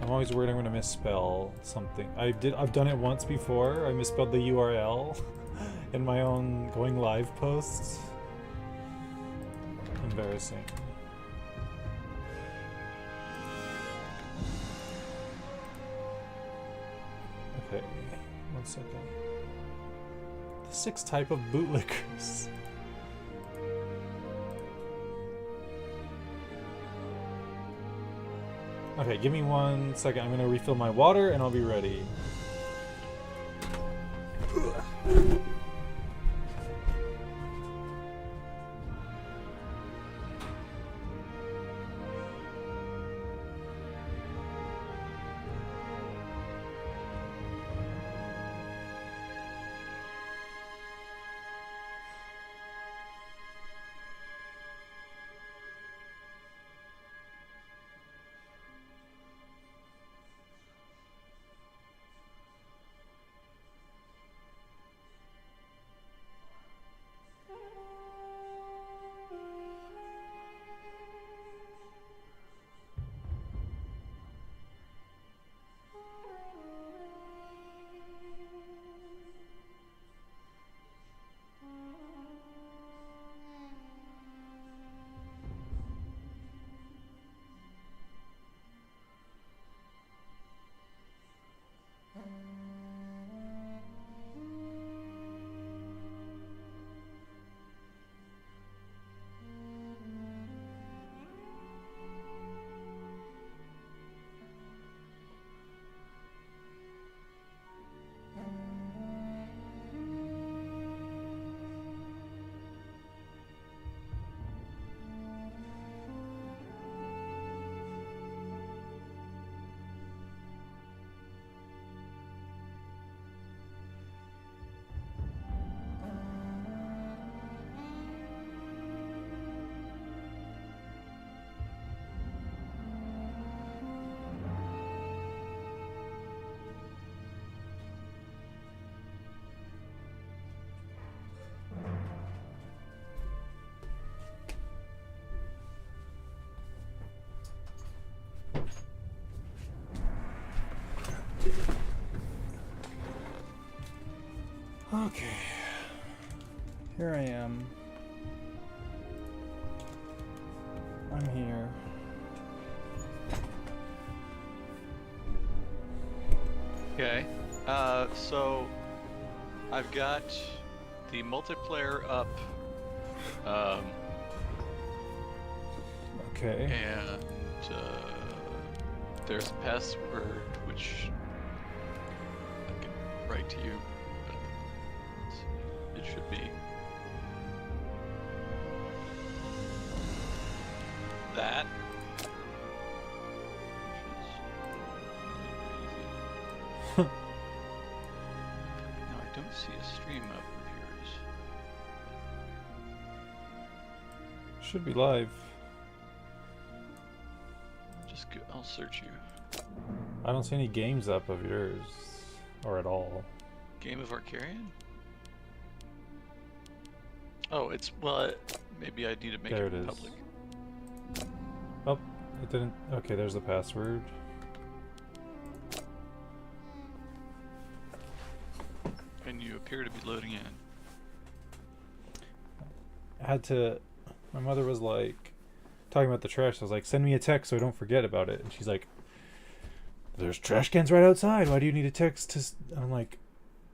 I'm always worried I'm gonna misspell something. I've done it once before. I misspelled the URL in my own going live posts. Embarrassing. Okay, 1 second. The 6th type of bootlickers. Okay, give me 1 second. I'm gonna refill my water and I'll be ready. Okay. Here I am. I'm here. Okay. So I've got the multiplayer up. Okay. And there's a password which I can write to you. But it should be that. No, I don't see a stream up of yours. Should be live. Just go, I'll search you. I don't see any games up of yours. Or at all. Game of Arcarian? Oh, it's, well, maybe I need to make There it it is. public. Oh, it didn't. Okay, there's the password. And you appear to be loading in. I had to. My mother was like talking about the trash. I was like, send me a text so I don't forget about it. And she's like, there's trash cans right outside. Why do you need a text to? And I'm like,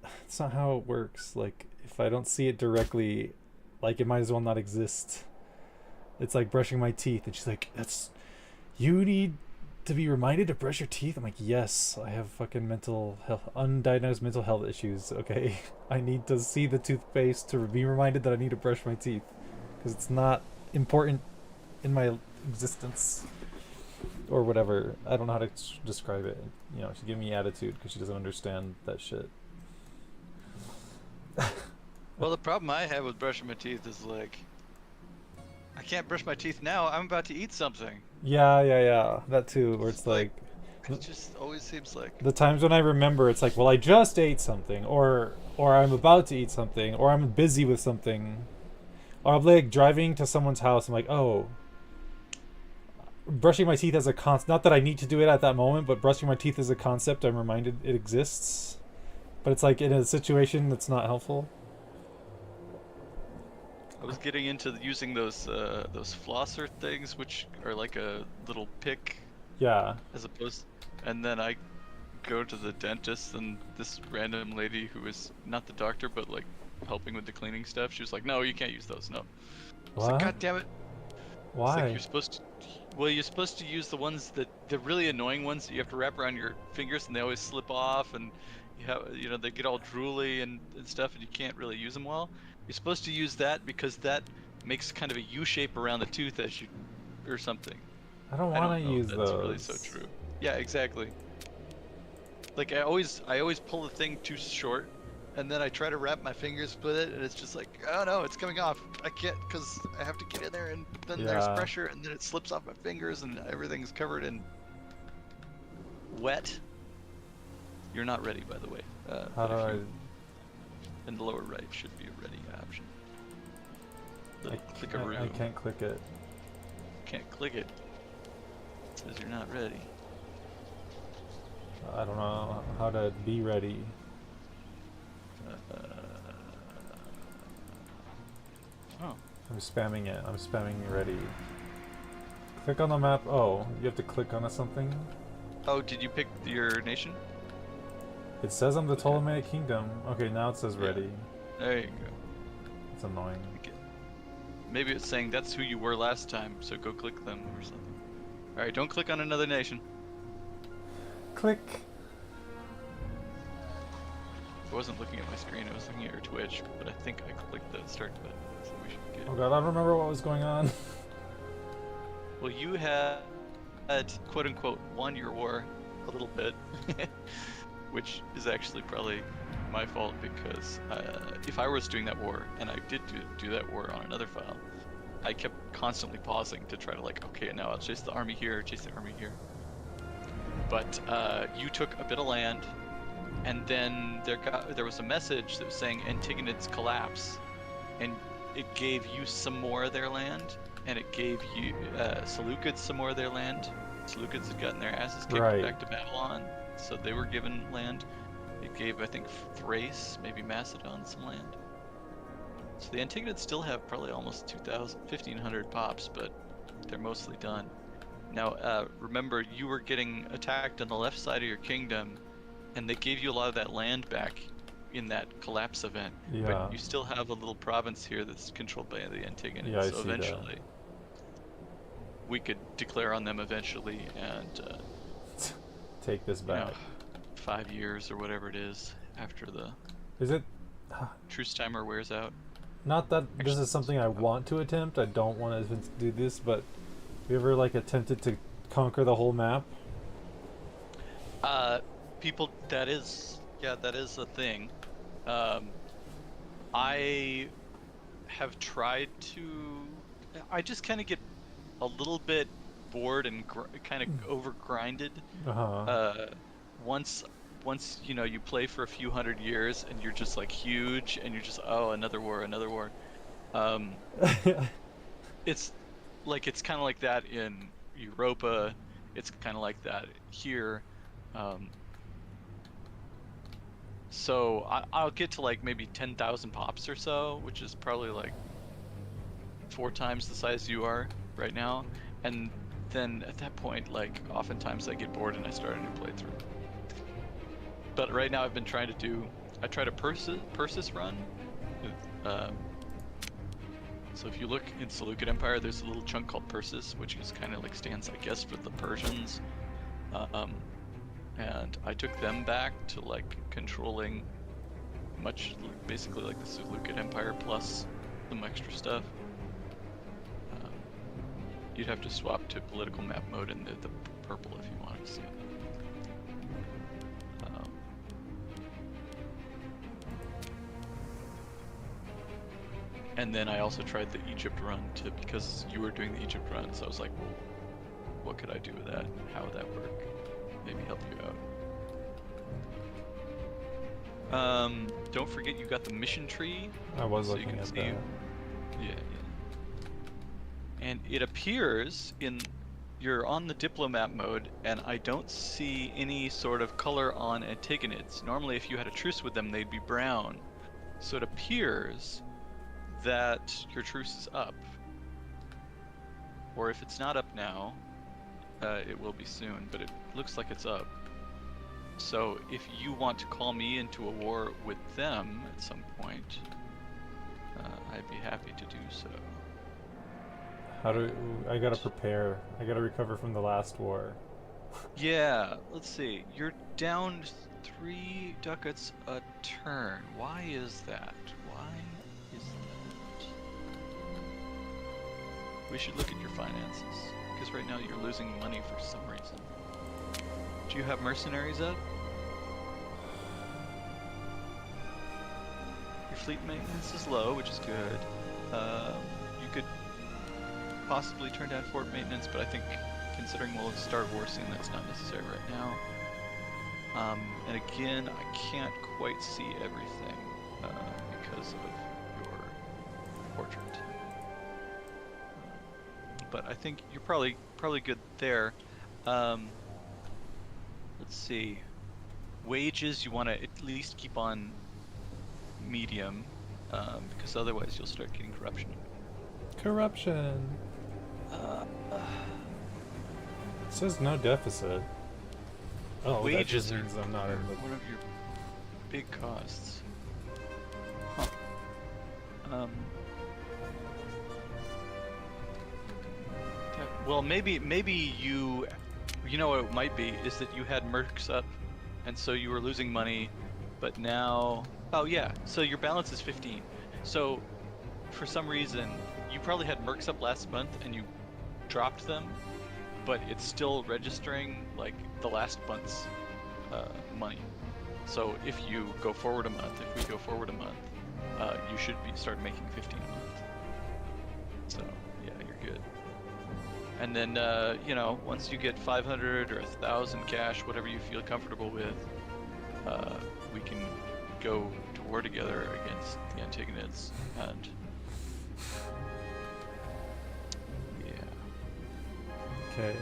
that's not how it works. Like, if I don't see it directly, like, it might as well not exist. It's like brushing my teeth. And she's like, you need to be reminded to brush your teeth. I'm like, yes, I have fucking mental health, undiagnosed mental health issues. Okay. I need to see the toothpaste to be reminded that I need to brush my teeth. Because it's not important in my existence. Or whatever. I don't know how to describe it. You know, she's giving me attitude because she doesn't understand that shit. Well, the problem I have with brushing my teeth is like, I can't brush my teeth now. I'm about to eat something. Yeah. That too, where it's like it just always seems like the times when I remember, it's like, well, I just ate something, or I'm about to eat something, or I'm busy with something, or I'm like driving to someone's house. I'm like, oh, brushing my teeth as a concept. Not that I need to do it at that moment, but brushing my teeth as a concept, I'm reminded it exists. But it's like in a situation that's not helpful. I was getting into using those flosser things, which are like a little pick, Yeah. as opposed. And then I go to the dentist, and this random lady who is not the doctor, but like helping with the cleaning stuff, she was like, "No, you can't use those. No." I was like, What? "God damn it!" It's like Why? you're supposed to. Well, you're supposed to use the ones that the really annoying ones that you have to wrap around your fingers, and they always slip off, and they get all drooly and stuff, and you can't really use them well. You're supposed to use that because that makes kind of a U shape around the tooth as you, or something. I don't I want don't to know if use that's really so those. true. Yeah, exactly. Like I always pull the thing too short, and then I try to wrap my fingers with it, and it's just like, oh no, it's coming off. I can't, because I have to get in there, and then there's Yeah. pressure, and then it slips off my fingers, and everything's covered in wet. You're not ready, by the way. How But do if I? you, in the lower right should be a ready option. Little clickaroo. I can't click it. Can't click it. It says you're not ready. I don't know how to be ready. Oh. I'm spamming it. I'm spamming ready. Click on the map. Oh, you have to click on something. Oh, did you pick your nation? It says I'm the Okay. Ptolemaic Kingdom. Okay, now it says Yeah. ready. There you go. It's annoying. Okay. Maybe it's saying that's who you were last time, so go click them or something. Alright, don't click on another nation. Click. I wasn't looking at my screen, I was looking at your Twitch, but I think I clicked the start button, so we should get... Oh god, I don't remember what was going on. Well, you had quote-unquote won your war a little bit, which is actually probably my fault, because if I was doing that war, and I did do that war on another file, I kept constantly pausing to try to like, okay, now I'll chase the army here, chase the army here. But you took a bit of land, and then there was a message that was saying Antigonid's collapse, and it gave you some more of their land, and it gave you Seleucids some more of their land. Seleucids had gotten their asses kicked Right. back to Babylon, so they were given land. It gave, I think, Thrace, maybe Macedon, some land. So the Antigonids still have probably almost 1,500 pops, but they're mostly done. Now, remember, you were getting attacked on the left side of your kingdom, and they gave you a lot of that land back in that collapse event. Yeah. But you still have a little province here that's controlled by the Antigonids. Yeah, I so see that. eventually, we could declare on them eventually, and Take this you know, back. 5 years or whatever it is after the Is it? truce timer wears out. Not that this Actually, is something I want to attempt. I don't want to do this, but have you ever like attempted to conquer the whole map? People, that is a thing. I have tried to. I just kind of get a little bit bored and kind of over grinded. Uh-huh. Once you play for a few hundred years and you're just like huge and you're just, oh, another war. It's like, it's kind of like that in Europa. It's kind of like that here. So I'll get to like maybe 10,000 pops or so, which is probably like 4 times the size you are right now. And then at that point, like, oftentimes I get bored and I start a new playthrough. But right now I've been trying to do, I tried a Persis run. So if you look in Seleucid Empire, there's a little chunk called Persis, which is kind of like stands, I guess, for the Persians. And I took them back to like controlling basically like the Seleucid Empire plus some extra stuff. You'd have to swap to political map mode in the purple if you wanted to see it. And then I also tried the Egypt run because you were doing the Egypt run, so I was like, well, what could I do with that? How would that work? Maybe help you out. Don't forget you got the mission tree. I was so you looking can at see, that. yeah. And it appears in you're on the diplomat mode, and I don't see any sort of color on Antagonids. Normally, if you had a truce with them, they'd be brown. So it appears that your truce is up. Or if it's not up now, it will be soon, but it looks like it's up. So if you want to call me into a war with them at some point, I'd be happy to do so. How do I gotta prepare? I gotta recover from the last war. Yeah, let's see. You're down 3 ducats a turn. Why is that? Why is that? We should look at your finances, because right now you're losing money for some reason. Do you have mercenaries up? Your fleet maintenance is low, which is good. You could possibly turn down fort maintenance, but I think considering we'll start war soon, that's not necessary right now. And again, I can't quite see everything because of your portrait. But I think you're probably good there. Let's see. Wages you want to at least keep on medium, because otherwise you'll start getting corruption. Corruption. It says no deficit. Oh, wages that just means I'm not in the. one of your big costs. Huh. Well, maybe you know what it might be is that you had mercs up, and so you were losing money, but now, oh yeah, so your balance is 15. So for some reason you probably had mercs up last month and you dropped them, but it's still registering like the last month's money. So if you go forward a month, if we go forward a month, you should start making 15 a month. So yeah, you're good. And then you know, once you get 500 or 1,000 cash, whatever you feel comfortable with, we can go to war together against the Antagonids. And Okay.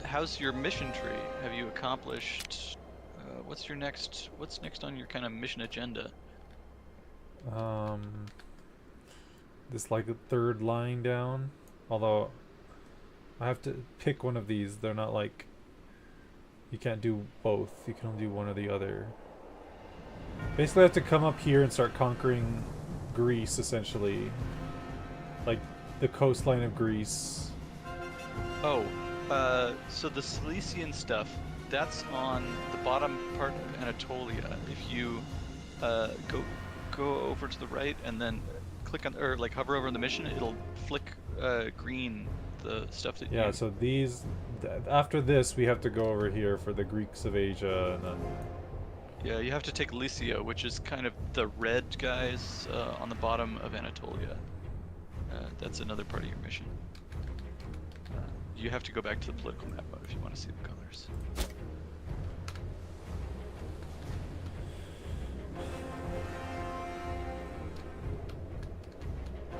how's your mission tree? Have you accomplished? What's next on your kind of mission agenda? This like the third line down. Although I have to pick one of these. They're not like you can't do both. You can only do one or the other. Basically, I have to come up here and start conquering Greece, essentially. Like the coastline of Greece. Oh, so the Cilician stuff, that's on the bottom part of Anatolia. If you go over to the right and then click on, or like hover over the mission, it'll flick green the stuff that Yeah, you... so these after this we have to go over here for the Greeks of Asia, and then Yeah, you have to take Lycia, which is kind of the red guys on the bottom of Anatolia. That's another part of your mission. You have to go back to the political map mode if you want to see the colors.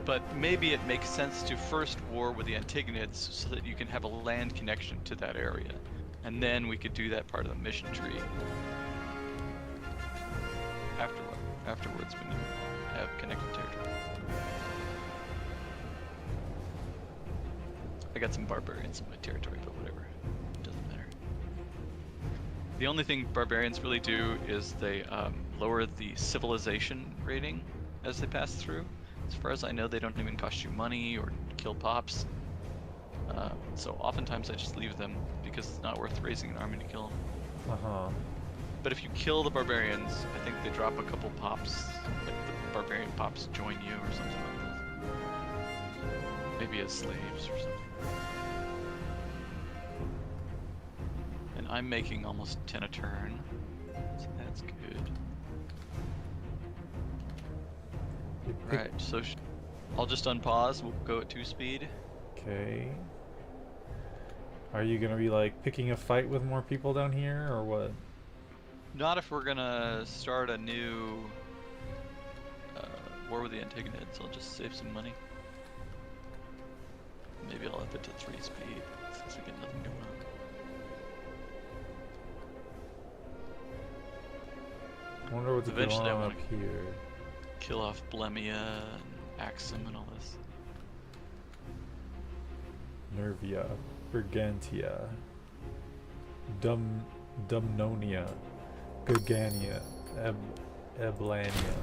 But maybe it makes sense to first war with the Antagonids so that you can have a land connection to that area. And then we could do that part of the mission tree afterwards when you have connected territory. I got some barbarians in my territory, but whatever. It doesn't matter. The only thing barbarians really do is they lower the civilization rating as they pass through. As far as I know, they don't even cost you money or kill pops. So oftentimes I just leave them because it's not worth raising an army to kill them. But if you kill the barbarians, I think they drop a couple pops, like the barbarian pops join you or something like that. Maybe as slaves or something. And I'm making almost 10 a turn, so that's good. Right, so I'll just unpause, we'll go at 2 speed. Okay. Are you gonna be like picking a fight with more people down here, or what? Not if we're gonna start a new war with the Antagonids. I'll just save some money. Maybe I'll up it to 3 speed since we get nothing going on. I wonder what's going Eventually I on wanna up here. Kill off Blemia and Axum and all this. Nervia, Brigantia, Dumnonia, Gagania, Eblania.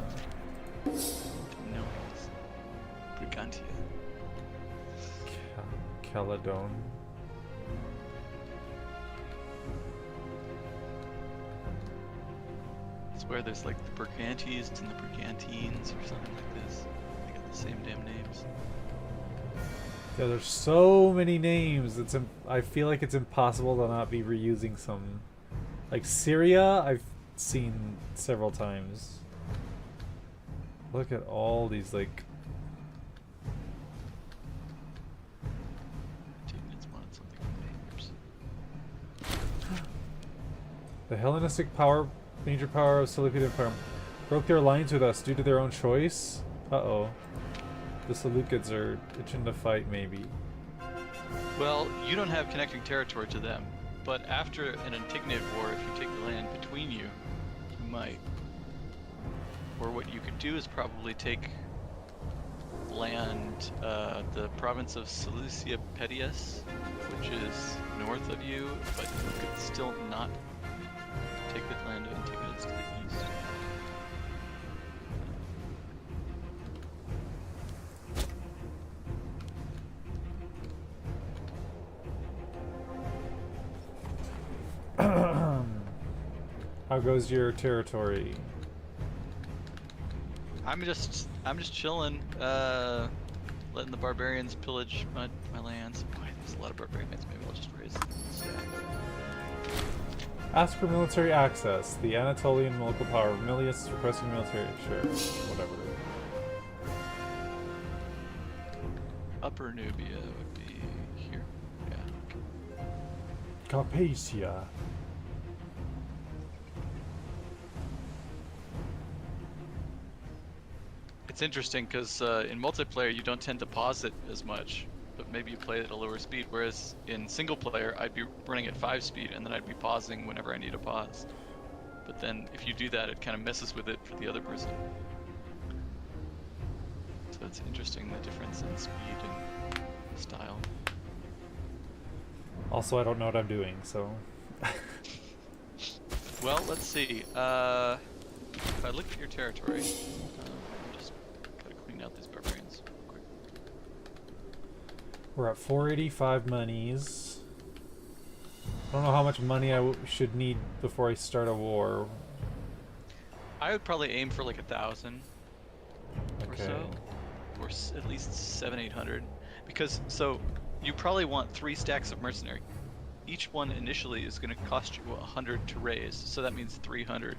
No, Brigantia. Caledon. I swear there's like the Brigantes and the Brigantines or something like this. They got the same damn names. Yeah, there's so many names. I feel like it's impossible to not be reusing some. Like Syria, I've seen several times. Look at all these like. Tignans wanted something with names. The Hellenistic major power of Seleucid Empire broke their alliance with us due to their own choice. Uh-oh. The Seleucids are itching to fight, maybe. Well, you don't have connecting territory to them, but after an Antignate war, if you take the land between you, you might. Or what you could do is probably take land, the province of Seleucia Pedius, which is north of you, but you could still not take the land of Antignates to the east. How goes your territory? I'm just chilling, letting the barbarians pillage my lands. Boy, there's a lot of barbarians. Maybe I'll just raise the stack. Ask for military access. The Anatolian local power of Milius is requesting military. Sure, whatever. Upper Nubia would be here. Yeah. Carpathia. It's interesting because in multiplayer you don't tend to pause it as much, but maybe you play it at a lower speed, whereas in single player I'd be running at 5 speed and then I'd be pausing whenever I need a pause. But then if you do that, it kind of messes with it for the other person. So it's interesting the difference in speed and style. Also, I don't know what I'm doing, so. Well, let's see. If I look at your territory, I'm just gotta clean out these barbarians real quick. We're at 485 monies. I don't know how much money I should need before I start a war. I would probably aim for like 1,000 or Okay. so, or at least 700-800, because so you probably want 3 stacks of mercenary. Each one initially is going to cost you 100 to raise, so that means 300,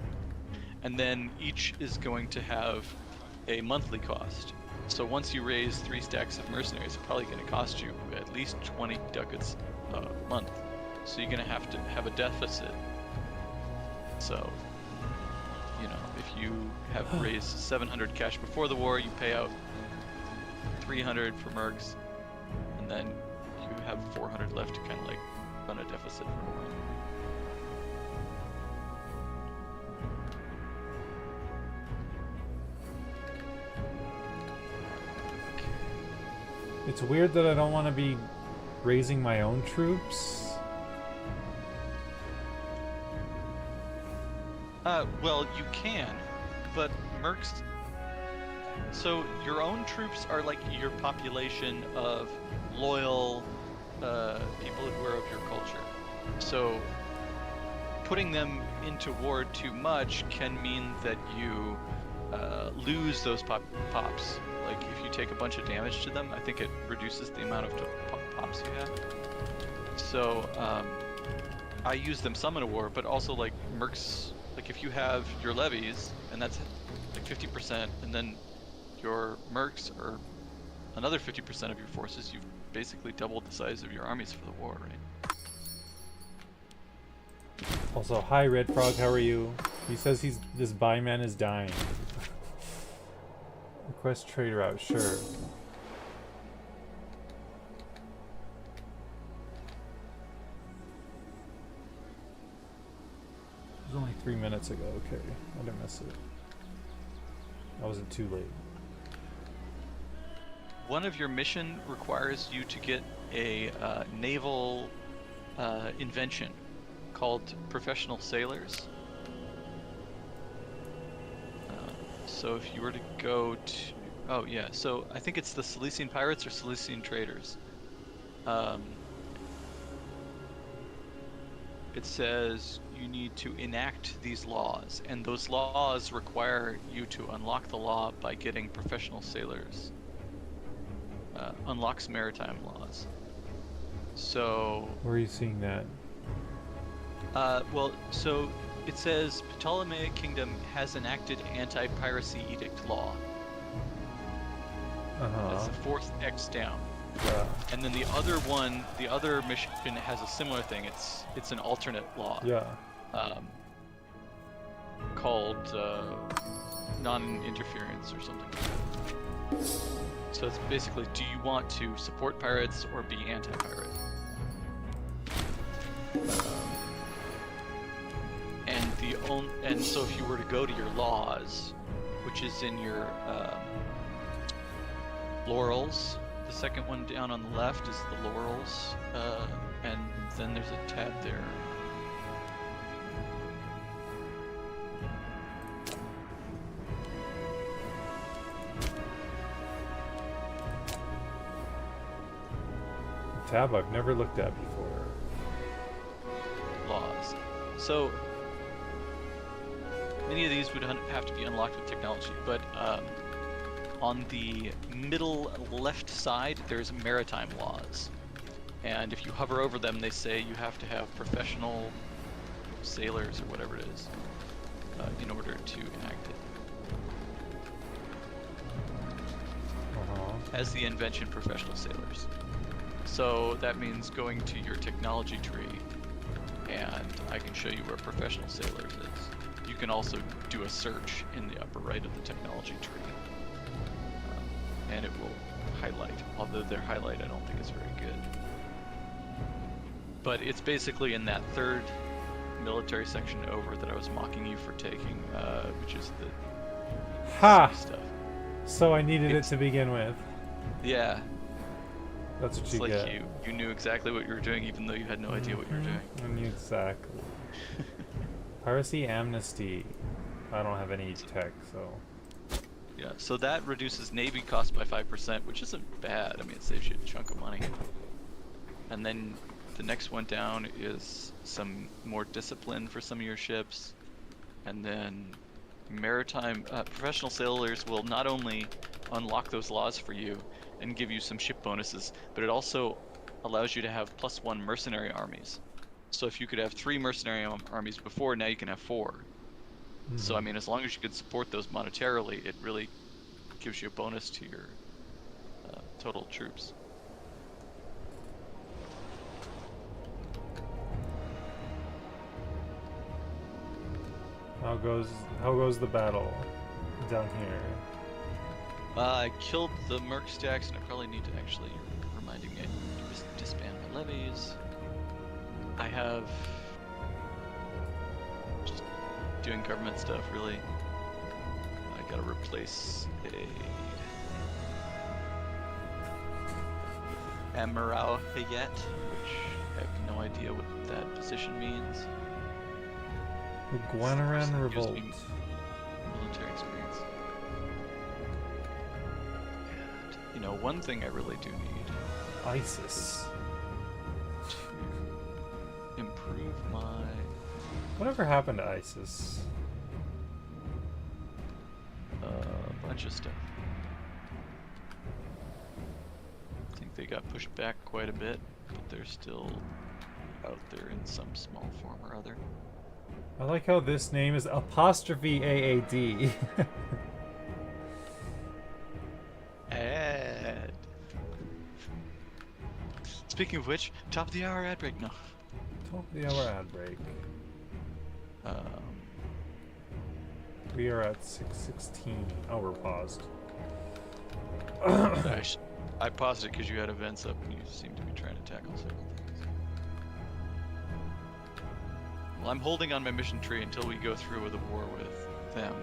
and then each is going to have a monthly cost. So once you raise 3 stacks of mercenaries, it's probably going to cost you at least 20 ducats a month. So you're going to have a deficit. So, you know, if you have raised 700 cash before the war, you pay out 300 for mercs, and then you have 400 left to kind of like run a deficit for a while. It's weird that I don't want to be raising my own troops. Well, you can, but mercs. So your own troops are like your population of loyal people who are of your culture. So putting them into war too much can mean that you lose those pops. Like if you take a bunch of damage to them, I think it reduces the amount of pops you have. So I use them some in a war, but also like mercs. Like if you have your levies, and that's like 50%, and then your mercs are another 50% of your forces, you've basically doubled the size of your armies for the war, right? Also, hi Red Frog, how are you? He says this buyman is dying. Request trade route, sure. 3 minutes ago. Okay, I didn't miss it. I wasn't too late. One of your mission requires you to get a naval invention called professional sailors. So if you were to go to, oh yeah, so I think it's the Cilician pirates or Cilician traders. It says you need to enact these laws, and those laws require you to unlock the law by getting professional sailors. Unlocks maritime laws. So, Where are you seeing that? well, so it says Ptolemaic Kingdom has enacted anti-piracy edict law. That's the fourth X down. Yeah. And then the other one, the other mission has a similar thing. It's an alternate law. Yeah. Called non-interference or something. So it's basically, do you want to support pirates or be anti-pirate? And so if you were to go to your laws, which is in your laurels, the second one down on the left is the laurels, and then there's a tab there. Tab I've never looked at before. Laws. So many of these would have to be unlocked with technology, but on the middle left side there's maritime laws, and if you hover over them they say you have to have professional sailors or whatever it is in order to enact it. As the invention professional sailors. So that means going to your technology tree, and I can show you where professional sailors is. You can also do a search in the upper right of the technology tree, and it will highlight, although their highlight I don't think is very good. But it's basically in that third military section over that I was mocking you for taking, which is the stuff. So I needed it to begin with. Yeah. That's what It's you like get. you knew exactly what you were doing, even though you had no idea what you were doing. I knew exactly. Piracy amnesty. I don't have any tech, so. Yeah, so that reduces Navy cost by 5%, which isn't bad. I mean, it saves you a chunk of money. And then the next one down is some more discipline for some of your ships. And then maritime professional sailors will not only unlock those laws for you and give you some ship bonuses, but it also allows you to have +1 mercenary armies. So if you could have 3 mercenary armies before, now you can have 4. So I mean, as long as you could support those monetarily, it really gives you a bonus to your total troops. How goes the battle down here? I killed the merc stacks, and I probably need to actually, you're reminding me, to disband my levies. I have just doing government stuff, really. I gotta replace a Amarau Hayet, which I have no idea what that position means. The Guanaran Gives Revolt. me military experience. And, you know, one thing I really do need ISIS. to improve my... Whatever happened to ISIS? A bunch of stuff. I think they got pushed back quite a bit, but they're still out there in some small form or other. I like how this name is apostrophe AAD. Ad. Speaking of which, top of the hour ad break. No. Top of the hour ad break. We are at 6:16. Oh, we're paused. I paused it because you had events up and you seemed to be trying to tackle several things. Well, I'm holding on my mission tree until we go through with a war with them.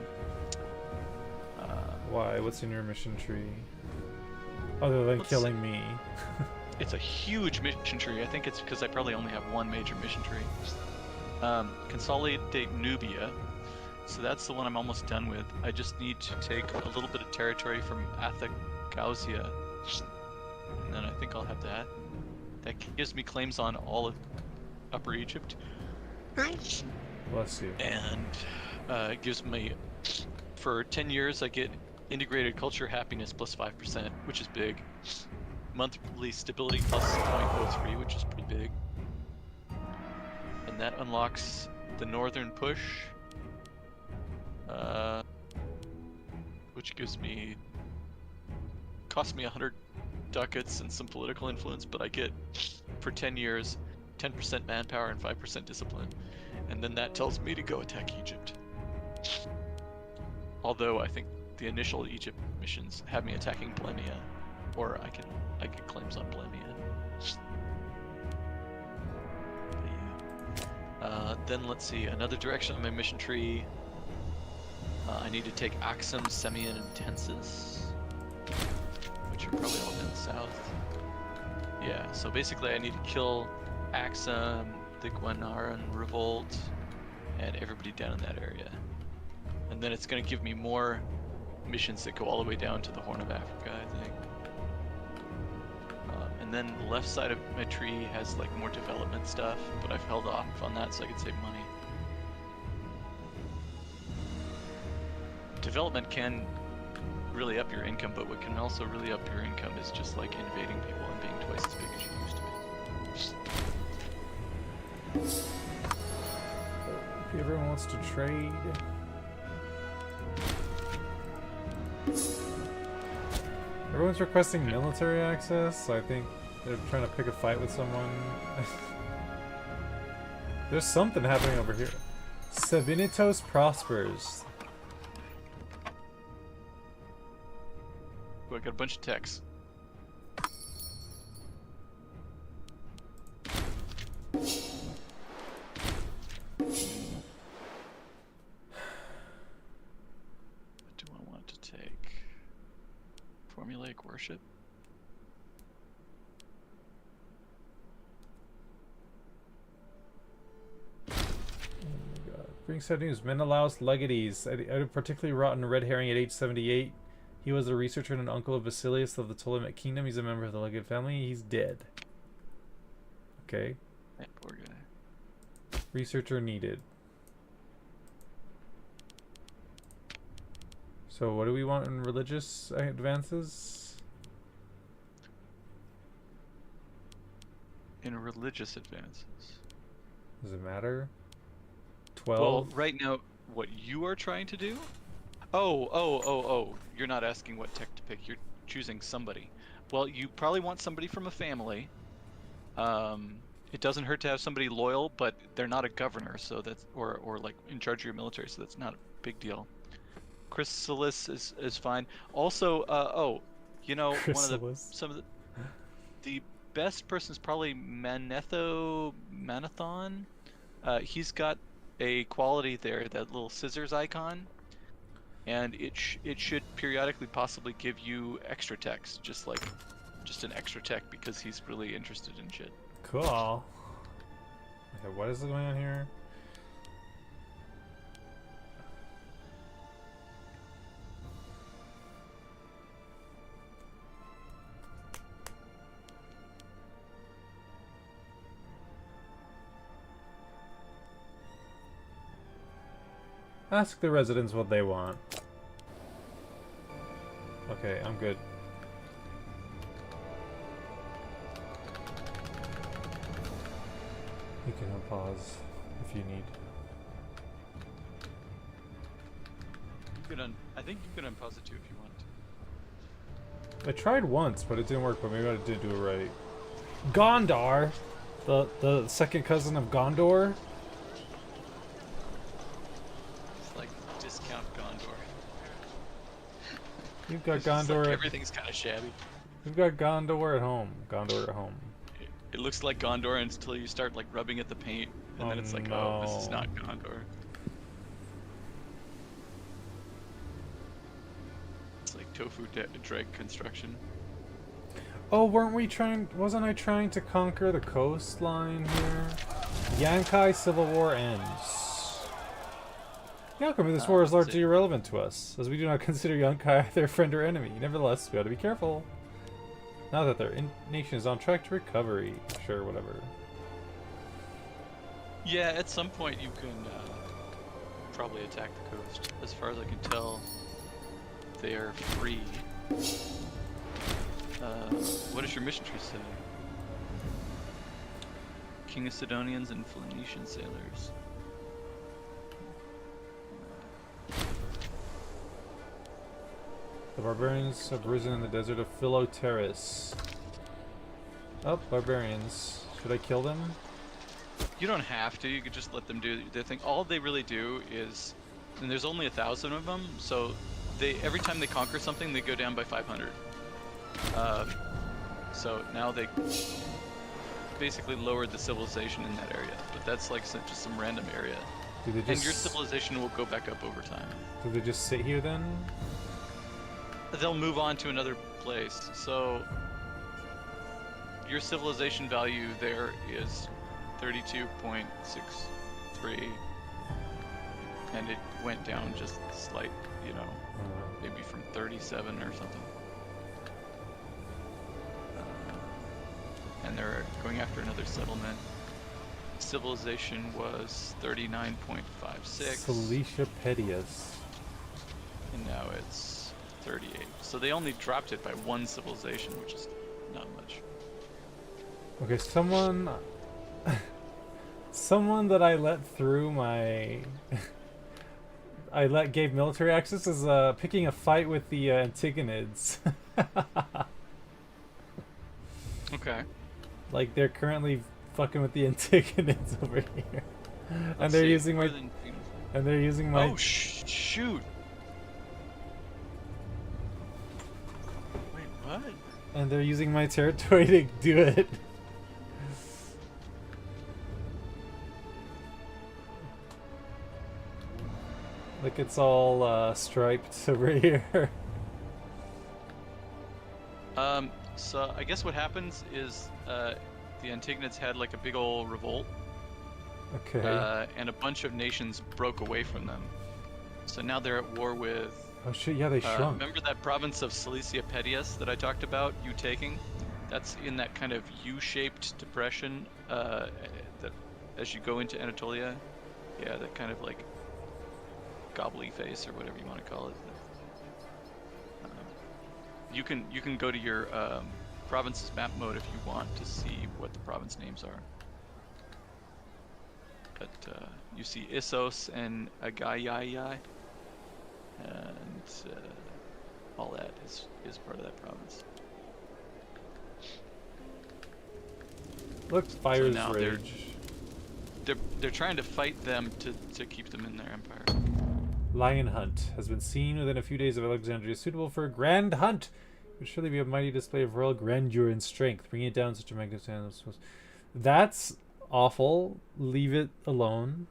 Why? What's in your mission tree? Other than killing me. It's a huge mission tree. I think it's because I probably only have one major mission tree. Consolidate Nubia. So that's the one I'm almost done with. I just need to take a little bit of territory from Athagausia. And then I think I'll have that. That gives me claims on all of Upper Egypt. Bless you. And it gives me, for 10 years, I get integrated culture happiness plus 5%, which is big. Monthly stability plus 0.03, which is pretty big. And that unlocks the northern push, which costs me 100 ducats and some political influence, but I get, for 10 years, 10% manpower and 5% discipline. And then that tells me to go attack Egypt. Although I think the initial Egypt missions have me attacking Blemia, or I get claims on Blemia. Then let's see, another direction on my mission tree. I need to take Axum, Semian, and Tensis, which are probably all down south. Yeah, so basically I need to kill Axum, the Guanaran Revolt, and everybody down in that area. And then it's going to give me more missions that go all the way down to the Horn of Africa, I think. And then the left side of my tree has like more development stuff, but I've held off on that so I can save money. Development can really up your income, but what can also really up your income is just like invading people and being twice as big as you used to be. If everyone wants to trade. Everyone's requesting military access, so I think they're trying to pick a fight with someone. There's something happening over here. Savinitos prospers. Oh, I got a bunch of techs. What do I want to take? Formulaic worship? Bring sad news. Menelaus Legates. Out of particularly rotten red herring at age 78. He was a researcher and an uncle of Basilius of the Ptolemaic Kingdom. He's a member of the Legate family. He's dead. Okay. That poor guy. Researcher needed. So what do we want in religious advances? In religious advances. Does it matter? 12? Well, right now, what you are trying to do? Oh. You're not asking what tech to pick. You're choosing somebody. Well, you probably want somebody from a family. It doesn't hurt to have somebody loyal, but they're not a governor, so that's or like in charge of your military, so that's not a big deal. Chrysalis is fine. Also, Chrysalis. some of the best person is probably Manathon. He's got a quality there, that little scissors icon, and it should periodically possibly give you extra text, just an extra tech, because he's really interested in shit. Cool. Okay, what is going on here? Ask the residents what they want. Okay, I'm good. You can unpause if you need. I think you can unpause it too if you want. I tried once, but it didn't work, but maybe I did do it right. Gondar! The second cousin of Gondor? It's like discount Gondor. You've got It's just Gondor. like everything's kind of shabby. We've got Gondor at home. Gondor at home. It looks like Gondor until you start like rubbing at the paint, and then it's like, oh, this is not Gondor. It's like tofu drag construction. Oh, wasn't I trying to conquer the coastline here? Yankai Civil War ends. The outcome of this war is largely irrelevant to us, as we do not consider Yankai either friend or enemy. Nevertheless, we ought to be careful. Now that their nation is on track to recovery. Sure, whatever. Yeah, at some point you can probably attack the coast. As far as I can tell, they are free. What does your mission tree say? King of Sidonians and Phoenician sailors. The barbarians have risen in the desert of Philoteris. Oh, barbarians. Should I kill them? You don't have to. You could just let them do their thing. All they really do is, and there's only 1,000 of them, so every time they conquer something, they go down by 500. So now they basically lowered the civilization in that area, but that's like just some random area. And your civilization will go back up over time. Do they just sit here then? They'll move on to another place. So your civilization value there is 32.63, and it went down just slight, maybe from 37 or something. And they're going after another settlement. Civilization was 39.56. Cilicia Pedius. And now it's 38. So they only dropped it by one civilization, which is not much. Okay, someone that I let through my gave military access is picking a fight with the Antigonids. Okay. Like they're currently fucking with the Antigonids over here. And they're using my Oh shoot. Wait, what? And they're using my territory to do it. Like it's all striped over here. So I guess what happens is the Antigonids had like a big old revolt. Okay. And a bunch of nations broke away from them. So now they're at war with... Oh shit, yeah, they shrunk. Remember that province of Cilicia Pedius that I talked about, you taking? That's in that kind of U-shaped depression that as you go into Anatolia. Yeah, that kind of like gobbly face or whatever you want to call it. You can go to your province's map mode if you want to see what the province names are. But you see Issos and Agayayai, and all that is part of that province. Look, Fire's so now Rage. They're trying to fight them to keep them in their empire. Lion Hunt has been seen within a few days of Alexandria, suitable for a grand hunt. It would surely be a mighty display of royal grandeur and strength. Bringing it down such a magnificent... That's awful. Leave it alone.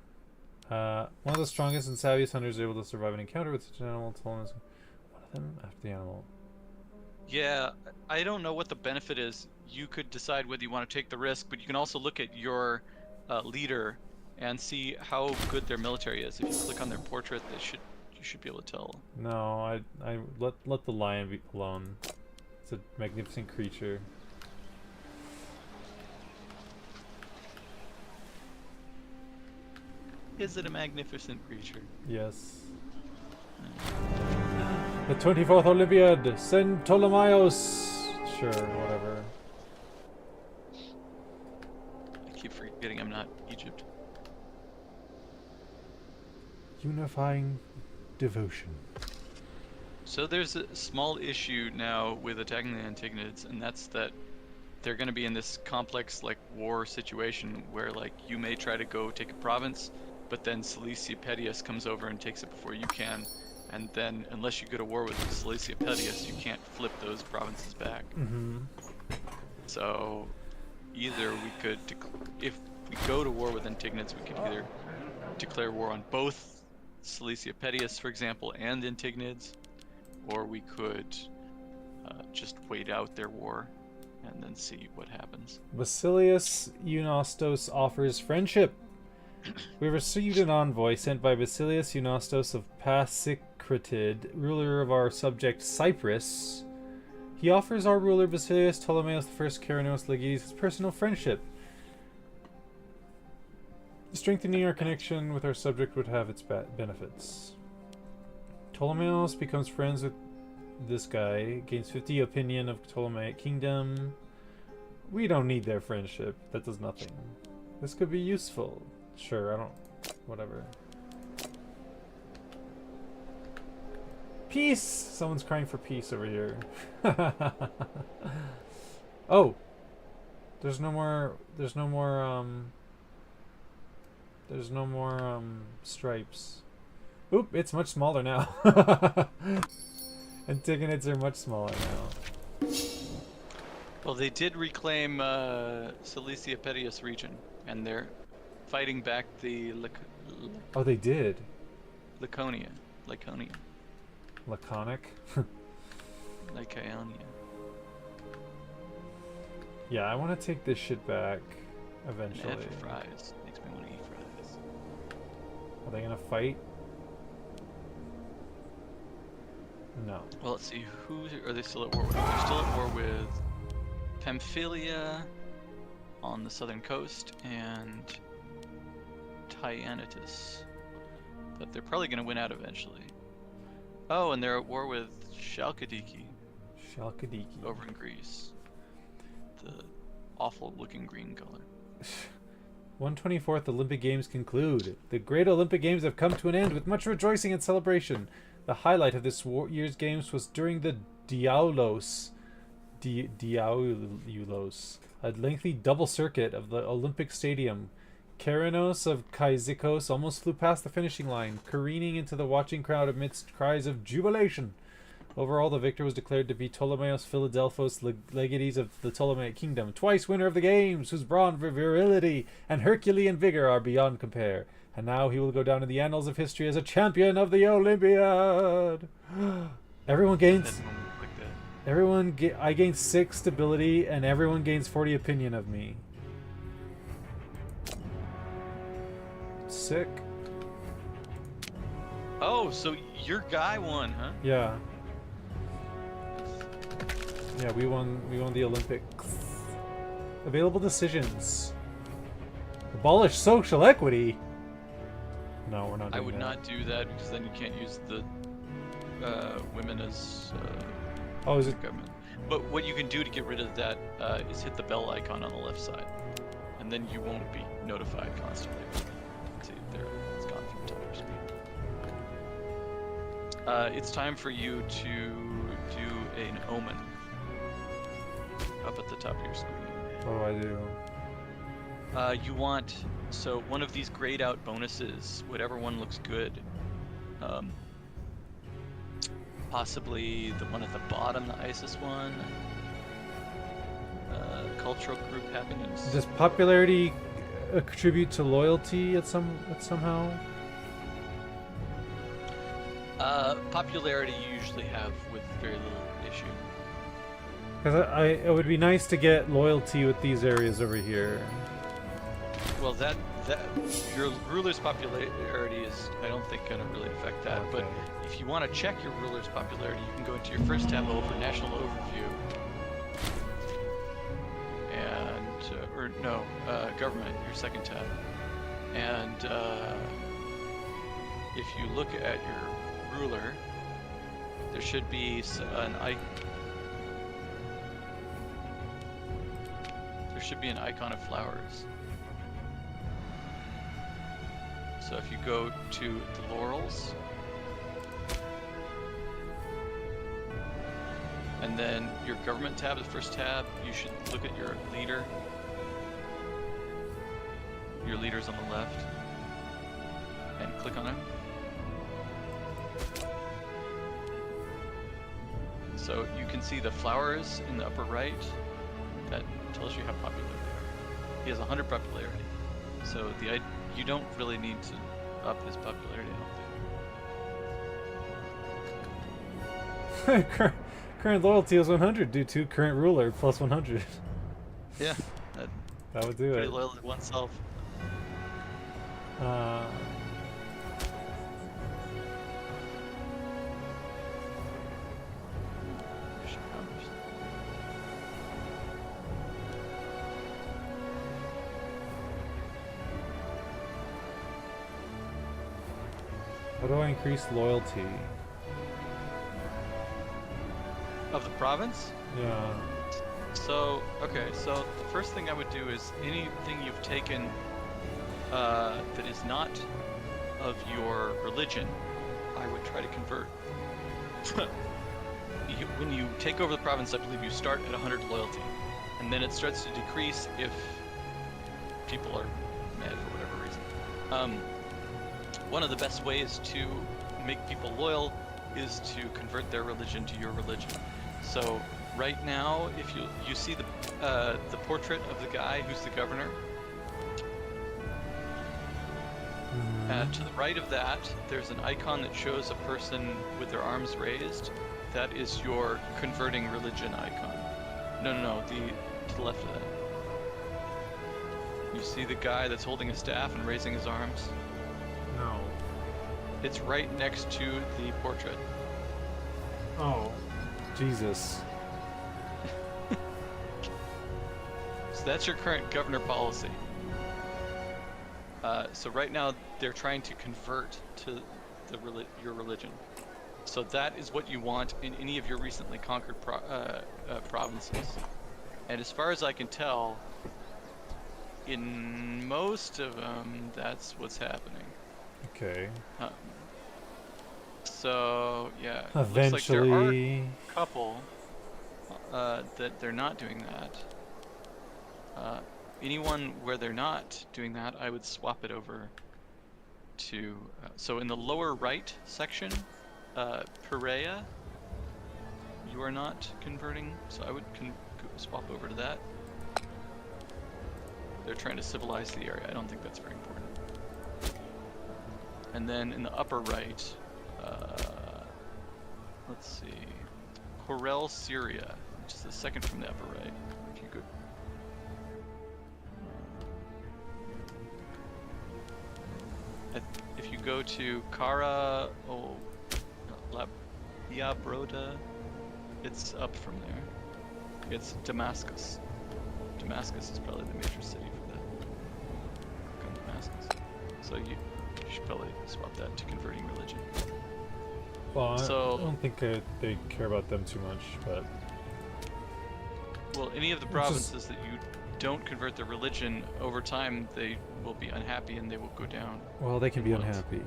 One of the strongest and savviest hunters are able to survive an encounter with such an animal. One of them after the animal. Yeah, I don't know what the benefit is. You could decide whether you want to take the risk, but you can also look at your leader and see how good their military is. If you click on their portrait, you should be able to tell. No, I let the lion be alone. It's a magnificent creature. Is it a magnificent creature? Yes. The 24th Olympiad, send Ptolemaeus. Sure, whatever. I keep forgetting I'm not Egypt. Unifying devotion. So there's a small issue now with attacking the Antigonids, and that's that they're going to be in this complex like war situation where like you may try to go take a province, but then Cilicia Pedius comes over and takes it before you can, and then unless you go to war with Cilicia Pedius, you can't flip those provinces back. Mm-hmm. So either we could, if we go to war with Antignates, we could either declare war on both Cilicia Pettius, for example, and Antignates, or we could just wait out their war and then see what happens. Basilius Eunastos offers friendship. We received an envoy sent by Basilius Eunastos of Pasicratid, ruler of our subject Cyprus. He offers our ruler Basilius Ptolemaeus I Keranos Legates his personal friendship. Strengthening our connection with our subject would have its benefits. Ptolemaeus becomes friends with this guy, gains 50 opinion of Ptolemaic kingdom. We don't need their friendship. That does nothing. This could be useful. Sure, I don't... whatever. Peace! Someone's crying for peace over here. Oh! There's no more stripes. Oop, it's much smaller now. Antigonids are much smaller now. Well, they did reclaim Cilicia Pettius region, and they're fighting back the Oh, they did? Laconia. Laconic? Lycaonia. Yeah, I want to take this shit back An eventually. ad for fries. Makes me want to eat fries. Are they gonna fight? No. Well, let's see. Who are they still at war with? They're still at war with Pamphylia on the southern coast and Tyanitus. But they're probably going to win out eventually. Oh, and they're at war with Chalkidiki Chalkidiki. over in Greece. The awful looking green color. 124th Olympic Games conclude. The Great Olympic Games have come to an end with much rejoicing and celebration. The highlight of this year's games was during the Diaulos, a lengthy double circuit of the Olympic Stadium. Keranos of Kaizikos almost flew past the finishing line, careening into the watching crowd amidst cries of jubilation. Overall, the victor was declared to be Ptolemaeus Philadelphos, legates of the Ptolemaic kingdom, twice winner of the games, whose brawn, virility, and Herculean vigor are beyond compare. And now he will go down in the annals of history as a champion of the Olympiad. Everyone gains... I gain 6 stability, and everyone gains 40 opinion of me. Sick. Oh, so your guy won, huh? Yeah. Yeah, we won the Olympics. Available decisions. Abolish social equity. No, we're not doing I would that. not do that because then you can't use the women as Oh, is it? government. But what you can do to get rid of that is hit the bell icon on the left side, and then you won't be notified constantly. See, there, it's gone from the top of your screen. It's time for you to do an omen up at the top of your screen. What do I do? You want, so one of these grayed out bonuses, whatever one looks good. Possibly the one at the bottom, the ISIS one. Cultural group happiness. Does popularity contribute to loyalty somehow? Popularity you usually have with very little issue. Because it would be nice to get loyalty with these areas over here. Well, that your ruler's popularity is, I don't think, gonna really affect that. Okay. But if you want to check your ruler's popularity, you can go into your first tab over National Overview, and Government, your second tab, and if you look at your ruler, there should be an icon of flowers. So if you go to the laurels, and then your government tab, the first tab, you should look at your leader. Your leader's on the left, and click on him. So you can see the flowers in the upper right. That tells you how popular they are. He has 100 popularity. So you don't really need to up his popularity, I don't think. Current loyalty is 100 due to current ruler plus 100. Yeah, that That would do pretty it. loyal to oneself. Uh, how do I increase loyalty? Of the province? Yeah. So, okay, so the first thing I would do is anything you've taken that is not of your religion, I would try to convert. When you take over the province, I believe you start at 100 loyalty, and then it starts to decrease if people are mad for whatever reason. One of the best ways to make people loyal is to convert their religion to your religion. So right now, if you see the portrait of the guy who's the governor, to the right of that, there's an icon that shows a person with their arms raised. That is your converting religion icon. No, to the left of that. You see the guy that's holding a staff and raising his arms? No. It's right next to the portrait. Oh. Jesus. So that's your current governor policy. So right now they're trying to convert to your religion. So that is what you want in any of your recently conquered provinces. And as far as I can tell, in most of them, that's what's happening. Okay. So yeah, Eventually. looks like there are a couple that they're not doing that. Anyone where they're not doing that, I would swap it over to. So in the lower right section, Perea, you are not converting, so I would swap over to that. They're trying to civilize the area. I don't think that's very important. And then in the upper right, let's see, Corel, Syria, which is the second from the upper right. If you go. If you go to Kara, Broda, it's up from there. It's Damascus. Damascus is probably the major city for that. Click on Damascus. So you should probably swap that to converting religion. Well, So, I don't think they care about them too much, but... Well, any of the provinces that you don't convert their religion, over time they will be unhappy and they will go down. Well, they can be unhappy.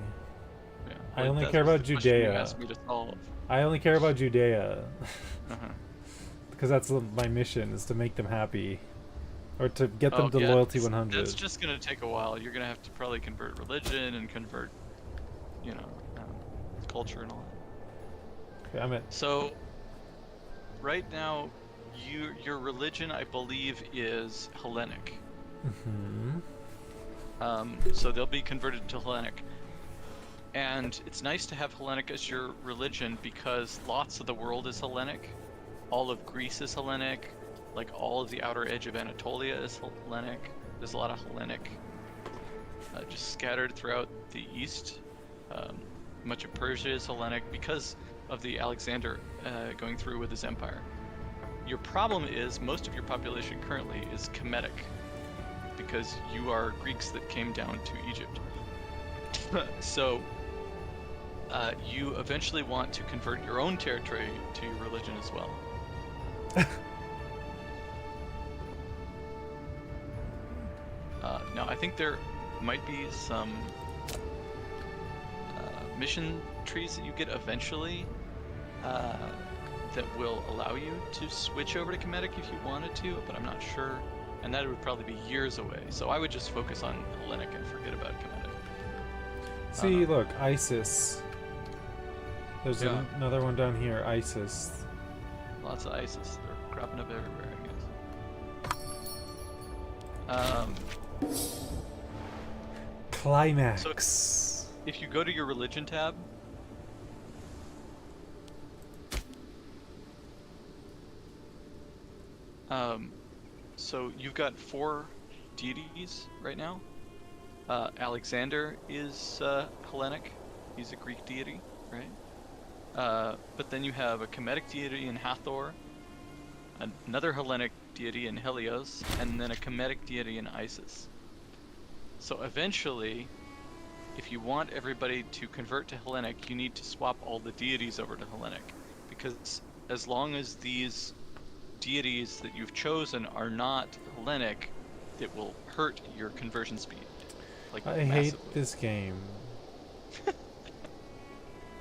Yeah. I only care about Judea. You asked me to solve. I only care about Judea. Uh-huh. Because that's my mission, is to make them happy. Or to get them to loyalty 100. That's just going to take a while. You're going to have to probably convert religion and convert, culture and all that. Okay, I'm in. So, right now, your religion, I believe, is Hellenic. Mm-hmm. So they'll be converted to Hellenic. And it's nice to have Hellenic as your religion because lots of the world is Hellenic. All of Greece is Hellenic. Like all of the outer edge of Anatolia is Hellenic. There's a lot of Hellenic just scattered throughout the east. Much of Persia is Hellenic because of the Alexander going through with his empire. Your problem is most of your population currently is Kemetic because you are Greeks that came down to Egypt. So you eventually want to convert your own territory to your religion as well. Now I think there might be some mission trees that you get eventually that will allow you to switch over to Kemetic if you wanted to, but I'm not sure. And that would probably be years away. So I would just focus on Hellenic and forget about Kemetic. See, look, ISIS. There's another one down here, ISIS. Lots of ISIS. They're cropping up everywhere, I guess. Climax. if you go to your religion tab, so you've got 4 deities right now. Alexander is Hellenic. He's a Greek deity, right? But then you have a Kemetic deity in Hathor, another Hellenic deity in Helios, and then a Kemetic deity in Isis. So eventually, if you want everybody to convert to Hellenic, you need to swap all the deities over to Hellenic. Because as long as these deities that you've chosen are not Hellenic, it will hurt your conversion speed. Like, I massively. hate this game.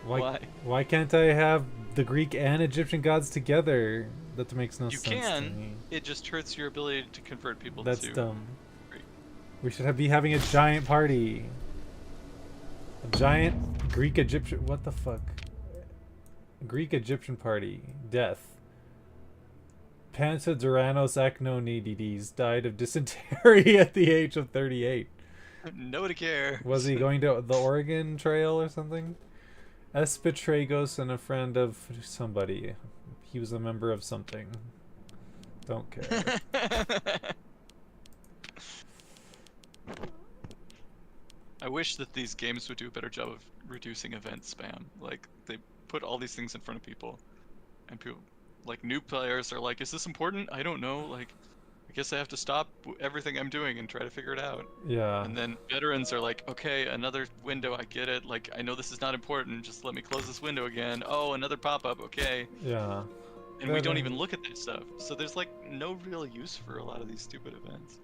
Why? Why can't I have the Greek and Egyptian gods together? That makes no You sense to me. can, it just hurts your ability to convert people That's to dumb. Greek. We should be having a giant party. A giant Greek Egyptian. What the fuck? Greek Egyptian party. Death. Pantoduranos Acnonides died of dysentery at the age of 38. Nobody cares. Was he going to the Oregon Trail or something? Espitragos and a friend of somebody. He was a member of something. Don't care. I wish that these games would do a better job of reducing event spam. Like, they put all these things in front of people, and people, like, new players are like, is this important? I don't know. Like, I guess I have to stop everything I'm doing and try to figure it out. Yeah. And then veterans are like, okay, another window, I get it. Like, I know this is not important. Just let me close this window again. Oh, another pop-up, okay. Yeah. And we don't even look at that stuff. So there's, like, no real use for a lot of these stupid events.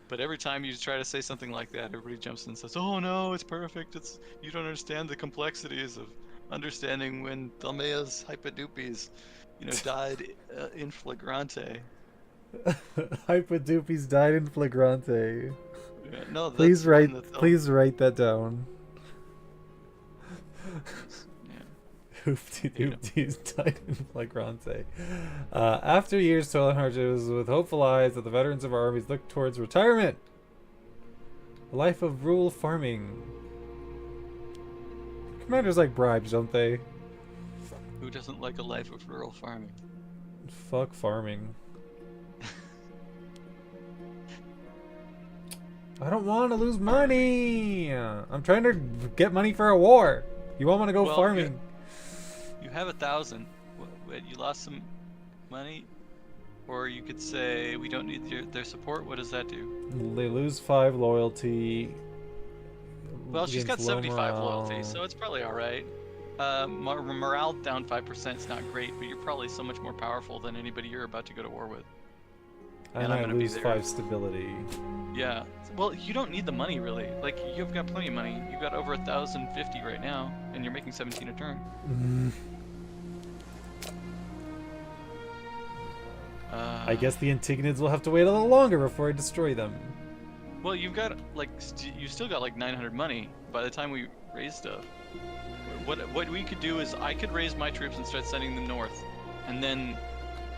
But every time you try to say something like that, everybody jumps in and says, oh no, it's perfect. You don't understand the complexities of understanding when Dalmea's Hypadupes, died in flagrante. Hypadupes died in flagrante. Yeah, no, Please write that down. Hoopty-doopties died in flagrante. After years toil and hardship, it was with hopeful eyes that the veterans of our armies looked towards retirement. A life of rural farming. Commanders like bribes, don't they? Who doesn't like a life of rural farming? Fuck farming. I don't want to lose money. I'm trying to get money for a war. You all want to go farming? You have 1,000. Wait, you lost some money, or you could say we don't need their support. What does that do? They lose 5 loyalty. Well, she's got 75 morale. loyalty, so it's probably all right. Morale down 5% is not great, but you're probably so much more powerful than anybody you're about to go to war with. And I lose 5 stability. Yeah. Well, you don't need the money, really. Like, you've got plenty of money. You've got over 1,050 right now, and you're making 17 a turn. I guess the Antigonids will have to wait a little longer before I destroy them. Well, you've got, like, you still got, like, 900 money by the time we raise stuff. What we could do is I could raise my troops and start sending them north, and then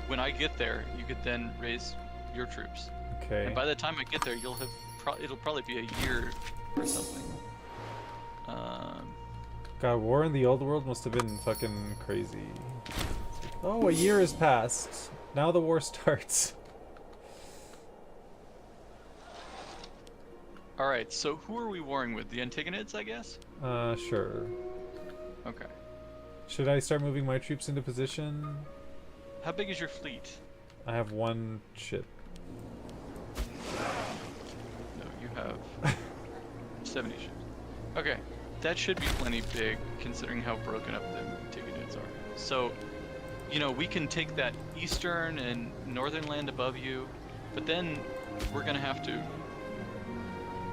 when I get there, you could then raise your troops. Okay. And by the time I get there, you'll have it'll probably be a year or something. God, war in the old world must have been fucking crazy. Oh, a year has passed. Now the war starts. Alright, so who are we warring with? The Antigonids, I guess? Sure. Okay. Should I start moving my troops into position? How big is your fleet? I have 1 ship. No, you have 70 ships. Okay, that should be plenty big considering how broken up the Antigonids are. So, we can take that eastern and northern land above you, but then we're gonna have to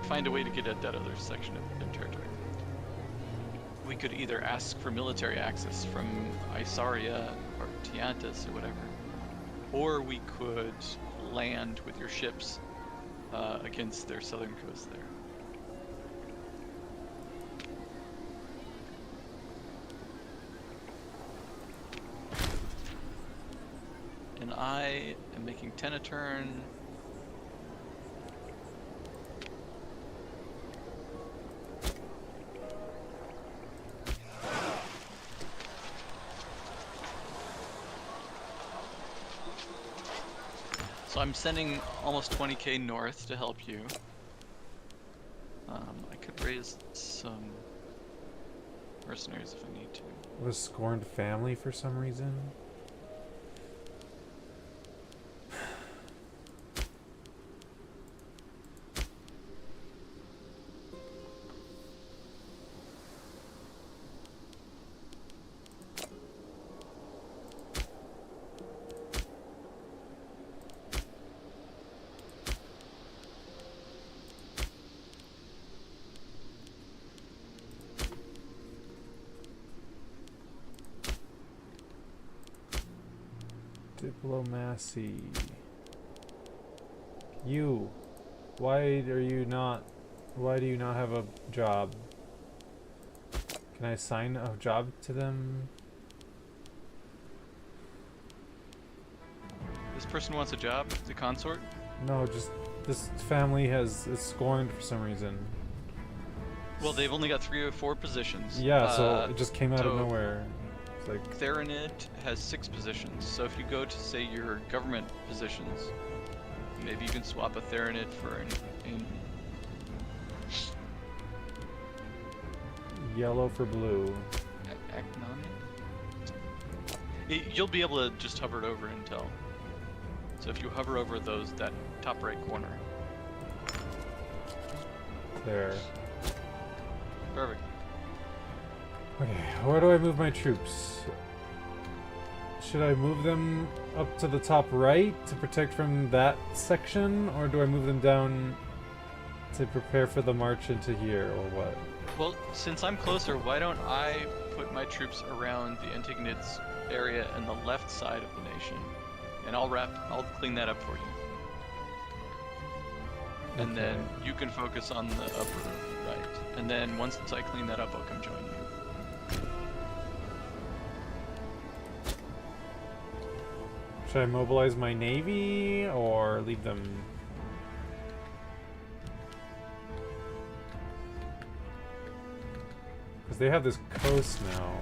find a way to get at that other section of their territory. We could either ask for military access from Isaria or Tiantis or whatever, or we could land with your ships against their southern coast there. And I am making 10 a turn. So I'm sending almost 20k north to help you. I could raise some mercenaries if I need to. With a scorned family for some reason. Diplomacy. You. Why do you not have a job? Can I assign a job to them? This person wants a job, the consort. No, just this family is scorned for some reason. Well, they've only got 3 or 4 positions. Yeah, so it just came out of so nowhere. It's like Theranid has 6 positions. So if you go to say your government positions, maybe you can swap a Theranid for an yellow for blue. Acnonid. You'll be able to just hover it over and tell. So if you hover over that top right corner. There. Perfect. Okay, where do I move my troops? Should I move them up to the top right to protect from that section, or do I move them down to prepare for the march into here, or what? Well, since I'm closer, why don't I put my troops around the Antigonids area and the left side of the nation, and I'll clean that up for you. And Okay. then you can focus on the upper right. And then once I clean that up, I'll come join you. Should I mobilize my navy or leave them? Because they have this coast now.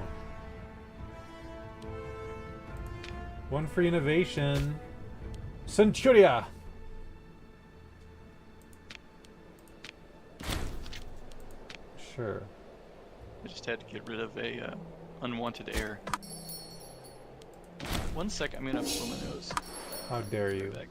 One for innovation. Centuria! Sure. I just had to get rid of a unwanted heir. 1 second, I'm gonna blow my nose. How dare you? Back.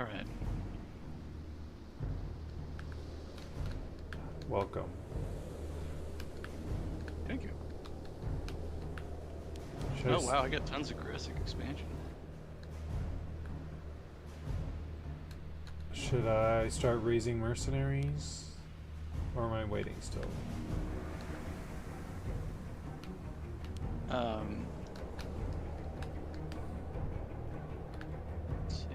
Alright. Welcome. Thank you. Should I Oh wow, I got tons of Grisic expansion. Should I start raising mercenaries? Or am I waiting still? Let's see.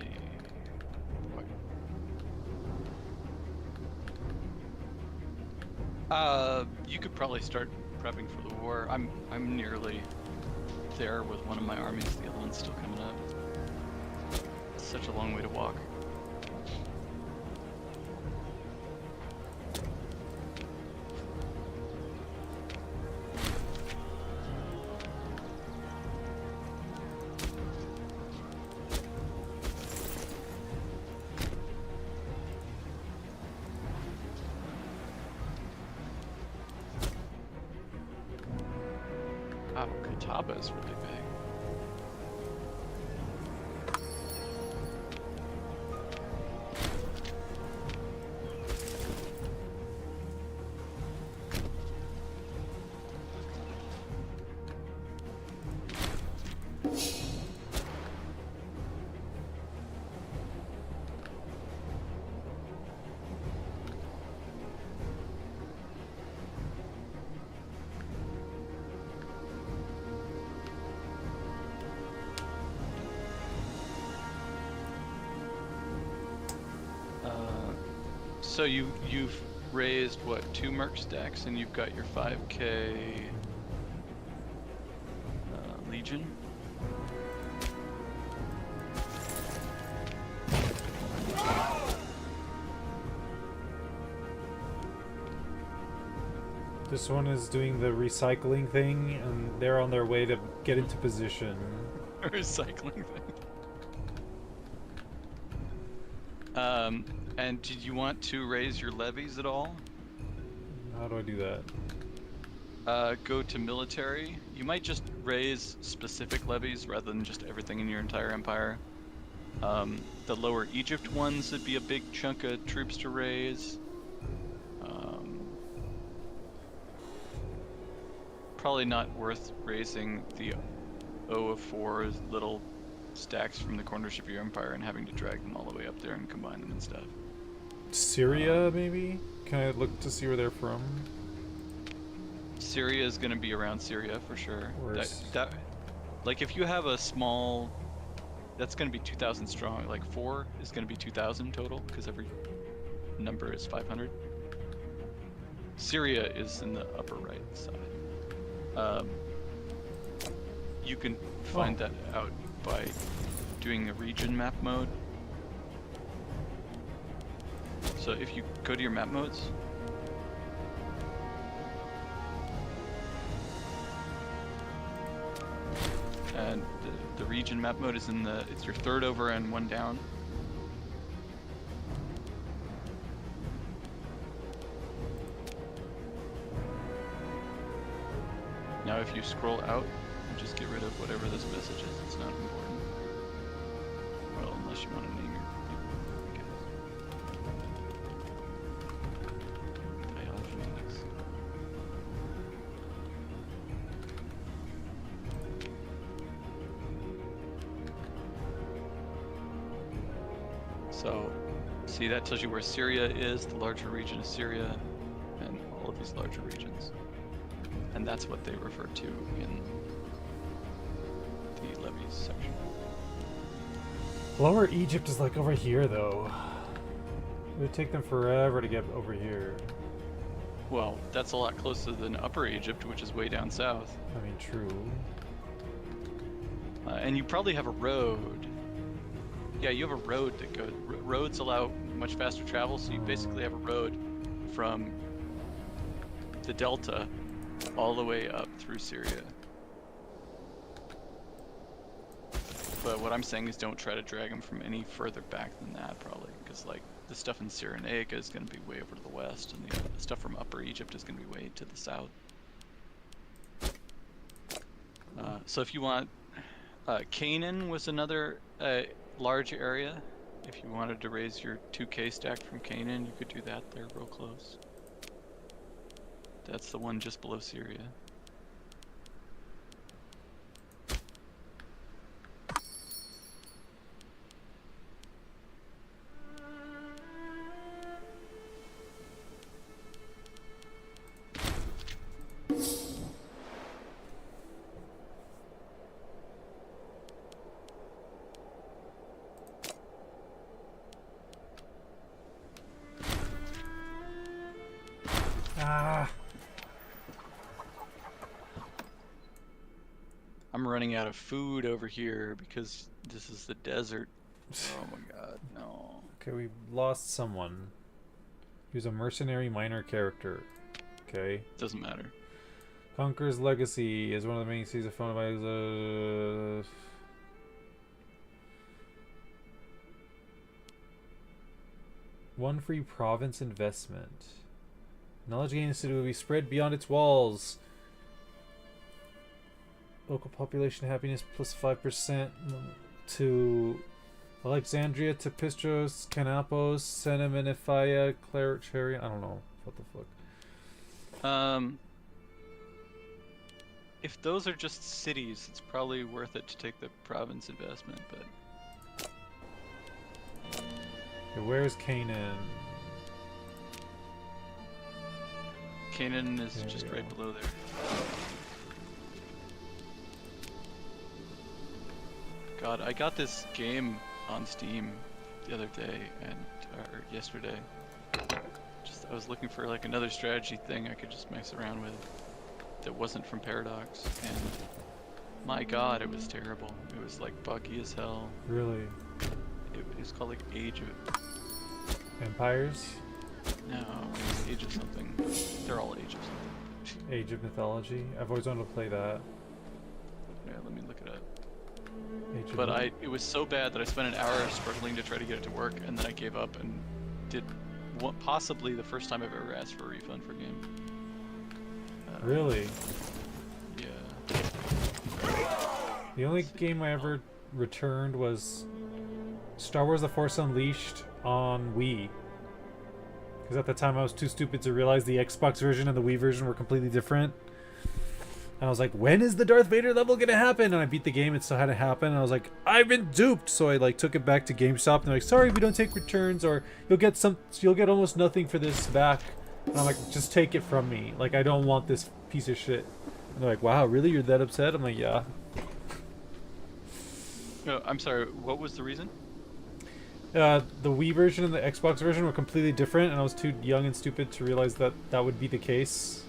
You could probably start prepping for the war. I'm nearly there with one of my armies. The other one's still coming up. It's such a long way to walk. Wow, Catawba is really big. So you've raised what, 2 merc stacks, and you've got your 5k Legion. This one is doing the recycling thing, and they're on their way to get into position. Recycling thing. And did you want to raise your levies at all? How do I do that? Go to military. You might just raise specific levies rather than just everything in your entire empire. The lower Egypt ones would be a big chunk of troops to raise. Probably not worth raising the O of 4 little stacks from the corners of your empire and having to drag them all the way up there and combine them and stuff. Syria, maybe? Can I look to see where they're from? Syria is going to be around Syria for sure. Worse. Like if you have a small, that's going to be 2,000 strong. Like 4 is going to be 2,000 total because every number is 500. Syria is in the upper right side. You can find that out by doing a region map mode. So if you go to your map modes, and the region map mode is it's your 3rd over and 1 down. Now if you scroll out and just get rid of whatever this message is, it's not important. Well, unless you want to name your Diogenes. So, see, that tells you where Syria is, the larger region of Syria, and all of these larger regions. And that's what they refer to in the levies section. Lower Egypt is like over here, though. It would take them forever to get over here. Well, that's a lot closer than Upper Egypt, which is way down south. I mean, true. And you probably have a road. Yeah, you have a road that goes. Roads allow much faster travel, so you basically have a road from the delta all the way up through Syria. But what I'm saying is don't try to drag them from any further back than that, probably, because like the stuff in Cyrenaica is going to be way over to the west, and the stuff from Upper Egypt is going to be way to the south. So if you want, Canaan was another large area If you wanted to raise your 2K stack from Canaan, you could do that there real close. That's the one just below Syria. Ah. I'm running out of food over here because this is the desert. Oh my god, no. Okay, we lost someone. He was a mercenary minor character. Okay. Doesn't matter. Conqueror's Legacy is one of the main seasons of phone by one free province investment. Knowledge gain institute will be spread beyond its walls. Local population happiness plus 5% to Alexandria, to Pistros, Canapos, Seneminifia, Claricharian. I don't know. What the fuck? If those are just cities, it's probably worth it to take the province investment, but... Okay, where's Canaan? Canaan is There just we right go. below there. God, I got this game on Steam the other day, or yesterday. I was looking for like another strategy thing I could just mess around with that wasn't from Paradox, and my god, it was terrible. It was like buggy as hell. Really? It was called like Age of... Empires? No, it was Age of something. They're all Age of something. Age of Mythology? I've always wanted to play that. Yeah, let me look it up. Age of But it was so bad that I spent an hour struggling to try to get it to work, and then I gave up and did possibly the first time I've ever asked for a refund for a game. Really? Yeah. The only game I ever returned was Star Wars The Force Unleashed on Wii. Because at the time I was too stupid to realize the Xbox version and the Wii version were completely different. And I was like, when is the Darth Vader level gonna happen? And I beat the game, it still hadn't happened. And I was like, I've been duped. So I like took it back to GameStop and they're like, sorry, we don't take returns, or you'll get almost nothing for this back. And I'm like, just take it from me. Like, I don't want this piece of shit. And they're like, wow, really? You're that upset? I'm like, yeah. No, I'm sorry, what was the reason? The Wii version and the Xbox version were completely different, and I was too young and stupid to realize that that would be the case.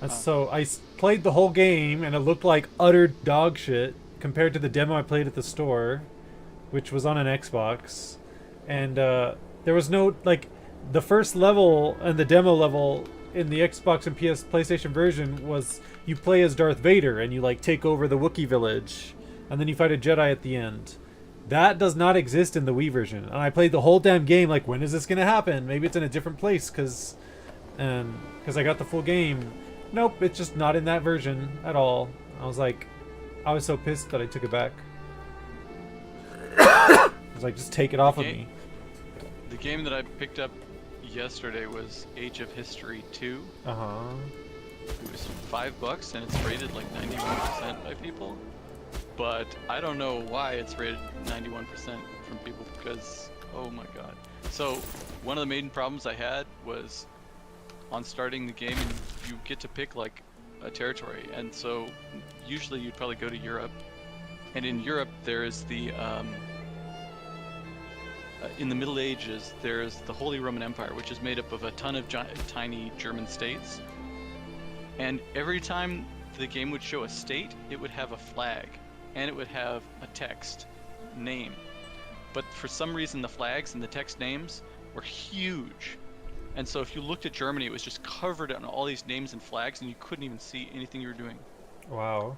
And so I played the whole game, and it looked like utter dog shit compared to the demo I played at the store, which was on an Xbox. And there was no, like, the first level and the demo level in the Xbox and PlayStation version was you play as Darth Vader, and you, like, take over the Wookiee village, and then you fight a Jedi at the end. That does not exist in the Wii version. And I played the whole damn game like, when is this going to happen? Maybe it's in a different place because I got the full game. Nope, it's just not in that version at all. I was so pissed that I took it back. I was like, just take it off of me. The game that I picked up yesterday was Age of History 2. Uh-huh. It was $5 and it's rated like 91% by people. But I don't know why it's rated 91% from people because, oh my god. So, one of the main problems I had was on starting the game, and you get to pick like a territory, and so usually you'd probably go to Europe, and in Europe there's the in the Middle Ages there's the Holy Roman Empire, which is made up of a ton of tiny German states, and every time the game would show a state, it would have a flag, and it would have a text name, but for some reason the flags and the text names were huge. And so if you looked at Germany, it was just covered in all these names and flags, and you couldn't even see anything you were doing. Wow.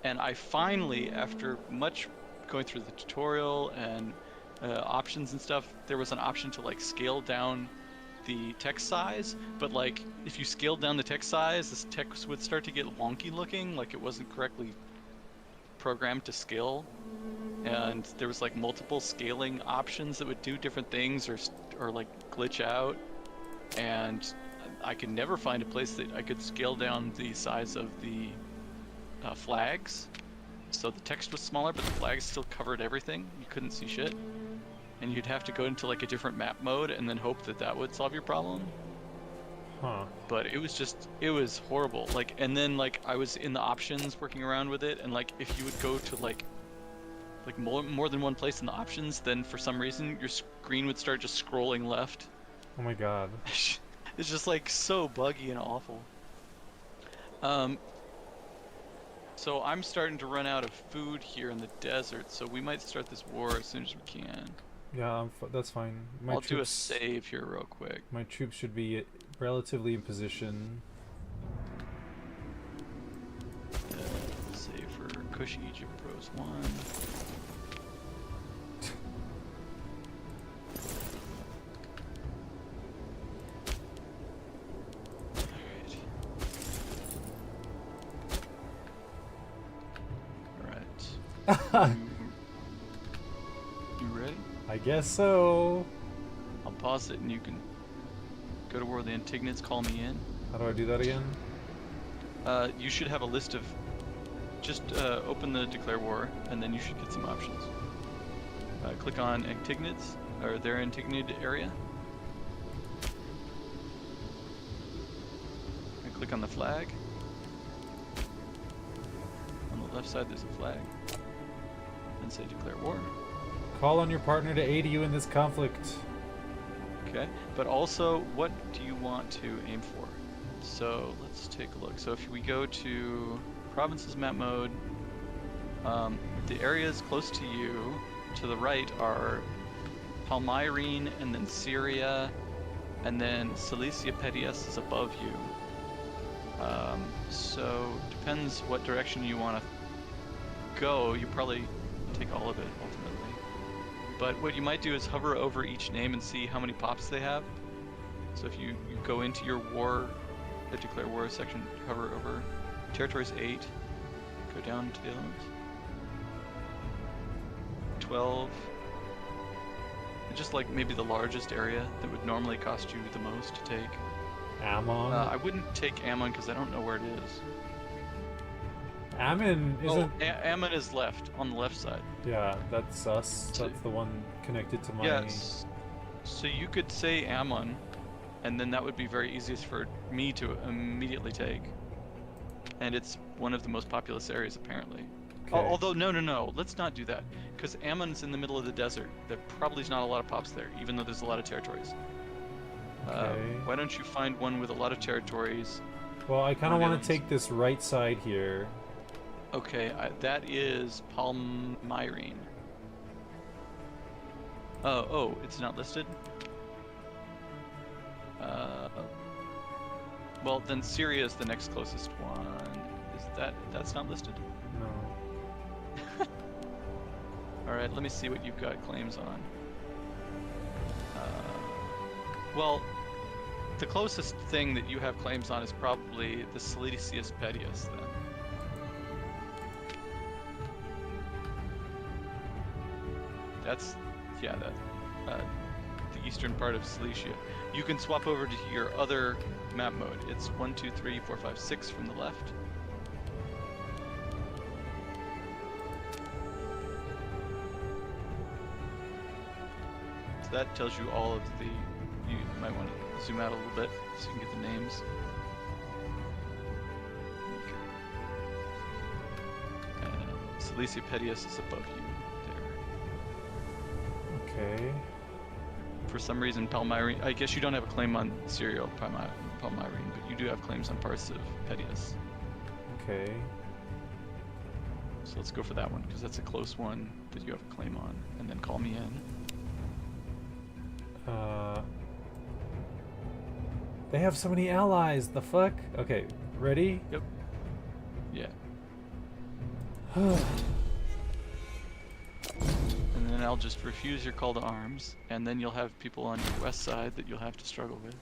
And I finally, after much going through the tutorial and options and stuff, there was an option to like scale down the text size, but like if you scaled down the text size, this text would start to get wonky looking, like it wasn't correctly programmed to scale and there was like multiple scaling options that would do different things or like glitch out, and I could never find a place that I could scale down the size of the flags. So the text was smaller, but the flags still covered everything. You couldn't see shit. And you'd have to go into like a different map mode and then hope that that would solve your problem. Huh. But it was horrible. Like, and then like I was in the options working around with it, and like if you would go to like more than one place in the options, then for some reason your screen would start just scrolling left. Oh my god. It's just like so buggy and awful. So I'm starting to run out of food here in the desert, so we might start this war as soon as we can. Yeah, that's fine. I'll do a save here real quick. My troops should be relatively in position. Save for Kush Egypt Bros 1. Alright. You ready? I guess so. I'll pause it and you can go to where the Antignats call me in. How do I do that again? You should have a list of... Just open the Declare War, and then you should get some options. Click on Antignats, or their Antignate area. And click on the flag. On the left side there's a flag. Then say Declare War. Call on your partner to aid you in this conflict. Okay, but also, what do you want to aim for? So let's take a look. So if we go to Provinces map mode, the areas close to you, to the right, are Palmyrene, and then Syria, and then Cilicia Pedius is above you. So depends what direction you want to go. You probably take all of it ultimately. But what you might do is hover over each name and see how many pops they have. So if you go into your war, the Declare War section, hover over Territories 8, go down to the other ones. 12. And just like maybe the largest area that would normally cost you the most to take. Ammon? I wouldn't take Ammon because I don't know where it is. Ammon isn't... Oh, Ammon is left, on the left side. Yeah, that's us. That's the one connected to my... Yes. So you could say Ammon, and then that would be very easiest for me to immediately take. And it's one of the most populous areas, apparently. Okay. Although, no, let's not do that. Because Ammon's in the middle of the desert. There probably is not a lot of pops there, even though there's a lot of territories. Okay. Why don't you find one with a lot of territories? Well, I kind of want to take this right side here. Okay, that is Palmyrene. Oh, it's not listed? Well, then Syria is the next closest one. That's not listed? No. Alright, let me see what you've got claims on. Well, the closest thing that you have claims on is probably the Cilicia Pedius, then. That's, yeah, the eastern part of Cilicia. You can swap over to your other map mode. It's 1, 2, 3, 4, 5, 6 from the left. So that tells you all of the... You might want to zoom out a little bit so you can get the names. Cilicia Pedius is above you there. Okay. For some reason, Palmyrene... I guess you don't have a claim on Syria Palmyrene, but you do have claims on parts of Pedius. Okay. So let's go for that one, because that's a close one that you have a claim on. And then call me in. They have so many allies, the fuck? Okay, ready? Yep. Yeah. And And then I'll just refuse your call to arms, and then you'll have people on your west side that you'll have to struggle with.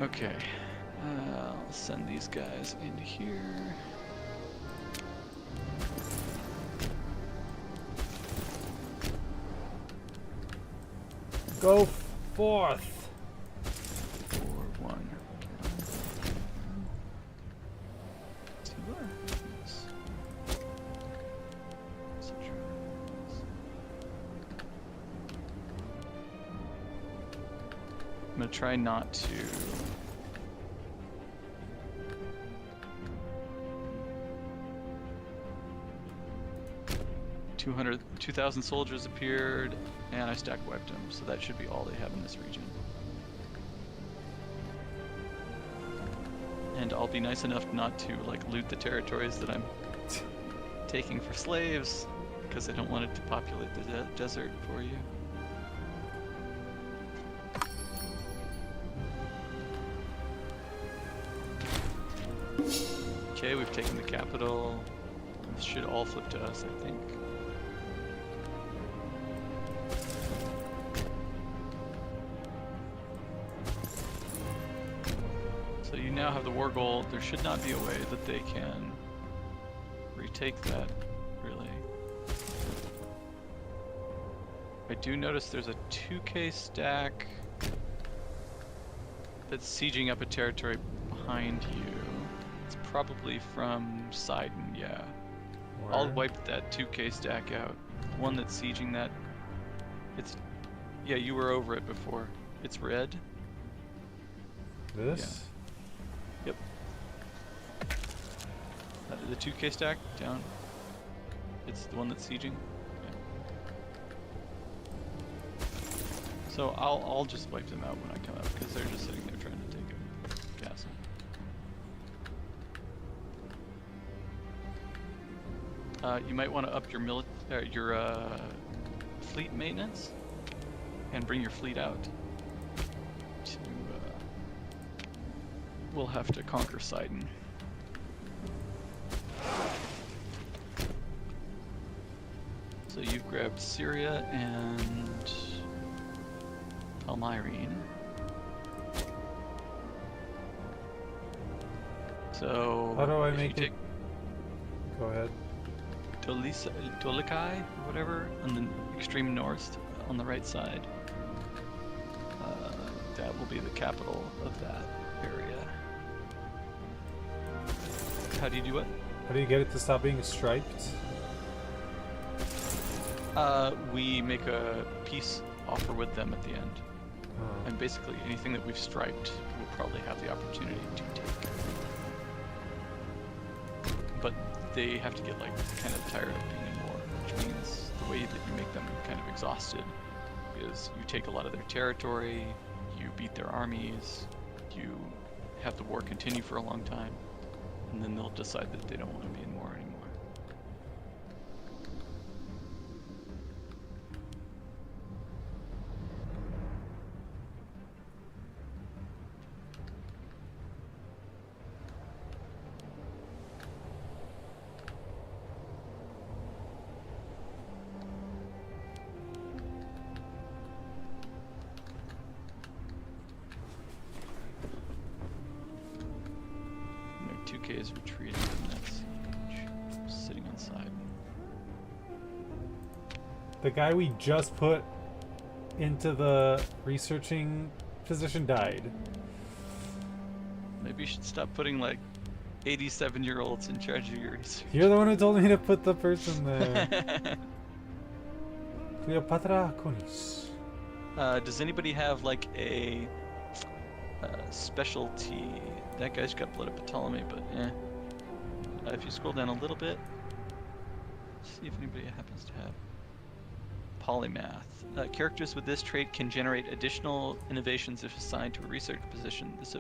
Okay. I'll send these guys into here. Go forth. 4-1. I'm gonna try not to. $200, 2,000 soldiers appeared, and I stack wiped them, so that should be all they have in this region. And I'll be nice enough not to like loot the territories that I'm taking for slaves, because I don't want it to populate the desert for you. Okay, we've taken the capital. This should all flip to us, I think. So you now have the war goal. There should not be a way that they can retake that, really. I do notice there's a 2K stack that's sieging up a territory behind you. It's probably from Sidon, yeah. Where? I'll wipe that 2K stack out. The one that's sieging that, it's, yeah, you were over it before. It's red. This? Yep. The 2K stack, down. It's the one that's sieging. Yeah. So I'll just wipe them out when I come out, because they're just sitting there trying to take a castle. You might want to up your fleet maintenance and bring your fleet out. We'll have to conquer Sidon. So you've grabbed Syria and Palmyrene. So how do I if make you it? Go ahead. Dolikai, or whatever, on the extreme north, on the right side. That will be the capital of that area. How do you do it? How do you get it to stop being striped? We make a peace offer with them at the end. Oh. And basically anything that we've striped, we'll probably have the opportunity to take. But they have to get like kind of tired of being in war, which means the way that you make them kind of exhausted is you take a lot of their territory, you beat their armies, you have the war continue for a long time, and then they'll decide that they don't want to be in war anymore. No, 2K is retreating from that siege, sitting on side. The guy we just put into the researching position died. Maybe you should stop putting like 87-year-olds in charge of your research. You're the one who told me to put the person there. Cleopatra Conis. Does anybody have like a specialty? That guy's got blood up Ptolemy, but eh. If you scroll down a little bit, see if anybody happens to have polymath. Characters with this trait can generate additional innovations if assigned to a research position. This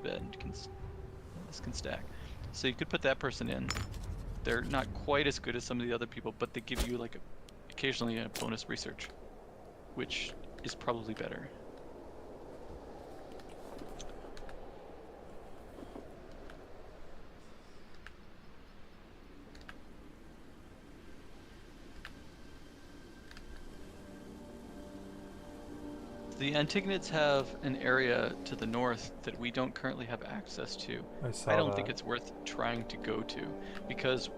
can stack. So you could put that person in. They're not quite as good as some of the other people, but they give you like occasionally a bonus research, which is probably better. The Antigonids have an area to the north that we don't currently have access to. I don't think it's worth trying to go to, because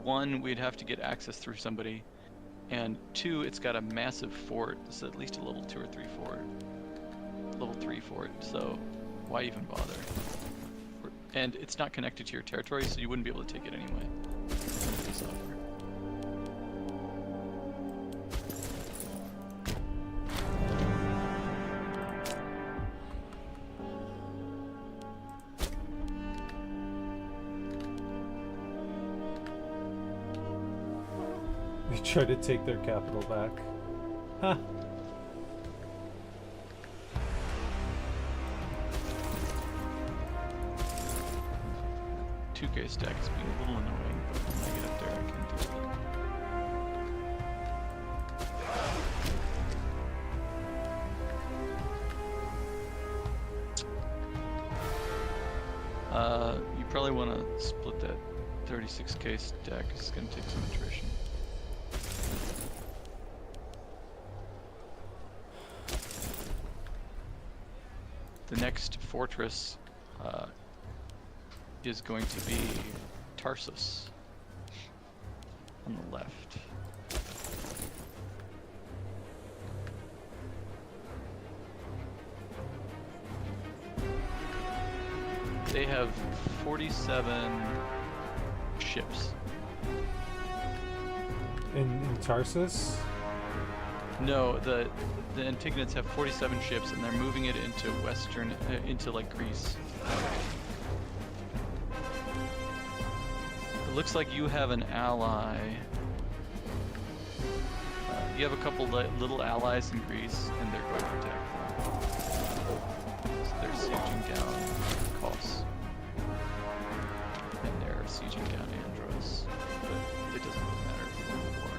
one, we'd have to get access through somebody, and two, it's got a massive fort. It's at least a level 2 or 3 fort. level 3 for it, so why even bother? And it's not connected to your territory, so you wouldn't be able to take it anyway. This offer. They try to take their capital back. Huh. 2K stack is being a little annoying, but when I get up there I can deal with it. You probably want to split that 36K stack, it's going to take some attrition. The next fortress is going to be Tarsus on the left. They have 47 ships. In Tarsus? No, the Antigonids have 47 ships, and they're moving it into western, into like Greece. It looks like you have an ally. You have a couple little allies in Greece, and they're going to attack them. So they're sieging down Kos. And they're sieging down Andros. But it doesn't really matter if you win the war.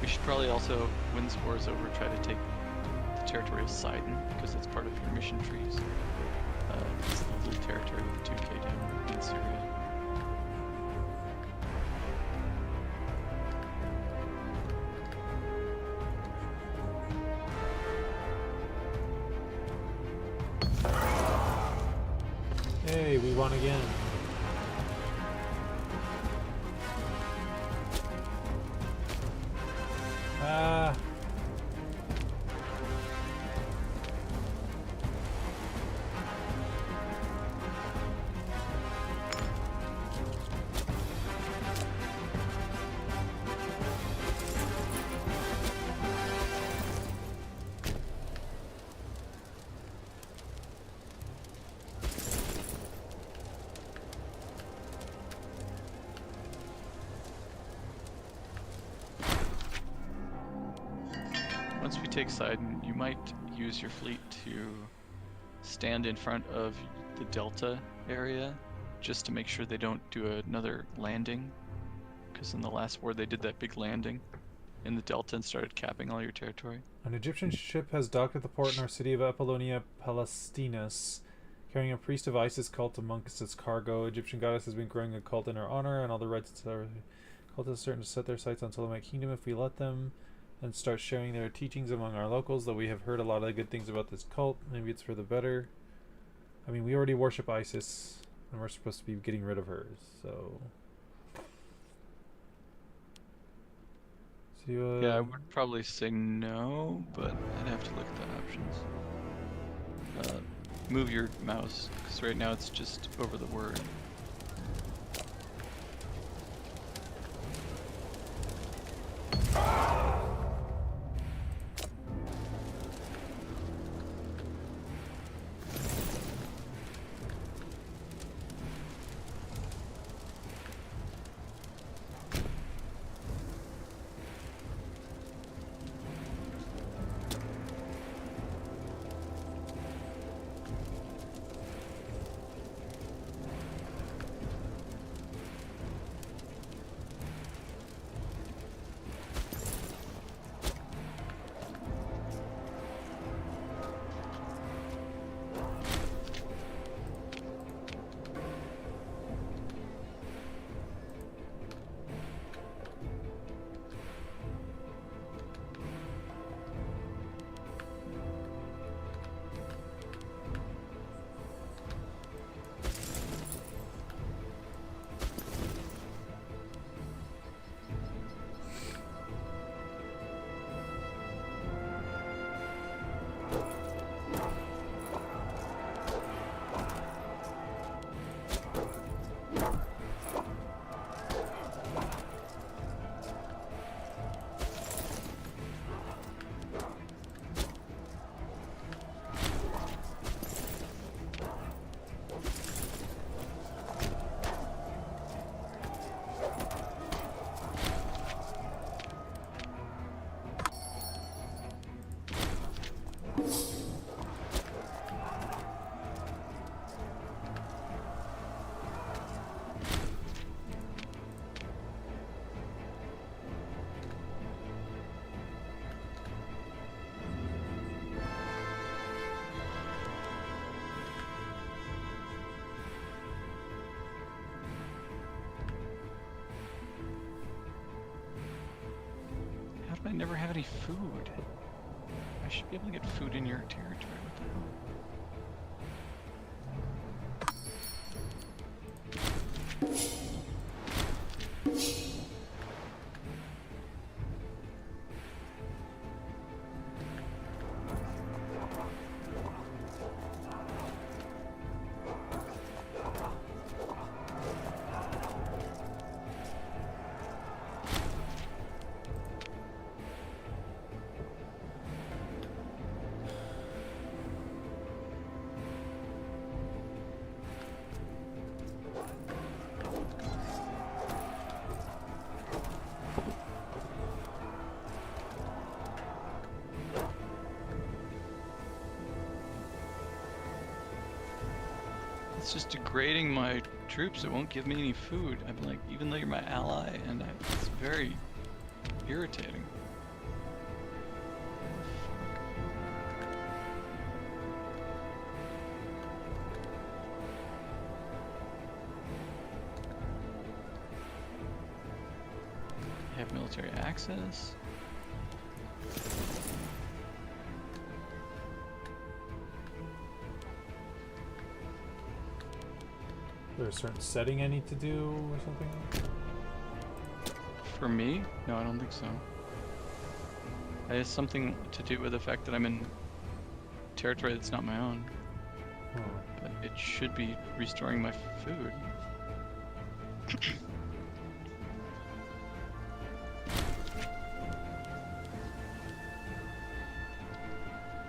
We should probably also, when this war is over, try to take the territory of Sidon, because it's part of your mission trees. It's the little territory with 2K down in Syria. Hey, we won again. Ah. Once we take Sidon, you might use your fleet to stand in front of the Delta area, just to make sure they don't do another landing. Because in the last war they did that big landing in the Delta and started capping all your territory. An Egyptian ship has docked at the port in our city of Apollonia Palestinus, carrying a priest of Isis cult amongst its cargo. Egyptian goddess has been growing a cult in our honor, and all the rights to our cult is certain to set their sights on Ptolemaic Kingdom if we let them, and start sharing their teachings among our locals, though we have heard a lot of good things about this cult. Maybe it's for the better. I mean, we already worship Isis, and we're supposed to be getting rid of her, so... Yeah, I would probably say no, but I'd have to look at the options. Move your mouse, because right now it's just over the word. never have any food? I should be able to get food in your territory. What the hell? It's just degrading my troops. It won't give me any food. I'm like, even though you're my ally, and it's very irritating. I have military access. Is there a certain setting I need to do or something? For me? No, I don't think so. It has something to do with the fact that I'm in territory that's not my own. Oh. But it should be restoring my food.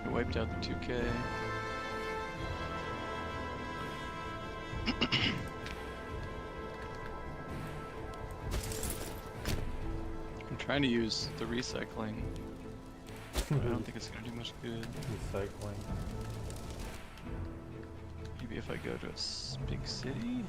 I wiped out the 2K. I'm trying to use the recycling. But I don't think it's gonna do much good. Recycling. Maybe if I go to a big city?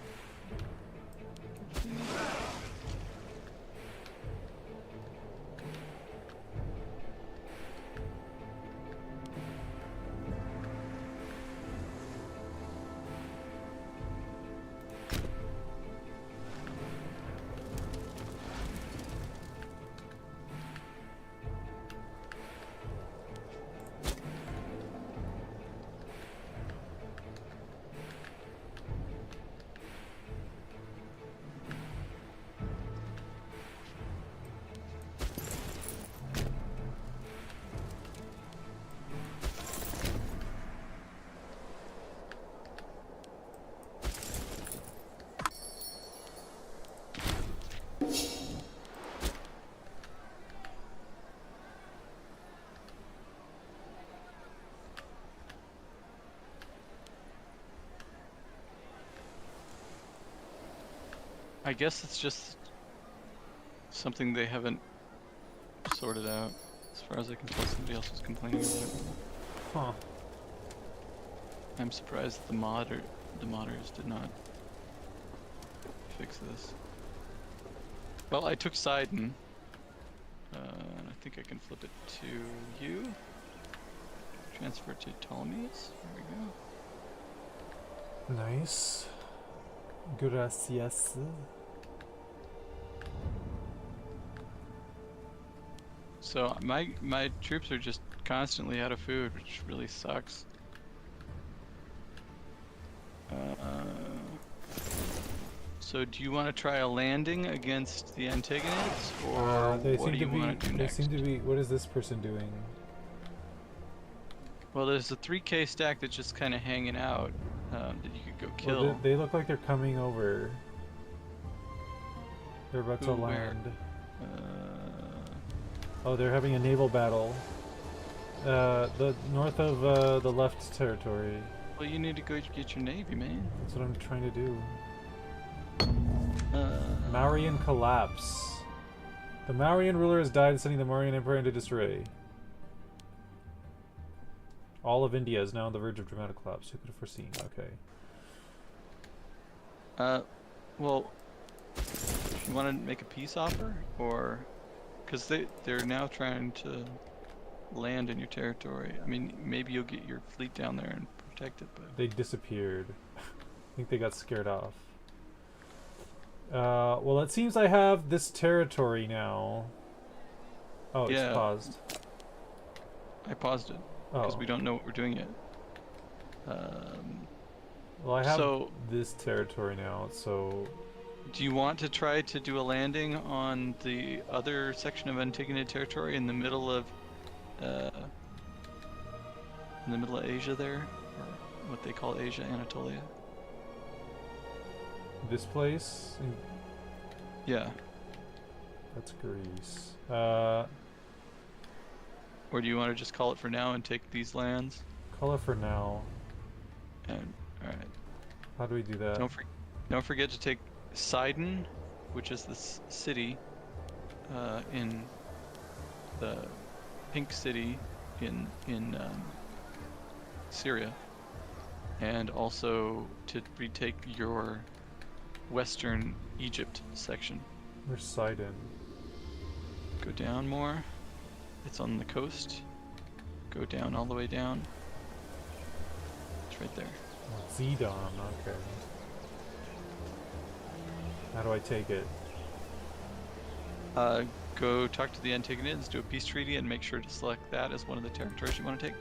I guess it's just something they haven't sorted out. As far as I can tell, somebody else was complaining about it. Huh. I'm surprised that the modders did not fix this. Well, I took Sidon. And I think I can flip it to you. Transfer to Ptolemy's. There we go. Nice. Gracias. So my troops are just constantly out of food, which really sucks. So do you want to try a landing against the Antagonists, or what do you want to do next? They seem to be. What is this person doing? Well, there's a 3K stack that's just kind of hanging out that you could go kill. Well, they look like they're coming over. They're about to land. Oh, they're having a naval battle. The north of the left territory. Well, you need to go get your navy, man. That's what I'm trying to do. Mauryan collapse. The Mauryan ruler has died, sending the Mauryan Empire into disarray. All of India is now on the verge of dramatic collapse. Who could have foreseen? Okay. Well, you want to make a peace offer, or because they're now trying to land in your territory. I mean, maybe you'll get your fleet down there and protect it, but they disappeared. I think they got scared off. Well, it seems I have this territory now. Oh, it's Yeah, paused. I paused it because Oh. we don't know what we're doing yet. Um, Well, I have so, this territory now, so do you want to try to do a landing on the other section of Antigone territory in the middle of, uh, Asia there, or what they call Asia, Anatolia? this place, Yeah. that's Greece. Or do you want to just call it for now and take these lands? Call it for now. And all right. How do we do that? Don't forget to take Sidon, which is the city in the Pink City in Syria, and also to retake your Western Egypt section. Where's Sidon? Go down more. It's on the coast. Go down all the way down. It's right there. Oh, Zidon, okay. How do I take it? Go talk to the Antigonians, do a peace treaty, and make sure to select that as one of the territories you want to take.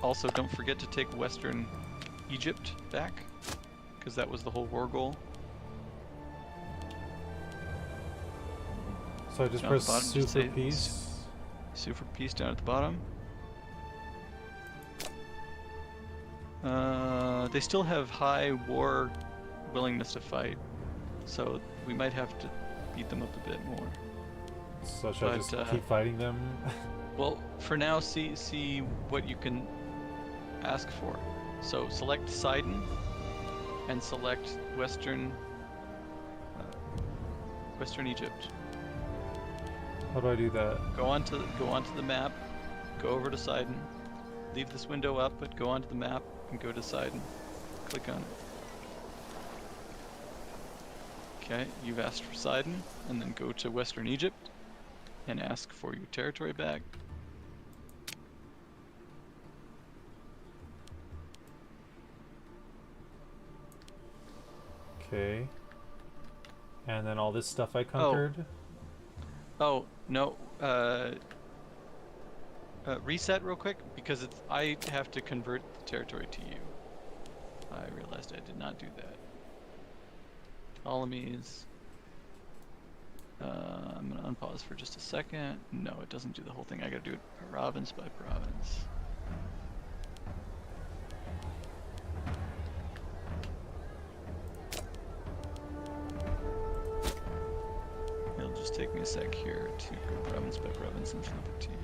Also, don't forget to take Western Egypt back, because that was the whole war goal. So I just Down at press the bottom, Sue just for say peace? Sue for peace down at the bottom. They still have high war willingness to fight, so we might have to beat them up a bit more. So should I But, just keep fighting them? Well, for now, see what you can ask for. So select Sidon and select Western Egypt. How do I do that? Go onto the map. Go over to Sidon. Leave this window up, but go onto the map and go to Sidon. Click on it. Okay, you've asked for Sidon, and then go to Western Egypt and ask for your territory back. Okay. And then all this stuff I conquered? Oh, no, reset real quick, because I have to convert the territory to you. I realized I did not do that. Ptolemy's. I'm gonna unpause for just a second. No, it doesn't do the whole thing. I gotta do it province by province. It'll just take me a sec here to go province by province and flip it to you.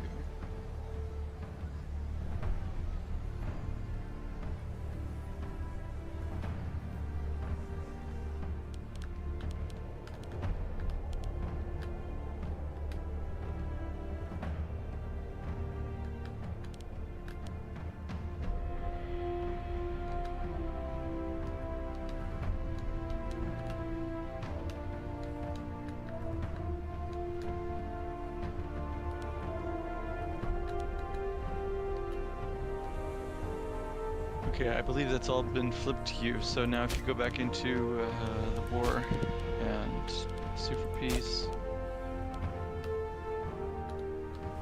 Okay, I believe that's all been flipped to you. So now if you go back into the war and sue for peace,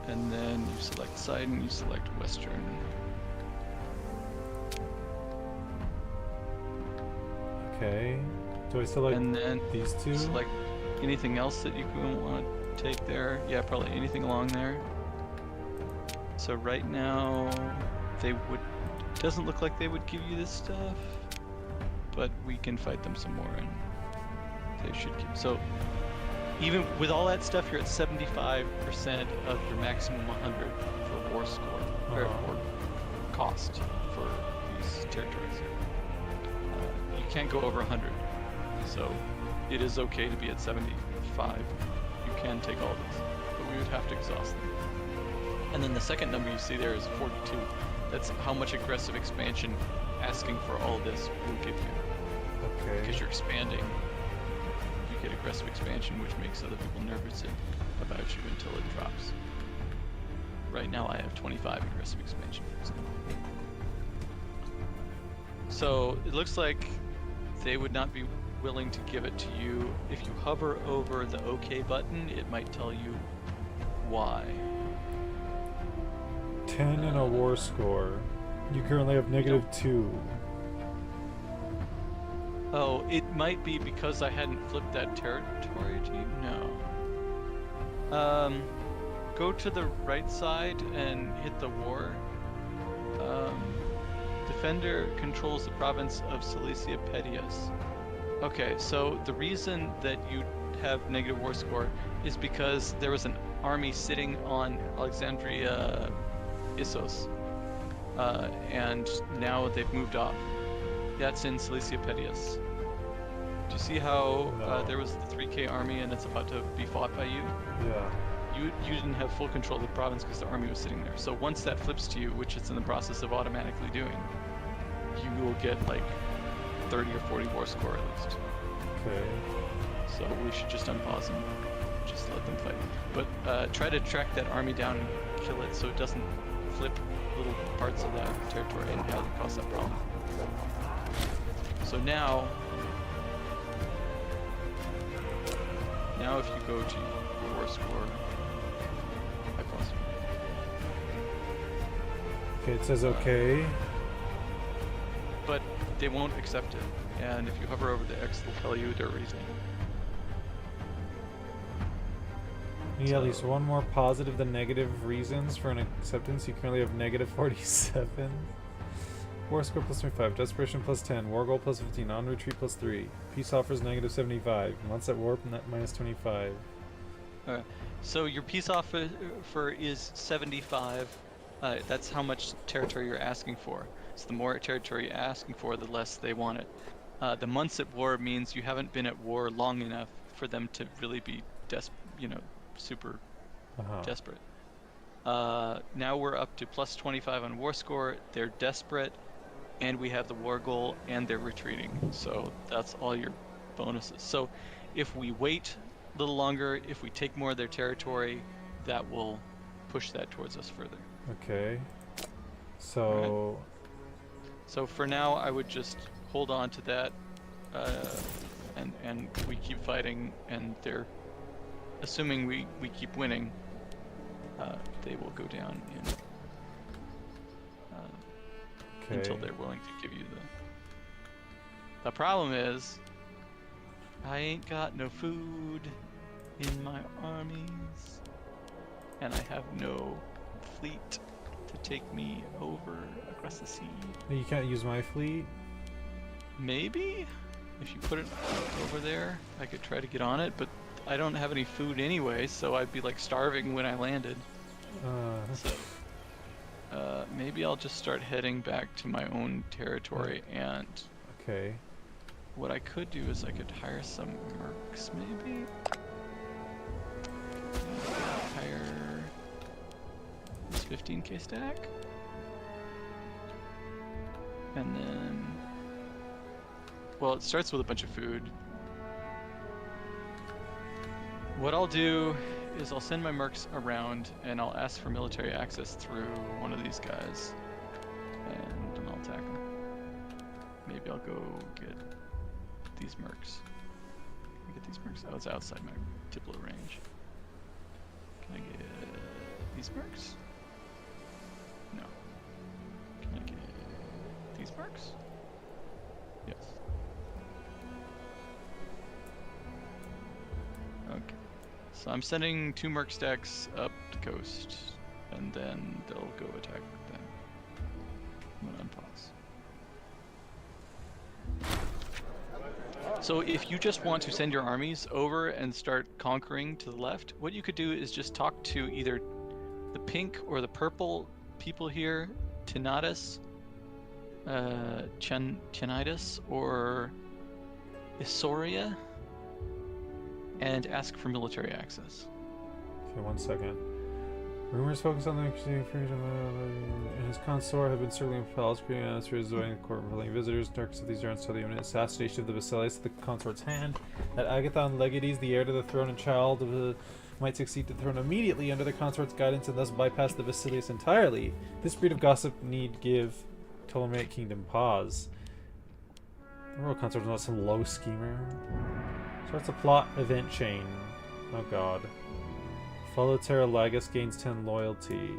and then you select Sidon, you select Western. Okay. Do I select And then these two? select anything else that you want to take there. Yeah, probably anything along there. So right now, they would. Doesn't look like they would give you this stuff, but we can fight them some more, and they should give. So even with all that stuff, you're at 75% of your maximum 100 for war score or war cost for these territories. You can't go over 100, so it is okay to be at 75. You can take all this, but we would have to exhaust them. And then the second number you see there is 42. That's how much aggressive expansion asking for all this will give you. Okay. Because you're expanding, you get aggressive expansion, which makes other people nervous about you until it drops. Right now I have 25 aggressive expansion, for example. So it looks like they would not be willing to give it to you. If you hover over the OK button, it might tell you why. 10 and a war score. You currently have -2. Oh, it might be because I hadn't flipped that territory to you? No. Go to the right side and hit the war. Defender controls the province of Cilicia Pedius. Okay, so the reason that you have negative war score is because there was an army sitting on Alexandria Issos, and now they've moved off. That's in Cilicia Pedius. Do you see how there was the 3K army and it's about to be fought by you? Yeah. You didn't have full control of the province because the army was sitting there. So once that flips to you, which it's in the process of automatically doing, you will get like 30 or 40 war score at least. Okay. So we should just unpause and just let them fight. But try to track that army down and kill it so it doesn't flip little parts of that territory and have it cause that problem. So now if you go to war score, I pause. Okay, it says okay. But they won't accept it. And if you hover over the X, they'll tell you their reason. You need at least one more positive than negative reasons for an acceptance. You currently have -47. War score +25, desperation +10, war goal +15, on retreat +3, peace offers -75, months at war -25. Alright, so your peace offer is 75. That's how much territory you're asking for. So the more territory you're asking for, the less they want it. The months at war means you haven't been at war long enough for them to really be super desperate. Now we're up to +25 on war score. They're desperate, and we have the war goal, and they're retreating. So that's all your bonuses. So if we wait a little longer, if we take more of their territory, that will push that towards us further. Okay. So... Right. So for now, I would just hold on to that, and we keep fighting, and they're assuming we keep winning. They will go down until they're willing to give you the problem is I ain't got no food in my armies, and I have no fleet to take me over across the sea. You can't use my fleet? Maybe if you put it over there, I could try to get on it, but I don't have any food anyway, so I'd be like starving when I landed. Maybe I'll just start heading back to my own territory, and what I could do is I could hire some mercs, maybe? Hire this 15k stack? And then... well, it starts with a bunch of food. What I'll do is I'll send my mercs around and I'll ask for military access through one of these guys, and I'll attack them. Maybe I'll go get these mercs. Can I get these mercs? Oh, it's outside my Diplo range. Can I get these mercs? No. Can I get these mercs? Yes. Okay. So I'm sending 2 merc stacks up the coast, and then they'll go attack them. I'm gonna unpause. So if you just want to send your armies over and start conquering to the left, what you could do is just talk to either the pink or the purple people here, Tinatus, Chenitis, or Isauria, and ask for military access. Okay, 1 second. Rumors focus on the freedom and his consort have been circling palace, creating atmospheres, avoiding the court, repelling visitors. Dark cities are until the imminent assassination of the Basileus at the consort's hand. That Agathon Legates, the heir to the throne and child of the, might succeed to the throne immediately under the consort's guidance and thus bypass the Basileus entirely. This breed of gossip need give Ptolemaic kingdom pause. The royal consort is not some low schemer. Starts a plot event chain. Oh god. Follow Terra Lagus gains 10 loyalty.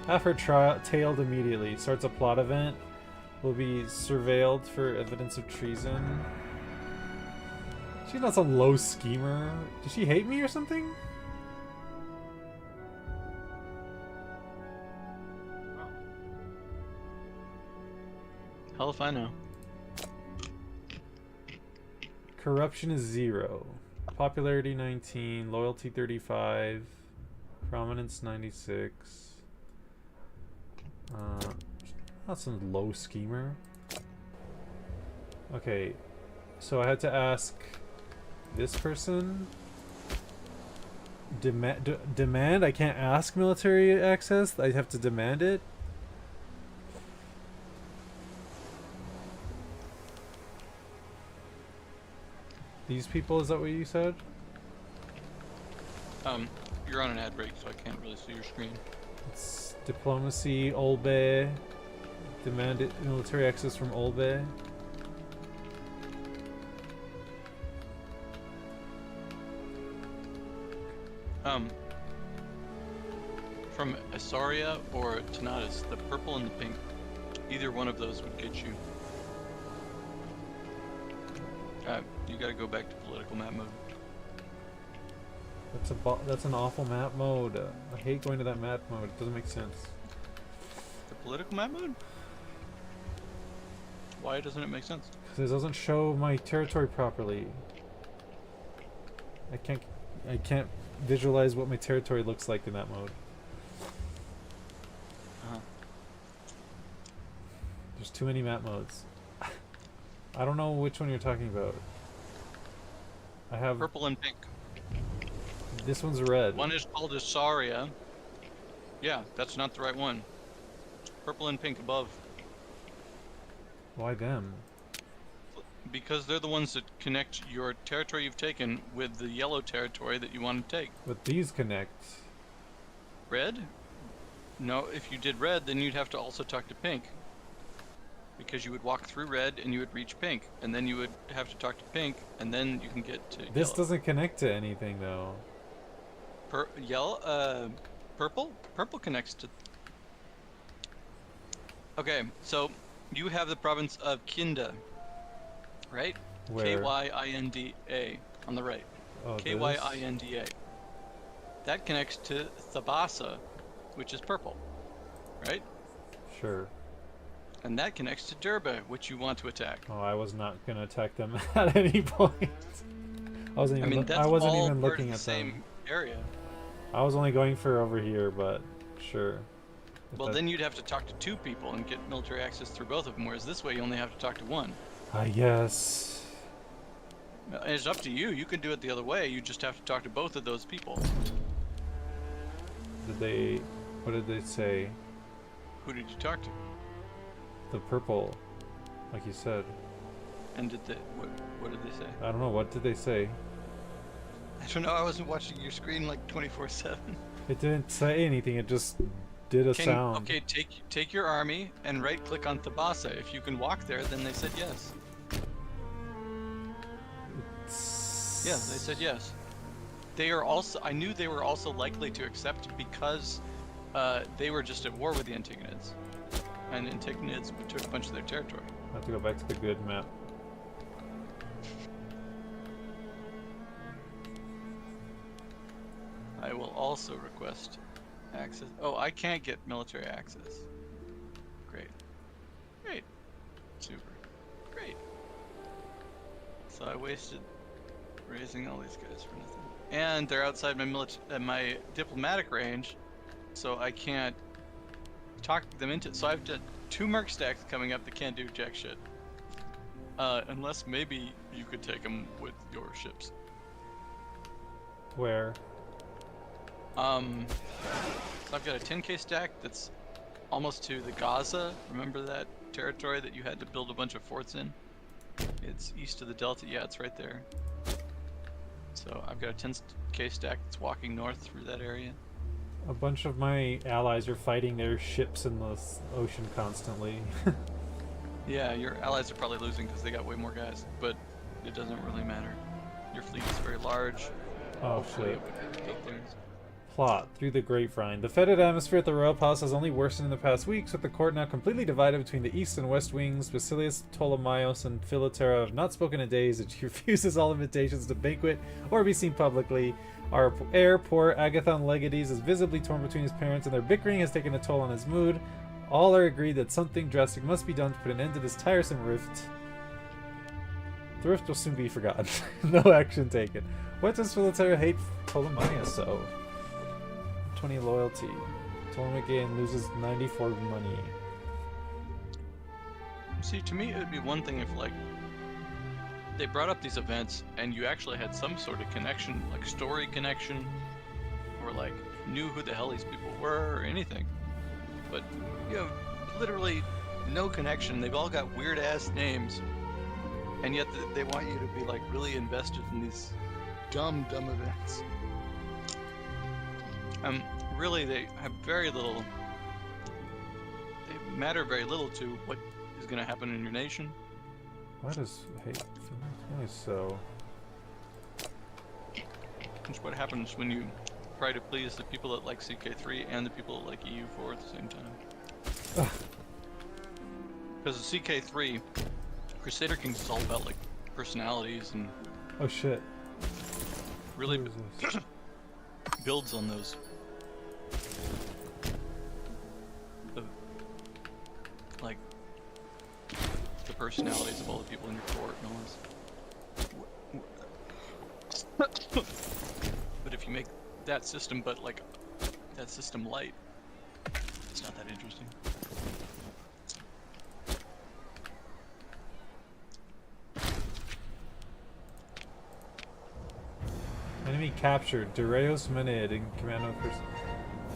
Have her tailed immediately. Starts a plot event. Will be surveilled for evidence of treason. She's not some low schemer. Does she hate me or something? Hell if I know. Corruption is 0. Popularity 19. Loyalty 35. Prominence 96. Not some low schemer. Okay, so I had to ask this person. Demand? I can't ask military access. I have to demand it. These people, is that what you said? You're on an ad break, so I can't really see your screen. It's diplomacy, Olbe. Demanded military access from Olbe. From Asaria or Tanatus, the purple and the pink, either one of those would get you. You gotta go back to political map mode. That's an awful map mode. I hate going to that map mode. It doesn't make sense. The political map mode? Why doesn't it make sense? Because it doesn't show my territory properly. I can't visualize what my territory looks like in that mode. There's too many map modes. I don't know which one you're talking about. I have Purple and pink. this one's red. One is called Asaria. Yeah, that's not the right one. Purple and pink above. Why them? Because they're the ones that connect your territory you've taken with the yellow territory that you want to take. But these connect. Red? No, if you did red, then you'd have to also talk to pink. Because you would walk through red and you would reach pink. And then you would have to talk to pink, and then you can get to This yellow. doesn't connect to anything though. Purple? Purple connects to... Okay, so you have the province of Kinda, right? Where? K-Y-I-N-D-A on the right. Oh, K-Y-I-N-D-A. That connects to Thabasa, which is purple, right? Sure. And that connects to Durba, which you want to attack. Oh, I was not gonna attack them at any point. I wasn't even. That's I wasn't all even part looking of at the same them. area. I was only going for over here, but sure. Well, then you'd have to talk to 2 people and get military access through both of them, whereas this way you only have to talk to 1. Yes. And it's up to you. You can do it the other way. You just have to talk to both of those people. What did they say? Who did you talk to? The purple, like you said. And did they? What did they say? I don't know. What did they say? I don't know. I wasn't watching your screen like 24/7. It didn't say anything. It just did a sound. Okay, take your army and right-click on Thabasa. If you can walk there, then they said yes. Yeah, they said yes. They are also. I knew they were also likely to accept because they were just at war with the Antigonids, and the Antigonids took a bunch of their territory. I have to go back to the good map. I will also request access. Oh, I can't get military access. Great. Great. Super. Great. So I wasted raising all these guys for nothing. And they're outside my diplomatic range, so I can't talk them into. So I've got 2 merc stacks coming up that can't do jack shit. Unless maybe you could take them with your ships. Where? So I've got a 10k stack that's almost to the Gaza. Remember that territory that you had to build a bunch of forts in? It's east of the Delta. Yeah, it's right there. So I've got a 10k stack that's walking north through that area. A bunch of my allies are fighting their ships in the ocean constantly. Yeah, your allies are probably losing because they got way more guys, but it doesn't really matter. Your fleet is very large. Oh Hopefully shit. it would hate things. Plot through the grapevine. The fetid atmosphere at the royal palace has only worsened in the past weeks, with the court now completely divided between the east and west wings. Basilius, Ptolemaeus, and Philotera have not spoken in days, and she refuses all invitations to banquet or be seen publicly. Our heir, poor Agathon Legates, is visibly torn between his parents, and their bickering has taken a toll on his mood. All are agreed that something drastic must be done to put an end to this tiresome rift. The rift will soon be forgotten. No action taken. What does Philotera hate Ptolemaeus so? 20 loyalty. Ptolemy loses 94 money. See, to me, it would be one thing if, like, they brought up these events and you actually had some sort of connection, like story connection, or like knew who the hell these people were or anything. But you have literally no connection. They've all got weird ass names, and yet they want you to be like really invested in these dumb events. Really, they have very little. They matter very little to what is going to happen in your nation. Why does hate so? It's what happens when you try to please the people that like CK3 and the people that like EU4 at the same time. Because the CK3, Crusader Kings is all about like personalities and. Oh shit. Really builds on those. Like the personalities of all the people in your court and all this. But if you make that system, but like that system light, it's not that interesting. Enemy captured. Darius Menid in command of person.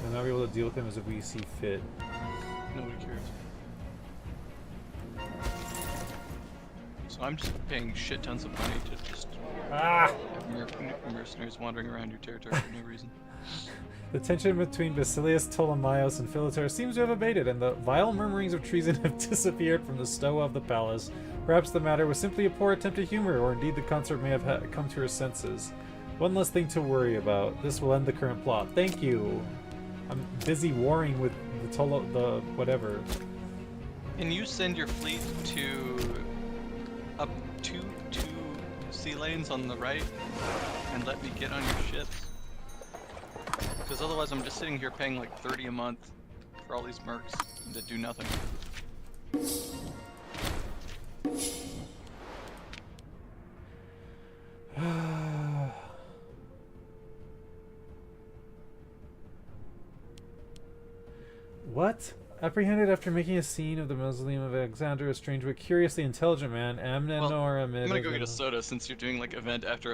We'll not be able to deal with him as we see fit. Nobody cares. So I'm just paying shit tons of money to just have mercenaries wandering around your territory for no reason. The tension between Basilius, Ptolemaeus, and Philotera seems to have abated, and the vile murmurings of treason have disappeared from the stoa of the palace. Perhaps the matter was simply a poor attempt at humor, or indeed the consort may have come to her senses. One less thing to worry about. This will end the current plot. Thank you. I'm busy warring with the whatever. Can you send your fleet to up two sea lanes on the right and let me get on your ships? Because otherwise I'm just sitting here paying like 30 a month for all these mercs that do nothing. What? Apprehended after making a scene of the mausoleum of Alexander, a strange but curiously intelligent man, Amnenor I'm gonna go get a soda since you're doing like event after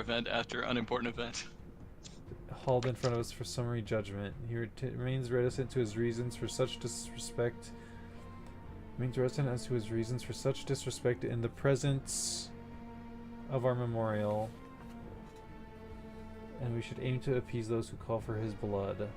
unimportant event. hauled in front of us for summary judgment. He remains reticent to his reasons for such disrespect. Remains reticent as to his reasons for such disrespect in the presence of our memorial. And we should aim to appease those who call for his blood.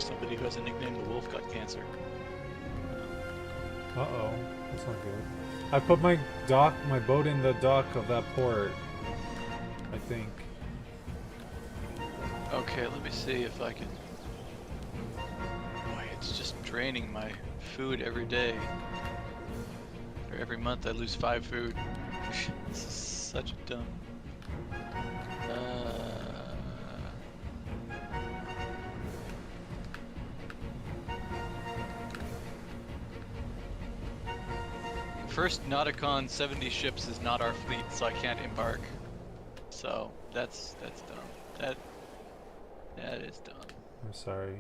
Somebody who has a nickname the Wolf got cancer. Uh-oh. That's not good. I put my boat in the dock of that port. I think. Okay, let me see if I can. Boy, it's just draining my food every day. Or every month I lose 5 food. This is such dumb. First Nauticon 70 ships is not our fleet, so I can't embark. So that's dumb. That is dumb. I'm sorry.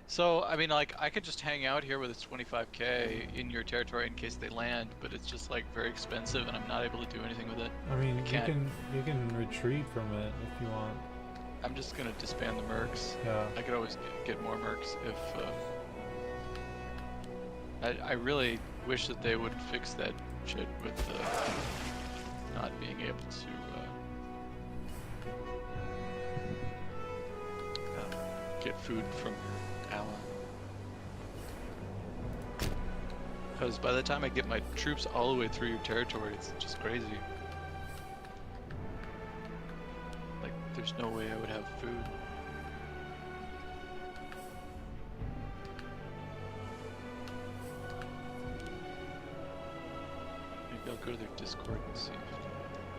So I mean, like, I could just hang out here with its 25k in your territory in case they land, but it's just like very expensive, and I'm not able to do anything with it. I mean, you can retreat from it if you want. I'm just gonna disband the mercs. Yeah. I could always get more mercs if. I really wish that they would fix that shit with not being able to get food from your ally. Because by the time I get my troops all the way through your territory, it's just crazy. Like, there's no way I would have food. Maybe I'll go to their Discord and see if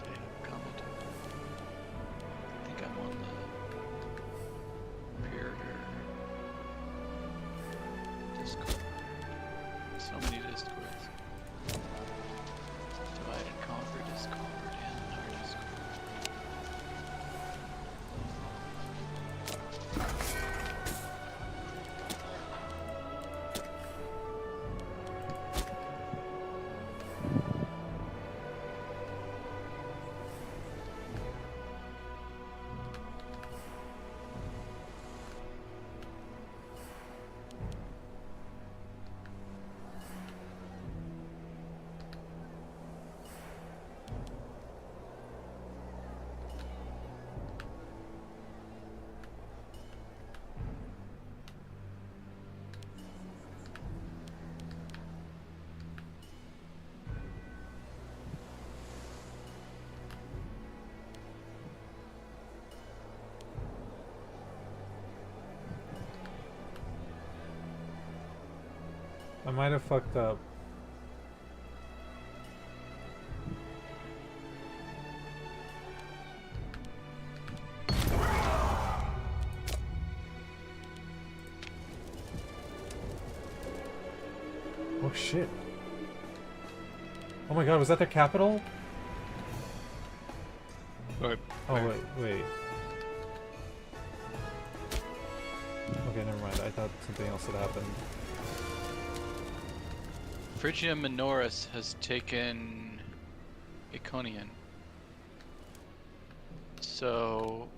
they have comment. I think I'm on the Imperator Discord. So many Discords. Divide and Conquer Discord and our Discord. I might have fucked up. Oh shit. Oh my god, was that their capital? Alright. Oh wait. Okay, never mind. I thought something else had happened. Phrygia Minoris has taken Iconian. So,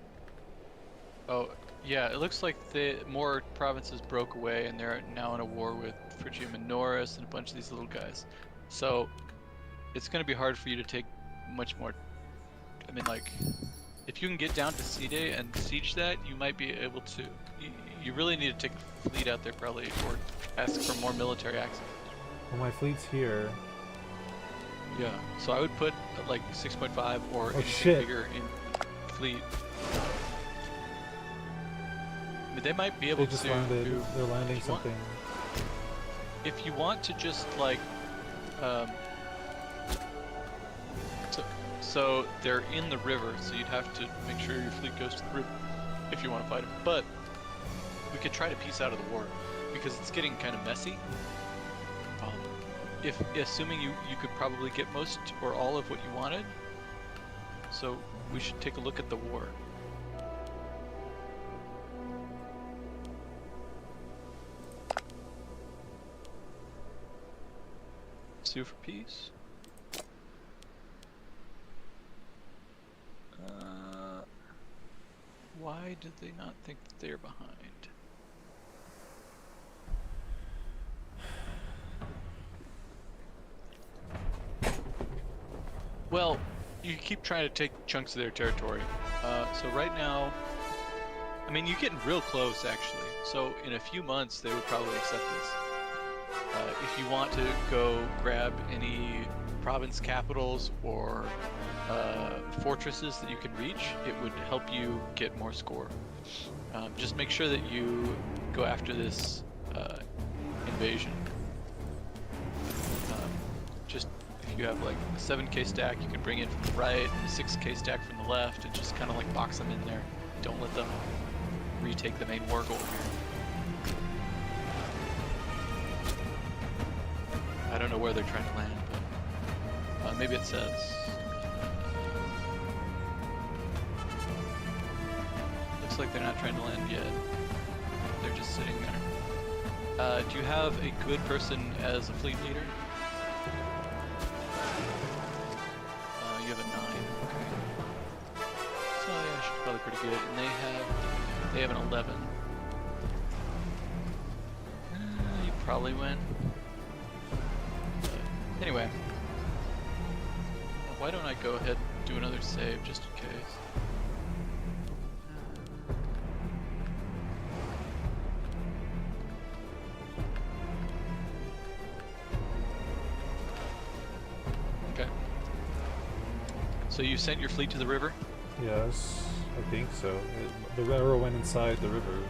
oh yeah, it looks like more provinces broke away and they're now in a war with Phrygia Minoris and a bunch of these little guys. So it's going to be hard for you to take much more. I mean, like, if you can get down to Cide and siege that, you might be able to. You really need to take a fleet out there probably, or ask for more military access. Well, my fleet's here. Yeah, so I would put like 6.5 or anything shit. bigger in fleet. I mean, they might be able They just to. landed. They're landing if you want- something. If you want to just like, so they're in the river, so you'd have to make sure your fleet goes to the river if you want to fight them. But we could try to piece out of the war because it's getting kind of messy. If assuming you could probably get most or all of what you wanted, so we should take a look at the war. Sue for peace. Why did they not think that they're behind? Well, you keep trying to take chunks of their territory. So right now, I mean, you're getting real close, actually. So in a few months, they would probably accept this. If you want to go grab any province capitals or fortresses that you can reach, it would help you get more score. Just make sure that you go after this invasion. Just if you have like a 7k stack, you can bring in from the right, a 6k stack from the left, and just kind of like box them in there. Don't let them retake the main war goal here. I don't know where they're trying to land, but maybe it says. Looks like they're not trying to land yet. They're just sitting there. Do you have a good person as a fleet leader? You have a 9. Okay. So yeah, she's probably pretty good. And they have an 11. You probably win. Anyway, why don't I go ahead and do another save just in case? Okay. So you sent your fleet to the river? Yes, I think so. The arrow went inside the river.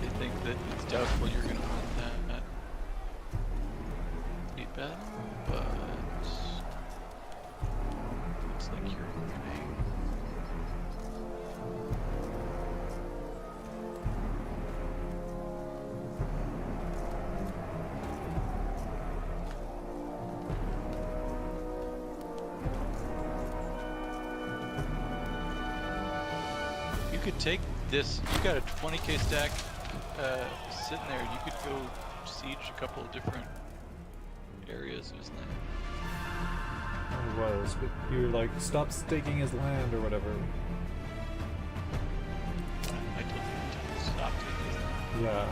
I think that it's doubtful you're going to win that fleet battle, but looks like you're winning. You could take this. You've got a 20k stack sitting there. You could go siege a couple of different areas, isn't it? It was, but you were like, stop staking his land or whatever. I told you to stop taking this. Yeah.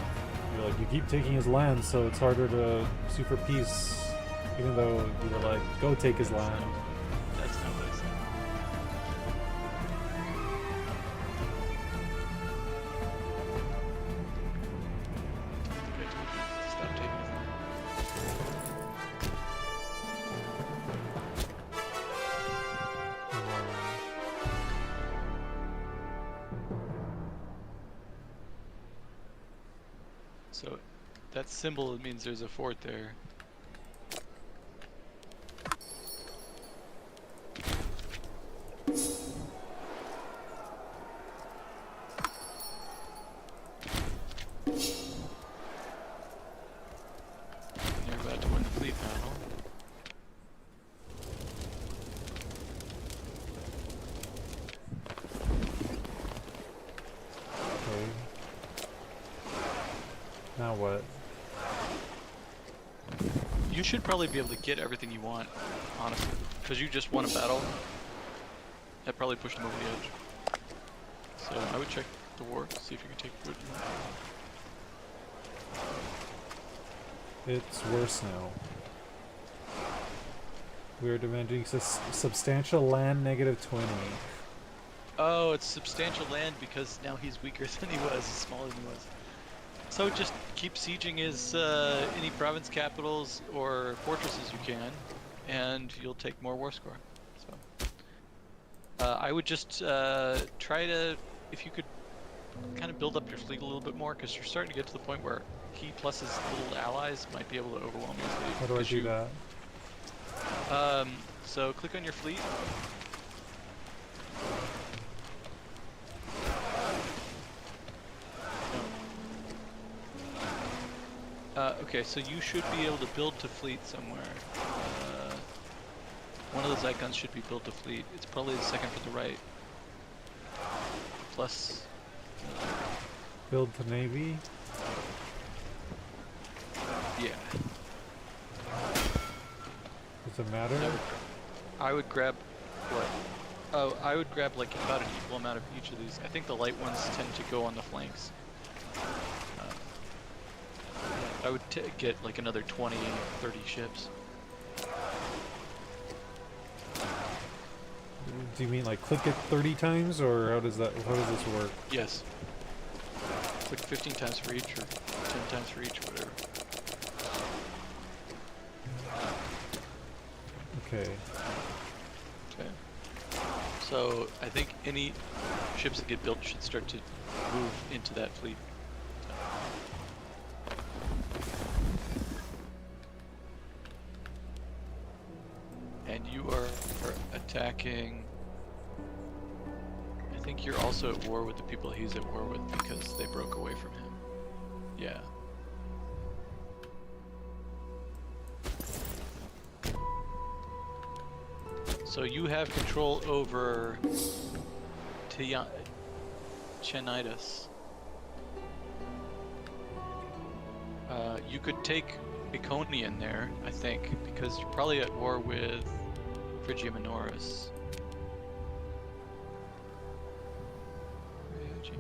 You're like, you keep taking his land, so it's harder to sue for peace, even though you were like, go take his land. That's not what I said. I told you to stop taking his land. So that symbol means there's a fort there. And you're about to win the fleet battle. Okay. Now what? You should probably be able to get everything you want, honestly, because you just won a battle. That probably pushed him over the edge. So I would check the war, see if you can take what you want. It's worse now. We are demanding substantial land -20. Oh, it's substantial land because now he's weaker than he was, smaller than he was. So just keep sieging his any province capitals or fortresses you can, and you'll take more war score. So I would just try to, if you could, kind of build up your fleet a little bit more, because you're starting to get to the point where he plus his little allies might be able to overwhelm your fleet. How do I do that? So click on your fleet. Okay, so you should be able to build to fleet somewhere. One of those icons should be built to fleet. It's probably the second from the right. Plus. Build to navy? Yeah. Does it matter? I would grab what? Oh, I would grab like about an equal amount of each of these. I think the light ones tend to go on the flanks. Yeah. I would get like another 20, 30 ships. Do you mean like click it 30 times, or how does this work? Yes. Click 15 times for each, or 10 times for each, whatever. Okay. Okay. So I think any ships that get built should start to move into that fleet. And you are attacking. I think you're also at war with the people he's at war with because they broke away from him. Yeah. So you have control over Chenitis. You could take Iconian there, I think, because you're probably at war with Phrygia Minoris. Phrygia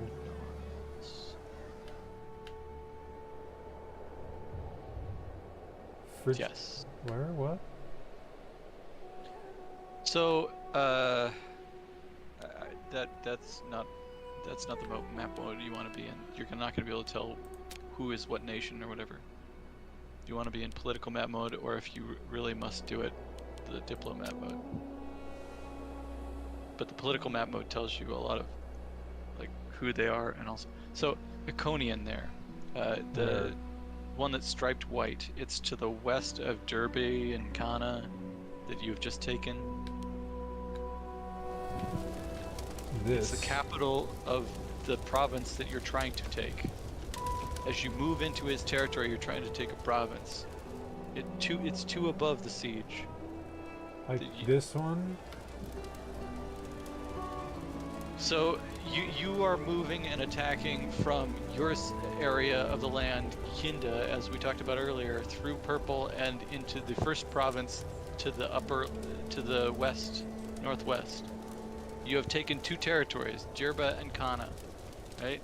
Minoris. Yes. Where? What? So, that's not the map mode you want to be in. You're not going to be able to tell who is what nation or whatever. You want to be in political map mode, or if you really must do it, the diplomat mode. But the political map mode tells you a lot of like who they are, and also so Iconian there, the one that's striped white. It's to the west of Derby and Kana that you've just taken. It's the capital of the province that you're trying to take. As you move into his territory, you're trying to take a province. It's two above the siege. Like this one? So you are moving and attacking from your area of the land, Kinda, as we talked about earlier, through Purple and into the first province to the west, northwest. You have taken two territories, Djerba and Kana, right?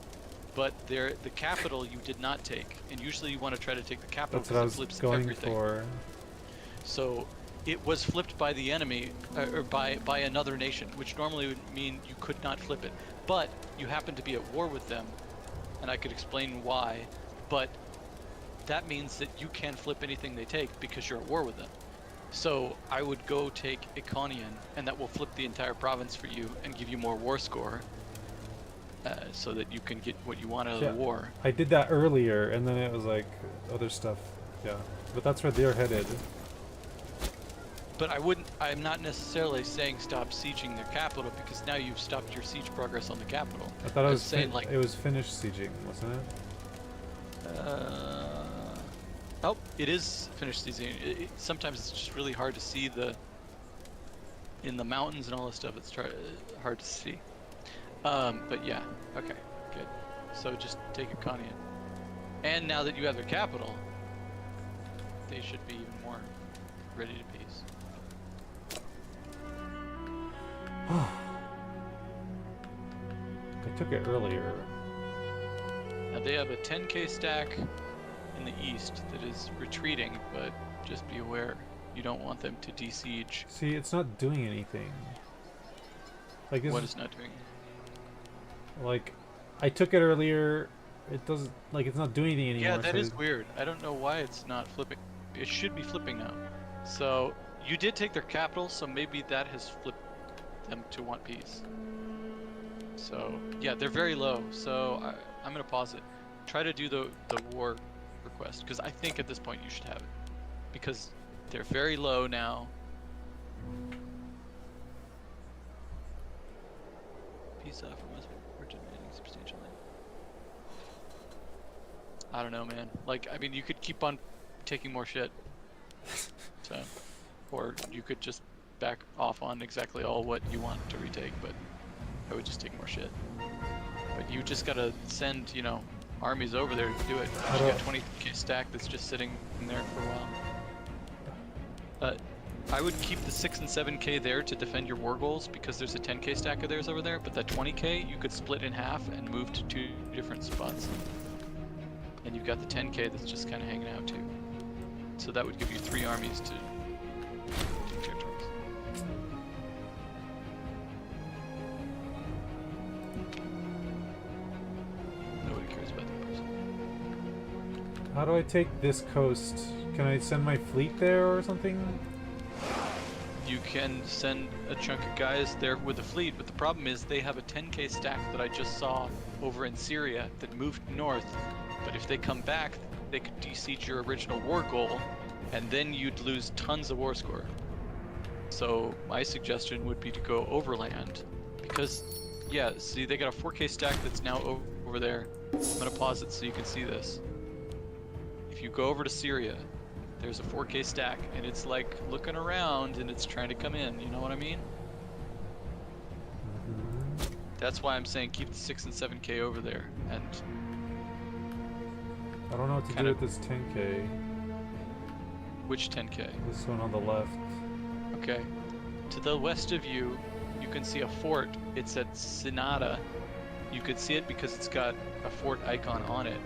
But the capital you did not take, and usually you want to try to take the capital because it flips everything. For. So it was flipped by the enemy, or by another nation, which normally would mean you could not flip it. But you happen to be at war with them, and I could explain why, but that means that you can flip anything they take because you're at war with them. So I would go take Iconian, and that will flip the entire province for you and give you more war score. So that you can get what you want out of the war. I did that earlier, and then it was like other stuff. Yeah, but that's where they're headed. But I'm not necessarily saying stop sieging their capital, because now you've stopped your siege progress on the capital. I thought it was saying like it was finished sieging, wasn't it? Oh, it is finished sieging. Sometimes it's just really hard to see in the mountains and all this stuff. It's hard to see. But yeah, okay, good. So just take Iconian. And now that you have their capital, they should be even more ready to peace. I took it earlier. Now they have a 10k stack in the east that is retreating, but just be aware, you don't want them to de-siege. See, it's not doing anything. Like what is not doing? Like, I took it earlier. It doesn't, like, it's not doing anything anymore. Yeah, that is weird. I don't know why it's not flipping. It should be flipping now. So you did take their capital, so maybe that has flipped them to want peace. So yeah, they're very low. So I'm gonna pause it. Try to do the war request, because I think at this point you should have it, because they're very low now. Peace offer must be demanding substantially. I don't know, man. Like, I mean, you could keep on taking more shit. So, or you could just back off on exactly all what you want to retake, but I would just take more shit. But you just gotta send, armies over there to do it. You got 20k stack that's just sitting in there for a while. I would keep the 6 and 7k there to defend your war goals, because there's a 10k stack of theirs over there, but that 20k you could split in half and move to 2 different spots. and you've got the 10K that's just kind of hanging out too. So that would give you 3 armies to take territories. Nobody cares about that person. How do I take this coast? Can I send my fleet there or something? You can send a chunk of guys there with a fleet, but the problem is they have a 10K stack that I just saw over in Syria that moved north. But if they come back, they could de-siege your original war goal, and then you'd lose tons of war score. So my suggestion would be to go overland, because, yeah, see, they got a 4K stack that's now over there. I'm gonna pause it so you can see this. If you go over to Syria, there's a 4K stack, and it's like looking around and it's trying to come in, you know what I mean? That's why I'm saying keep the 6 and 7K over there, and I don't know what to do with this 10K. which 10K? This one on the left. Okay. To the west of you, you can see a fort. It's at Sinada. You could see it because it's got a fort icon on it,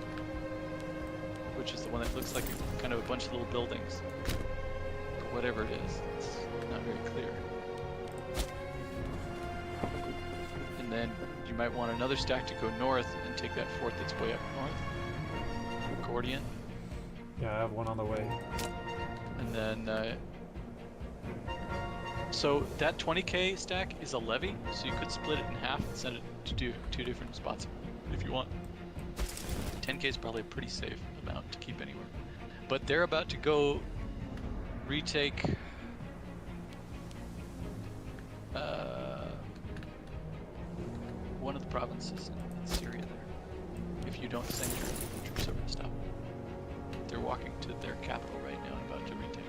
which is the one that looks like kind of a bunch of little buildings. Or whatever it is. It's not very clear. And then you might want another stack to go north and take that fort that's way up north. Gordian. Yeah, I have one on the way. And then, so that 20K stack is a levy, so you could split it in half and send it to do 2 different spots if you want. 10K is probably a pretty safe amount to keep anywhere. But they're about to go retake one of the provinces in Syria there. If you don't send your troops over to stop them. They're walking to their capital right now and about to retake it.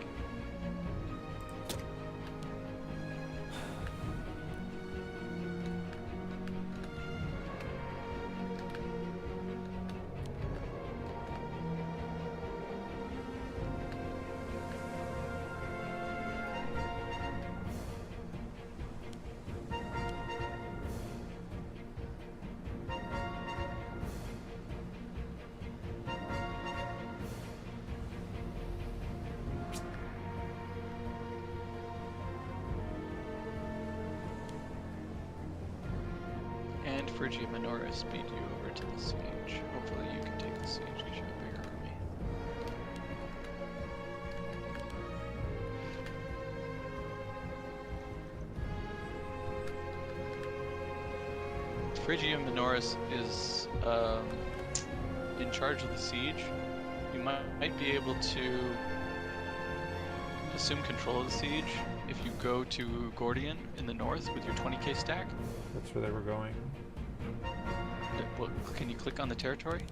Phrygia Minora speed you over to the siege. Hopefully you can take the siege because you have a bigger army. Phrygia Minoris is in charge of the siege. You might be able to assume control of the siege if you go to Gordian in the north with your 20K stack. That's where they were going. Can you click on the territory?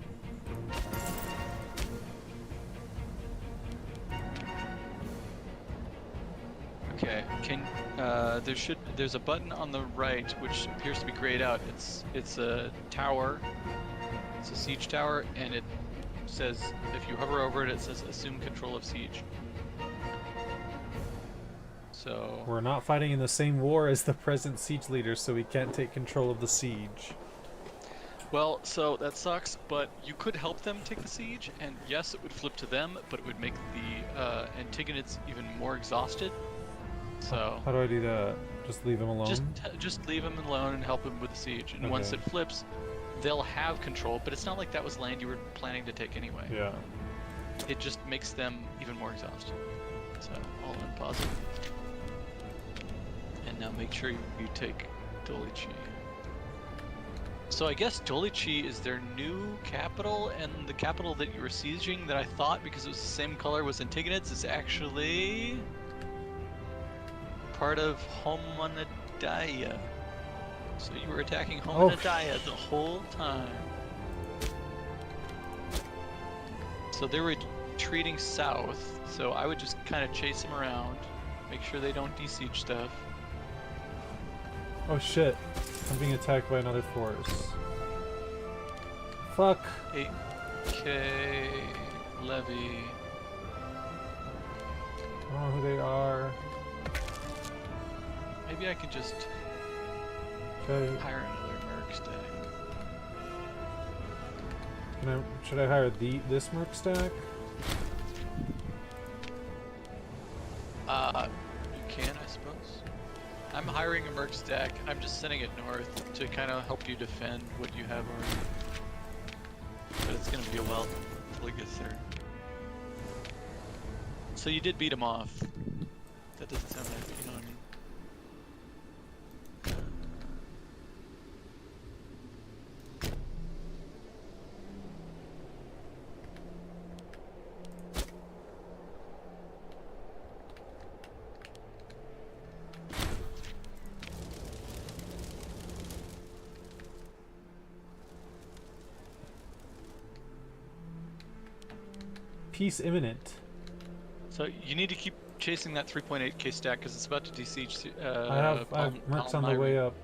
Okay. There's a button on the right which appears to be grayed out. It's a tower. It's a siege tower, and it says if you hover over it, it says assume control of siege. So we're not fighting in the same war as the present siege leaders, so we can't take control of the siege. Well, so that sucks, but you could help them take the siege, and yes, it would flip to them, but it would make the Antigonids even more exhausted. So how do I do that? Just leave them alone? Just leave them alone and help them with the siege, and once it flips, they'll have control, but it's not like that was land you were planning to take anyway. Yeah. It just makes them even more exhausted. So, all unpause it. And now make sure you take Dolichi. So I guess Dolichi is their new capital, and the capital that you were sieging that I thought, because it was the same color, was Antigonids, is actually part of Homonadaya. So you were attacking Homonadaya the whole time. So they were retreating south, so I would just kind of chase them around, make sure they don't de-siege stuff. Oh shit, I'm being attacked by another force. Fuck. 8K levy. I don't know who they are. Maybe I could just hire another merc stack. Should I hire this merc stack? You can, I suppose. I'm hiring a merc stack. I'm just sending it north to kind of help you defend what you have already. But it's gonna be a while until he gets there. So you did beat him off. That doesn't sound like, you know what I mean? Peace imminent. So you need to keep chasing that 3.8k stack because it's about to besiege. I have mercs on the way up.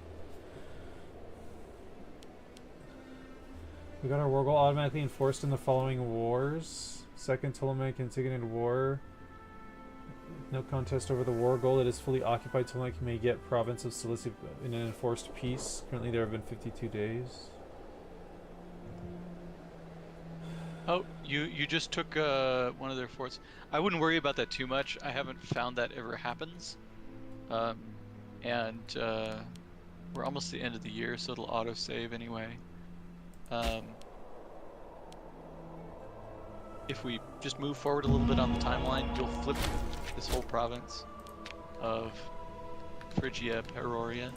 We got our war goal automatically enforced in the following wars. Second Ptolemaic Antigonid War. No contest over the war goal. It is fully occupied. Ptolemaic may get province of Cilicia in an enforced peace. Currently there have been 52 days. Oh, you just took one of their forts. I wouldn't worry about that too much. I haven't found that ever happens. And we're almost the end of the year, so it'll auto-save anyway. If we just move forward a little bit on the timeline, you'll flip this whole province of Phrygia Peroria.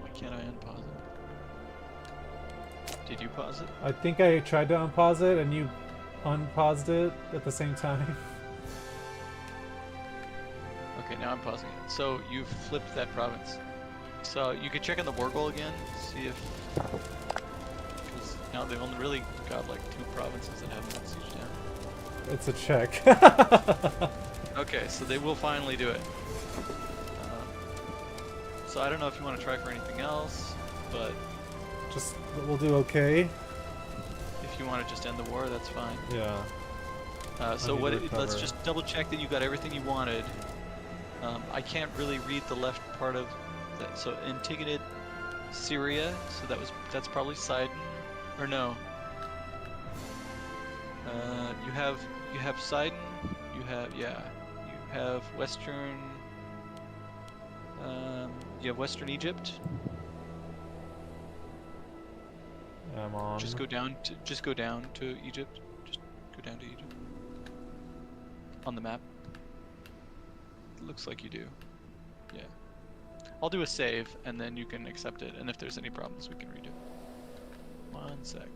Why can't I unpause it? Did you pause it? I think I tried to unpause it and you unpaused it at the same time. Okay, now I'm pausing it. So you've flipped that province. So you could check on the war goal again, see if... Because now they've only really got like 2 provinces that haven't been sieged down. It's a check. Okay, so they will finally do it. So I don't know if you want to try for anything else, but... Just, we'll do okay. If you want to just end the war, that's fine. Yeah. So let's just double check that you got everything you wanted. I can't really read the left part of that. So Antigonid, Syria. So that's probably Sidon, or no? You have Sidon. You have Western. You have Western Egypt. I'm on. Just go down to Egypt. Just go down to Egypt on the map. It looks like you do. Yeah. I'll do a save and then you can accept it, and if there's any problems we can redo. 1 sec.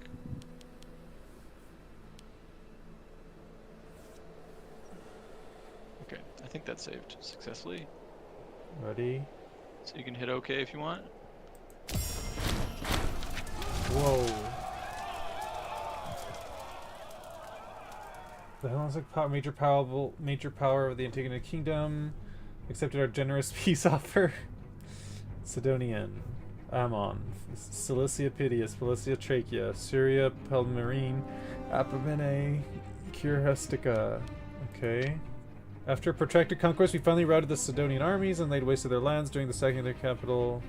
Okay, I think that's saved successfully. Ready? So you can hit OK if you want. Whoa. The Hellenic major power of the Antigonid Kingdom accepted our generous peace offer. Sidonian, Ammon, Cilicia Pityus, Policia Trachea, Syria, Palmyrene, Apamene, Curhestica. Okay. After a protracted conquest, we finally routed the Sidonian armies and laid waste to their lands during the sacking of their capital.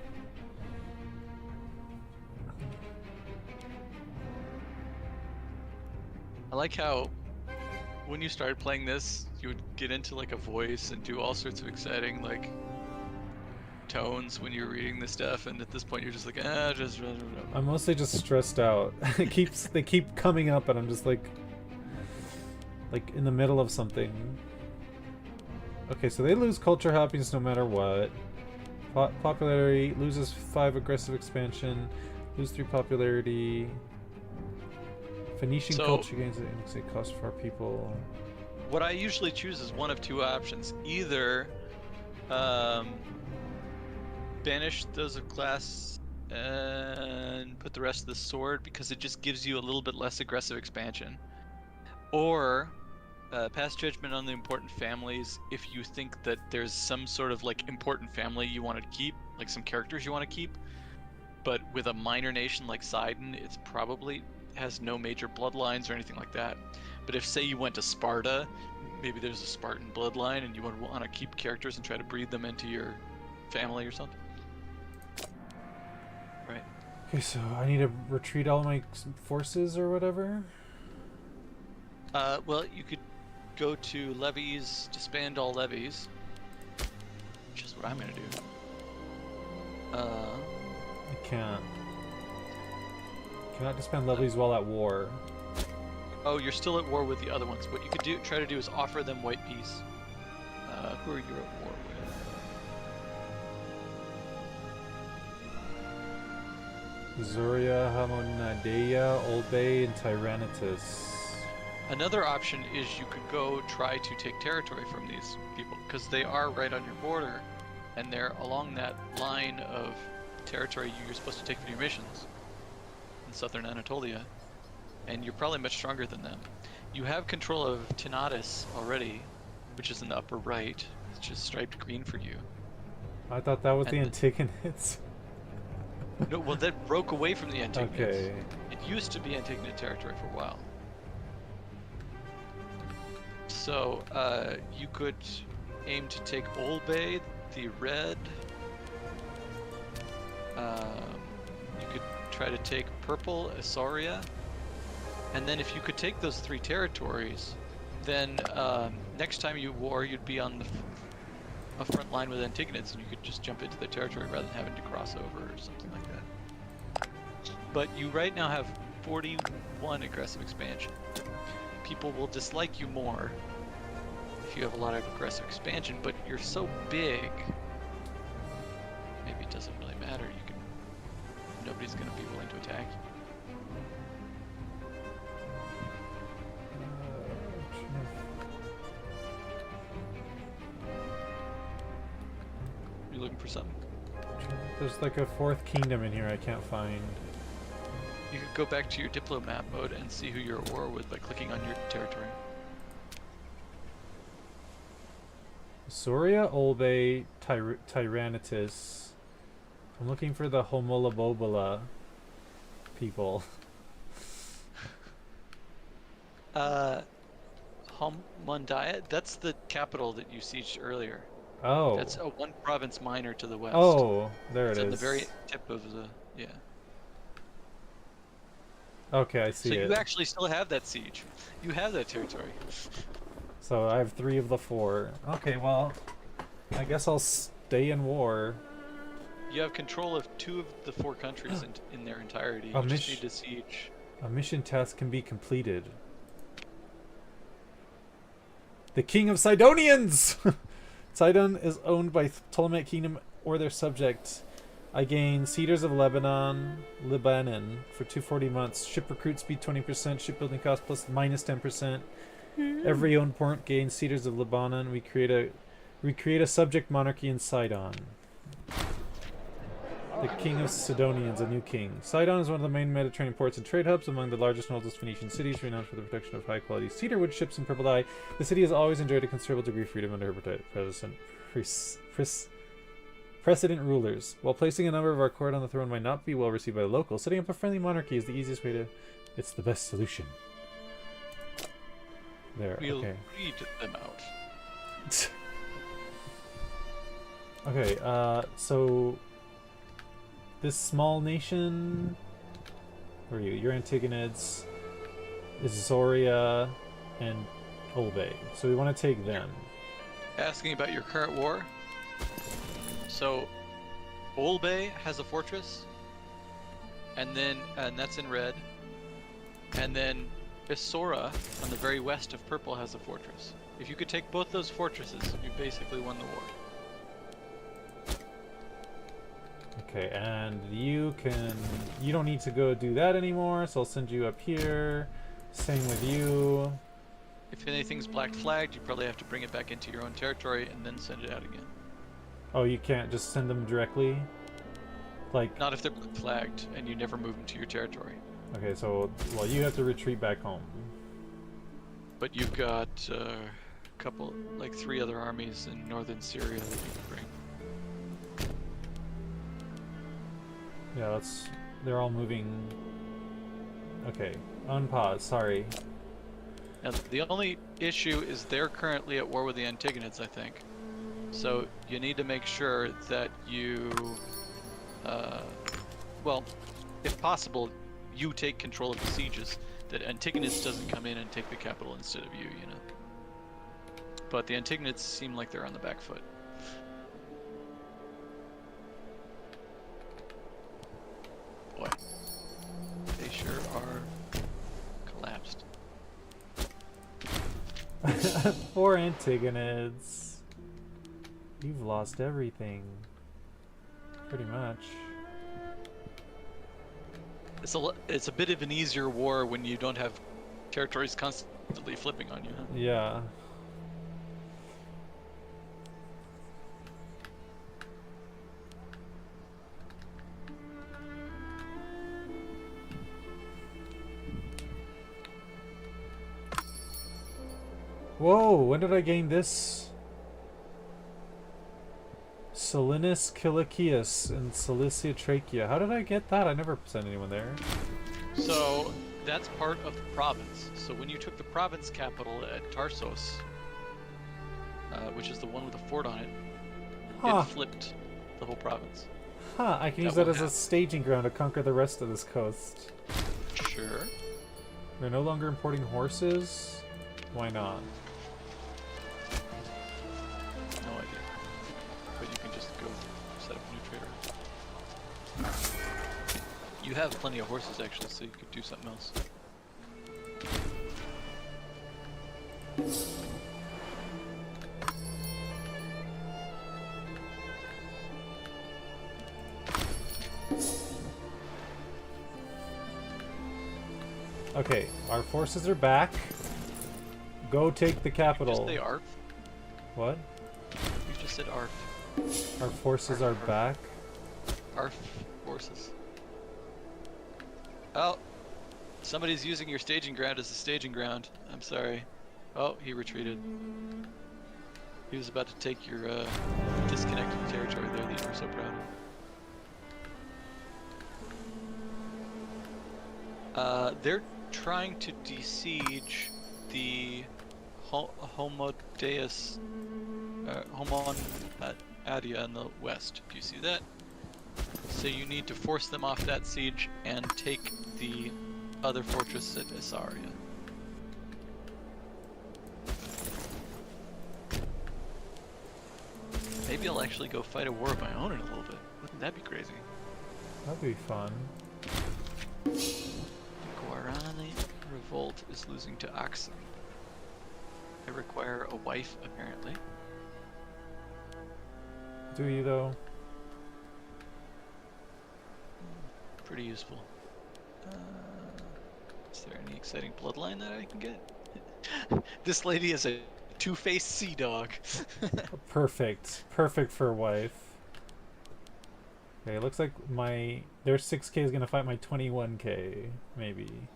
I like how when you started playing this, you would get into like a voice and do all sorts of exciting like tones when you're reading this stuff, and at this point you're just like, just. I'm mostly just stressed out. They keep coming up, and I'm just like in the middle of something. Okay, so they lose culture happiness no matter what. Popularity loses 5 aggressive expansion, lose 3 popularity. Phoenician culture gains an indexate cost for our people. What I usually choose is one of 2 options. Either banish those of class and put the rest of the sword because it just gives you a little bit less aggressive expansion. Or pass judgment on the important families if you think that there's some sort of like important family you want to keep, like some characters you want to keep. But with a minor nation like Sidon, it's probably has no major bloodlines or anything like that. But if, say, you went to Sparta, maybe there's a Spartan bloodline, and you would want to keep characters and try to breed them into your family or something. Right. Okay, so I need to retreat all my forces or whatever? Well, you could go to levies, disband all levies, which is what I'm gonna do. I can't. Cannot disband levies while at war. Oh, you're still at war with the other ones. What you could try to do is offer them white peace. Who are you at war with? Zoria, Hamonadea, Olbay, and Tyrannitus. Another option is you could go try to take territory from these people, because they are right on your border, and they're along that line of territory you're supposed to take for your missions in southern Anatolia, and you're probably much stronger than them. You have control of Tinatus already, which is in the upper right. It's just striped green for you. I thought that was And the Antigonids. No, well, that broke away from the Antigonids. Okay. It used to be Antigonid territory for a while. So, you could aim to take Olbay, the red. You could try to take purple, Isauria. And then if you could take those 3 territories, then next time you war, you'd be on a front line with Antigonids, and you could just jump into their territory rather than having to cross over or something like that. But you right now have 41 aggressive expansion. People will dislike you more if you have a lot of aggressive expansion, but you're so big, maybe it doesn't really matter. Nobody's going to be willing to attack you. You looking for something? There's like a 4th kingdom in here I can't find. You could go back to your diplomat mode and see who you're at war with by clicking on your territory. Zoria, Olbay, Tyrannitus. I'm looking for the Homolabobula people. Homundiat, that's the capital that you sieged earlier. Oh. That's a 1 province minor to the west. Oh, there it it's is. at the very tip of the, yeah. Okay, I see so it. you actually still have that siege. You have that territory. So I have 3 of the 4. Okay, well, I guess I'll stay in war. You have control of 2 of the 4 countries in their entirety. You just need to siege. A mission task can be completed. The King of Sidonians! Sidon is owned by Ptolemaic Kingdom or their subject. I gain Cedars of Lebanon for 240 months. Ship recruit speed 20%. Shipbuilding cost plus minus 10%. Every owned port gains Cedars of Lebanon. We create a subject monarchy in Sidon. The King of Sidonians, a new king. Sidon is one of the main Mediterranean ports and trade hubs, among the largest and oldest Phoenician cities, renowned for the production of high-quality cedarwood ships and purple dye. The city has always enjoyed a considerable degree of freedom under her precedent rulers. While placing a number of our court on the throne might not be well received by the locals, setting up a friendly monarchy is the easiest way to... It's the best solution. There, We'll okay. read them out. Okay, so... This small nation... Where are you? You're Antigonids, Zoria, and Olbay. So we want to take them. Asking about your current war. So, Olbay has a fortress, and that's in red. And then Isora, on the very west of purple, has a fortress. If you could take both those fortresses, you basically won the war. Okay, and you don't need to go do that anymore, so I'll send you up here. Same with you. If anything's black flagged, you probably have to bring it back into your own territory and then send it out again. Oh, you can't just send them directly? Like... Not if they're black flagged and you never move them to your territory. Okay, so, well, you have to retreat back home. But you've got a couple, like 3 other armies in northern Syria that you can bring. Yeah, they're all moving Okay, unpause. Sorry. Now, the only issue is they're currently at war with the Antigonids, I think. So you need to make sure that you, well, if possible, you take control of the sieges. That Antigonids doesn't come in and take the capital instead of you, you know. But the Antigonids seem like they're on the back foot. Boy, they sure are collapsed. Poor Antagonids. You've lost everything. Pretty much. It's a bit of an easier war when you don't have territories constantly flipping on you, huh? Yeah. Whoa, when did I gain this? Salinus Kilikius in Cilicia Trachea. How did I get that? I never sent anyone there. So that's part of the province. So when you took the province capital at Tarsos, which is the one with a fort on it, it flipped the whole province. Huh, I can use that as a staging ground to conquer the rest of this coast. Sure. We're no longer importing horses? Why not? No idea. But you can just go set up a new trader. You have plenty of horses actually, so you could do something else. Okay, our forces are back. Go take the capital. Did you just say ARF? What? You just said ARF. Our forces are back. ARF forces. Oh, somebody's using your staging ground as a staging ground. I'm sorry. Oh, he retreated. He was about to take your disconnected territory there that you were so proud of. They're trying to besiege the Homodeus, Homon Adia in the west. Do you see that? So you need to force them off that siege and take the other fortress at Issaria. Maybe I'll actually go fight a war of my own in a little bit. Wouldn't that be crazy? That'd be fun. Guarani revolt is losing to Oxen. I require a wife, apparently. Do you, though? Pretty useful. Is there any exciting bloodline that I can get? This lady is a two-faced sea dog. Perfect. Perfect for a wife. Okay, it looks like their 6k is gonna fight my 21k, maybe.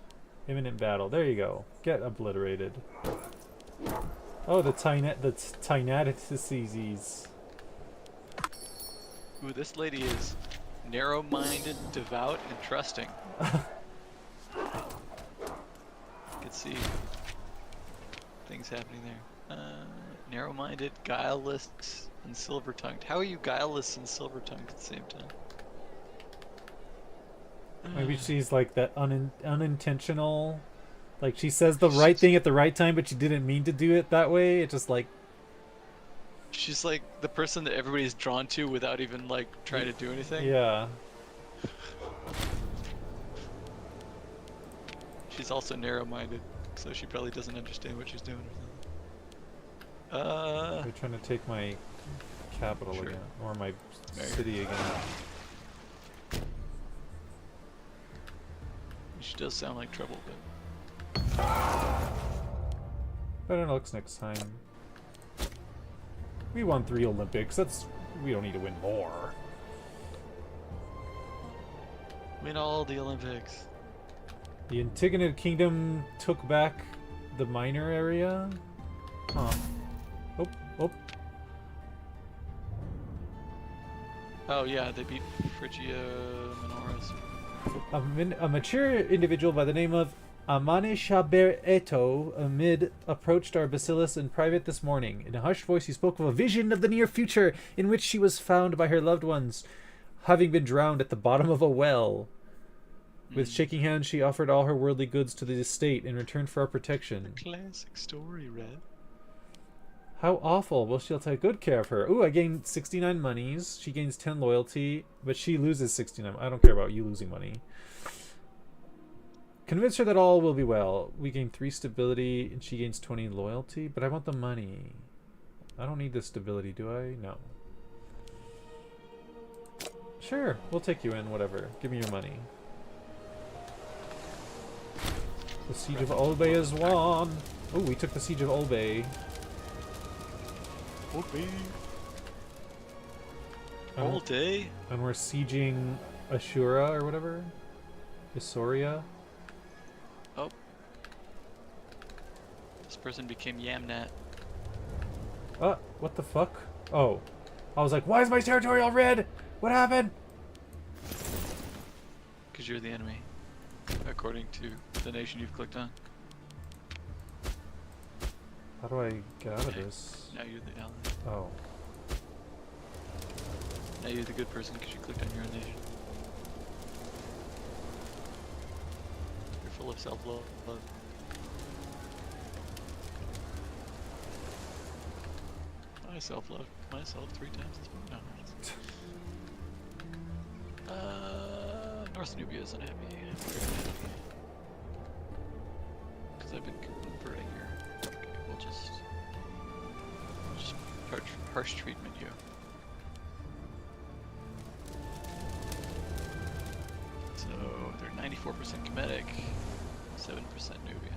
Imminent battle. There you go. Get obliterated. Oh, the Tynatices. Ooh, this lady is narrow-minded, devout, and trusting. You can see things happening there. Narrow-minded, guileless, and silver-tongued. How are you guileless and silver-tongued at the same time? Maybe she's like that unintentional. Like she says the right thing at the right time, but she didn't mean to do it that way. It just like. She's like the person that everybody's drawn to without even like trying to do anything. Yeah. She's also narrow-minded, so she probably doesn't understand what she's doing or something. They're trying to take my capital again, or my city again. She does sound like trouble, but Better looks next time. We won 3 Olympics. We don't need to win more. win all the Olympics. The Antigonid Kingdom took back the minor area? Huh. Oh, oh. Oh yeah, they beat Phrygia Minoris. A mature individual by the name of Amane Shaber Eto amid approached our bacillus in private this morning. In a hushed voice, he spoke of a vision of the near future in which she was found by her loved ones, having been drowned at the bottom of a well. With shaking hands, she offered all her worldly goods to the estate in return for our protection. Classic story, Red. How awful. Well, she'll take good care of her. Ooh, I gained 69 monies. She gains 10 loyalty, but she loses 69. I don't care about you losing money. Convince her that all will be well. We gain 3 stability, and she gains 20 loyalty, but I want the money. I don't need the stability, do I? No. Sure, we'll take you in, whatever. Give me your money. The Siege of Olbay is won. Oh, we took the Siege of Olbay. All day? And we're sieging Ashura or whatever? Isauria? Oh. This person became Yamnat. What the fuck? Oh. I was like, why is my territory all red? What happened? Because you're the enemy, according to the nation you've clicked on. How do I get out of this? Now you're the ally. Oh. Now you're the good person because you clicked on your own nation. You're full of self-love. I self-love myself 3 times as much. No. North Nubia is unhappy. I'm very unhappy. Because I've been converting her. Okay, we'll just harsh treatment you. So they're 94% Kemetic, 7% Nubian.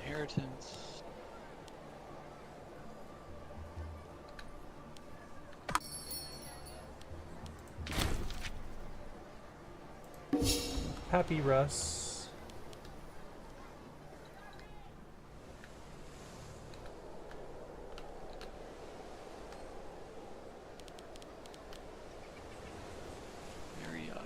Inheritance. Happy Russ. Periodic.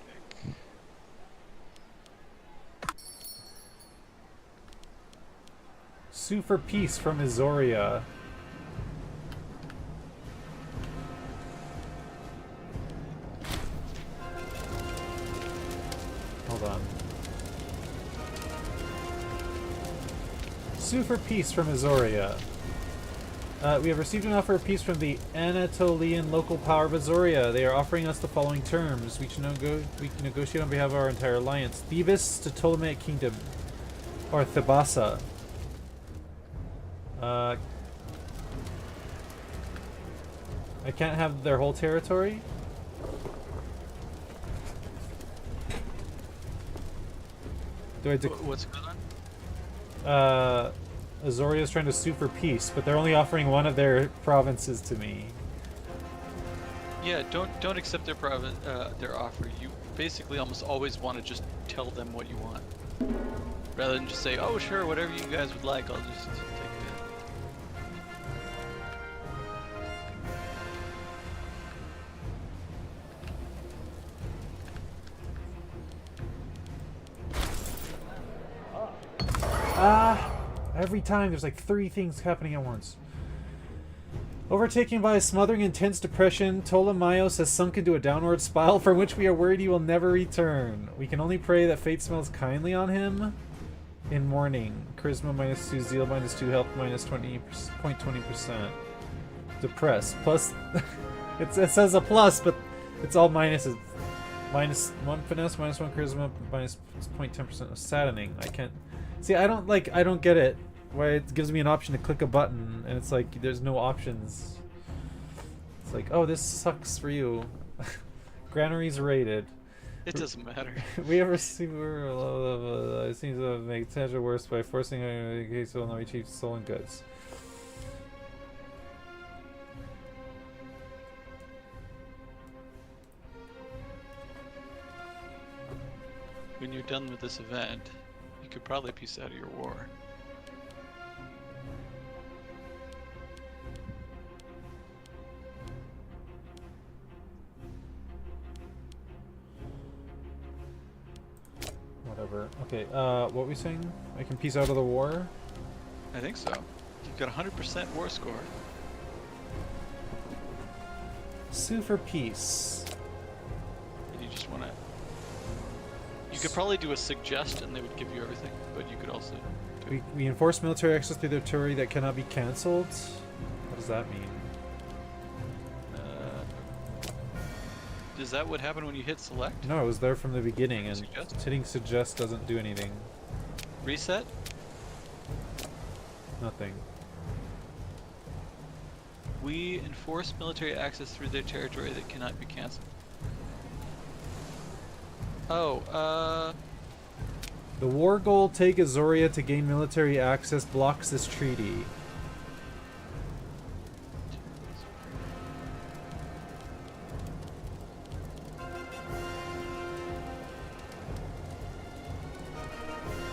Sue for peace from Isauria. Hold on. Sue for peace from Isauria. We have received an offer of peace from the Anatolian local power of Isauria. They are offering us the following terms. We can negotiate on behalf of our entire alliance. Thebes to Ptolemaic Kingdom. Or Thebasa. I can't have their whole territory? Do I What's going on? Azoria trying to sue for peace, but they're only offering one of their provinces to me. Yeah, don't accept their their offer. You basically almost always want to just tell them what you want, rather than just say, "Oh, sure, whatever you guys would like, I'll just take it." Every time there's like 3 things happening at once. Overtaken by a smothering intense depression, Ptolemaeus has sunk into a downward spiral from which we are worried he will never return. We can only pray that fate smiles kindly on him. In mourning. Charisma -2, zeal -2, health -20.20%. Depressed. Plus, it says a plus, but It's all minuses. Minus 1 finesse, minus 1 charisma, minus 0.10% of saddening. I can't... See, I don't get it. Why it gives me an option to click a button, and it's like, there's no options. It's like, oh, this sucks for you. Granaries rated. It doesn't matter. We ever see it seems to make tension worse by forcing a case will not retrieve stolen goods. When you're done with this event, you could probably piece out of your war. Whatever. Okay, what were we saying? I can piece out of the war? I think so. You've got 100% war score. Sue for peace. And you just want to... You could probably do a suggest and they would give you everything, but you could also... We enforce military access through the territory that cannot be cancelled? What does that mean? Is that what happened when you hit select? No, it was there from the beginning, and Suggest? hitting suggest doesn't do anything. Reset? Nothing. We enforce military access through their territory that cannot be cancelled. Oh, The war goal, take Azoria to gain military access, blocks this treaty.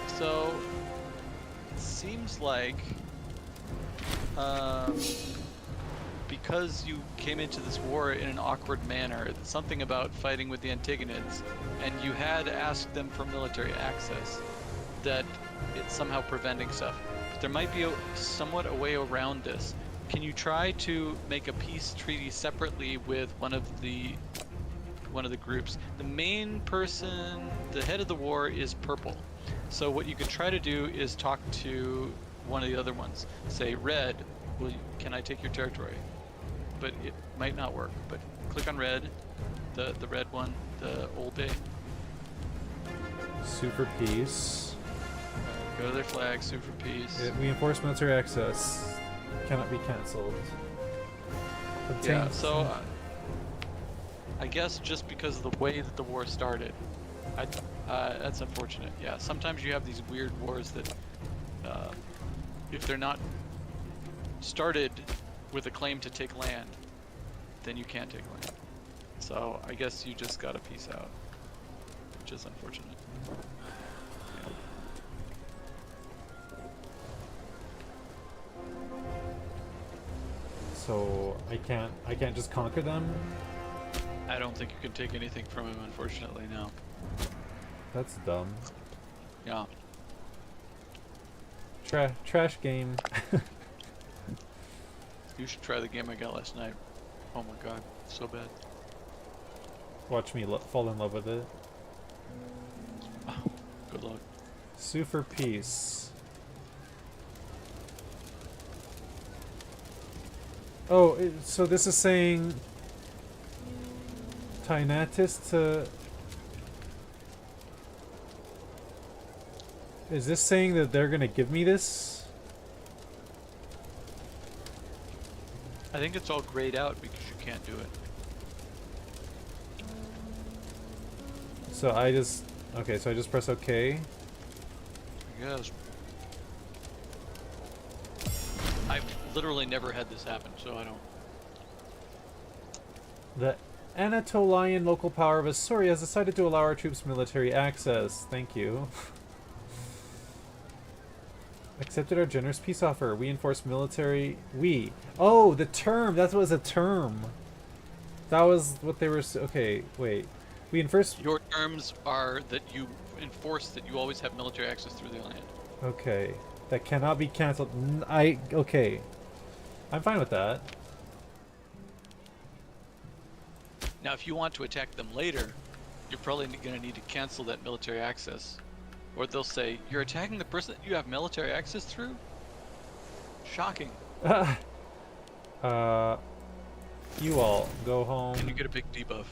So, it seems like, because you came into this war in an awkward manner, something about fighting with the Antigonids, and you had asked them for military access, that it's somehow preventing stuff. But there might be somewhat a way around this. Can you try to make a peace treaty separately with one of the groups? The main person, the head of the war, is purple. So what you could try to do is talk to one of the other ones. Say, red, can I take your territory? But it might not work. But click on red, the red one, the old day. Super peace. Go to their flag, sue for peace. We enforce military access. Cannot be cancelled. Yeah, so I guess just because of the way that the war started, that's unfortunate. Yeah, sometimes you have these weird wars that, if they're not started with a claim to take land, then you can't take land. So I guess you just gotta peace out, which is unfortunate. So I can't just conquer them? I don't think you can take anything from him, unfortunately, no. That's dumb. Yeah. Trash game. You should try the game I got last night. Oh my god, so bad. Watch me fall in love with it. Good luck. Sue for peace. Oh, so this is saying Tynatus to... Is this saying that they're gonna give me this? I think it's all grayed out because you can't do it. So I just... Okay, so I just press OK. Yes. I've literally never had this happen, so I don't... The Anatolian local power of Assyria has decided to allow our troops military access. Thank you. Accepted our generous peace offer. We enforce military... We. Oh, the term! That was a term. That was what they were... Okay, wait. We enforce... Your terms are that you enforce that you always have military access through the land. Okay. That cannot be cancelled. Okay. I'm fine with that. Now, if you want to attack them later, you're probably going to need to cancel that military access. Or they'll say, you're attacking the person that you have military access through? Shocking. You all go home. And you get a big debuff.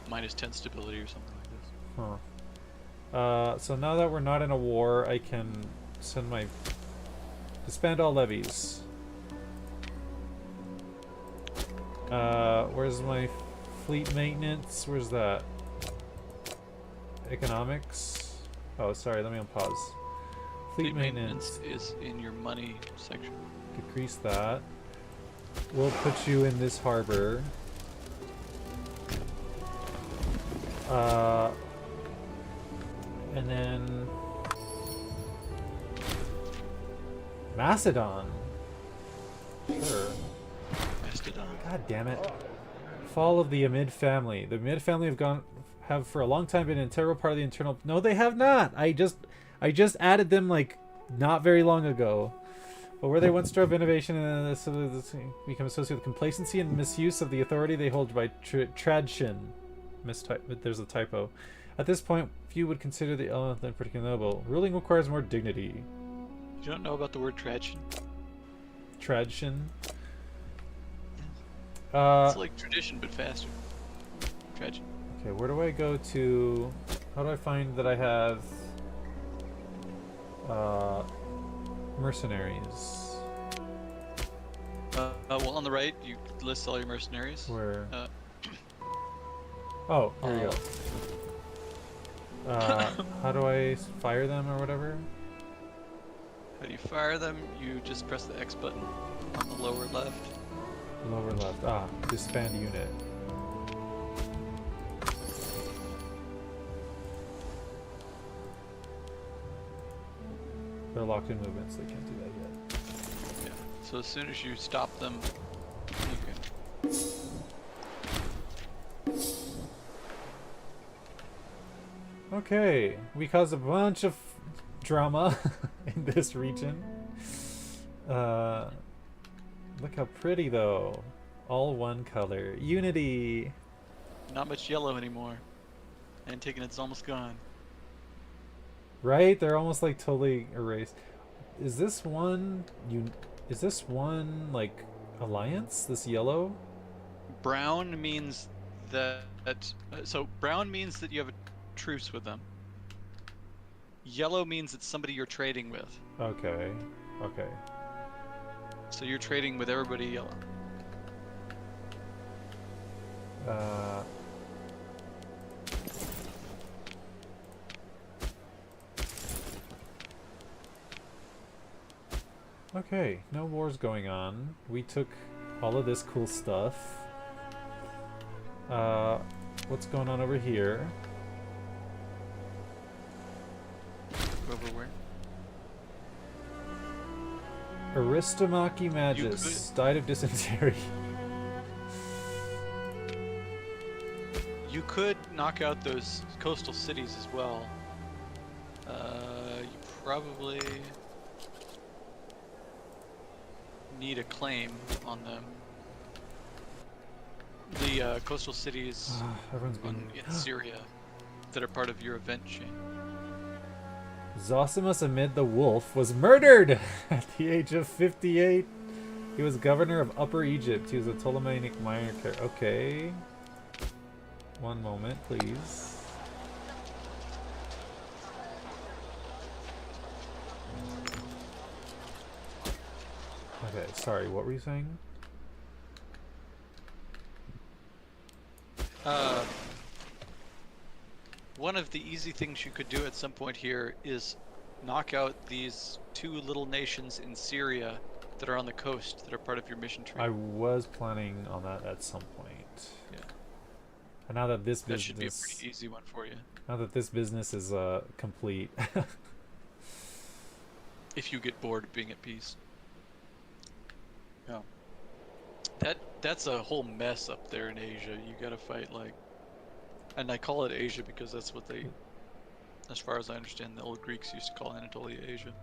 -10 stability or something like this. So now that we're not in a war, I can send my disband all levies. Where's my fleet maintenance? Where's that? Economics. Oh, sorry. Let me unpause. Fleet maintenance is in your money section. Decrease that. We'll put you in this harbor. And then Macedon. Sure. Mastodon. God damn it. Fall of the Amid family. The Amid family have for a long time been an integral part of the internal. No, they have not. I just added them like not very long ago. But where they once drove innovation and become associated with complacency and misuse of the authority they hold by tradition. There's a typo. At this point, few would consider the element in particular noble. Ruling requires more dignity. You don't know about the word tradition? Tradition. It's like tradition, but faster. Tradition. Okay, where do I go to? How do I find that I have mercenaries? Well, on the right, you list all your mercenaries. Where? Oh, here we go. How do I fire them or whatever? How do you fire them? You just press the X button on the lower left. Lower left. Ah, disband unit. They're locked in movements, they can't do that yet. Yeah. So as soon as you stop them, you can. Okay, we caused a bunch of drama in this region. Look how pretty though. All one color. Unity! Not much yellow anymore. Antigonate's almost gone. Right? They're almost like totally erased. Is this one like alliance? This yellow? Brown means that so brown means that you have a truce with them. Yellow means it's somebody you're trading with. Okay. Okay. So you're trading with everybody yellow. Okay, no wars going on. We took all of this cool stuff. What's going on over here? Over where? Aristomachy Magus died of dysentery. You could knock out those coastal cities as well. You probably need a claim on them. The coastal cities in Syria that are part of your event chain. Zosimus Amid the Wolf was murdered at the age of 58. He was governor of Upper Egypt. He was a Ptolemaic minor character. Okay. One moment, please. Okay, sorry, what were you saying? One of the easy things you could do at some point here is knock out these two little nations in Syria that are on the coast that are part of your mission tree. I was planning on that at some point. Yeah. And now that this That business should be a pretty easy one for you. Now that this business is complete. If you get bored of being at peace. Yeah. That's a whole mess up there in Asia. You gotta fight like, and I call it Asia because that's what they, as far as I understand, the old Greeks used to call Anatolia Asia.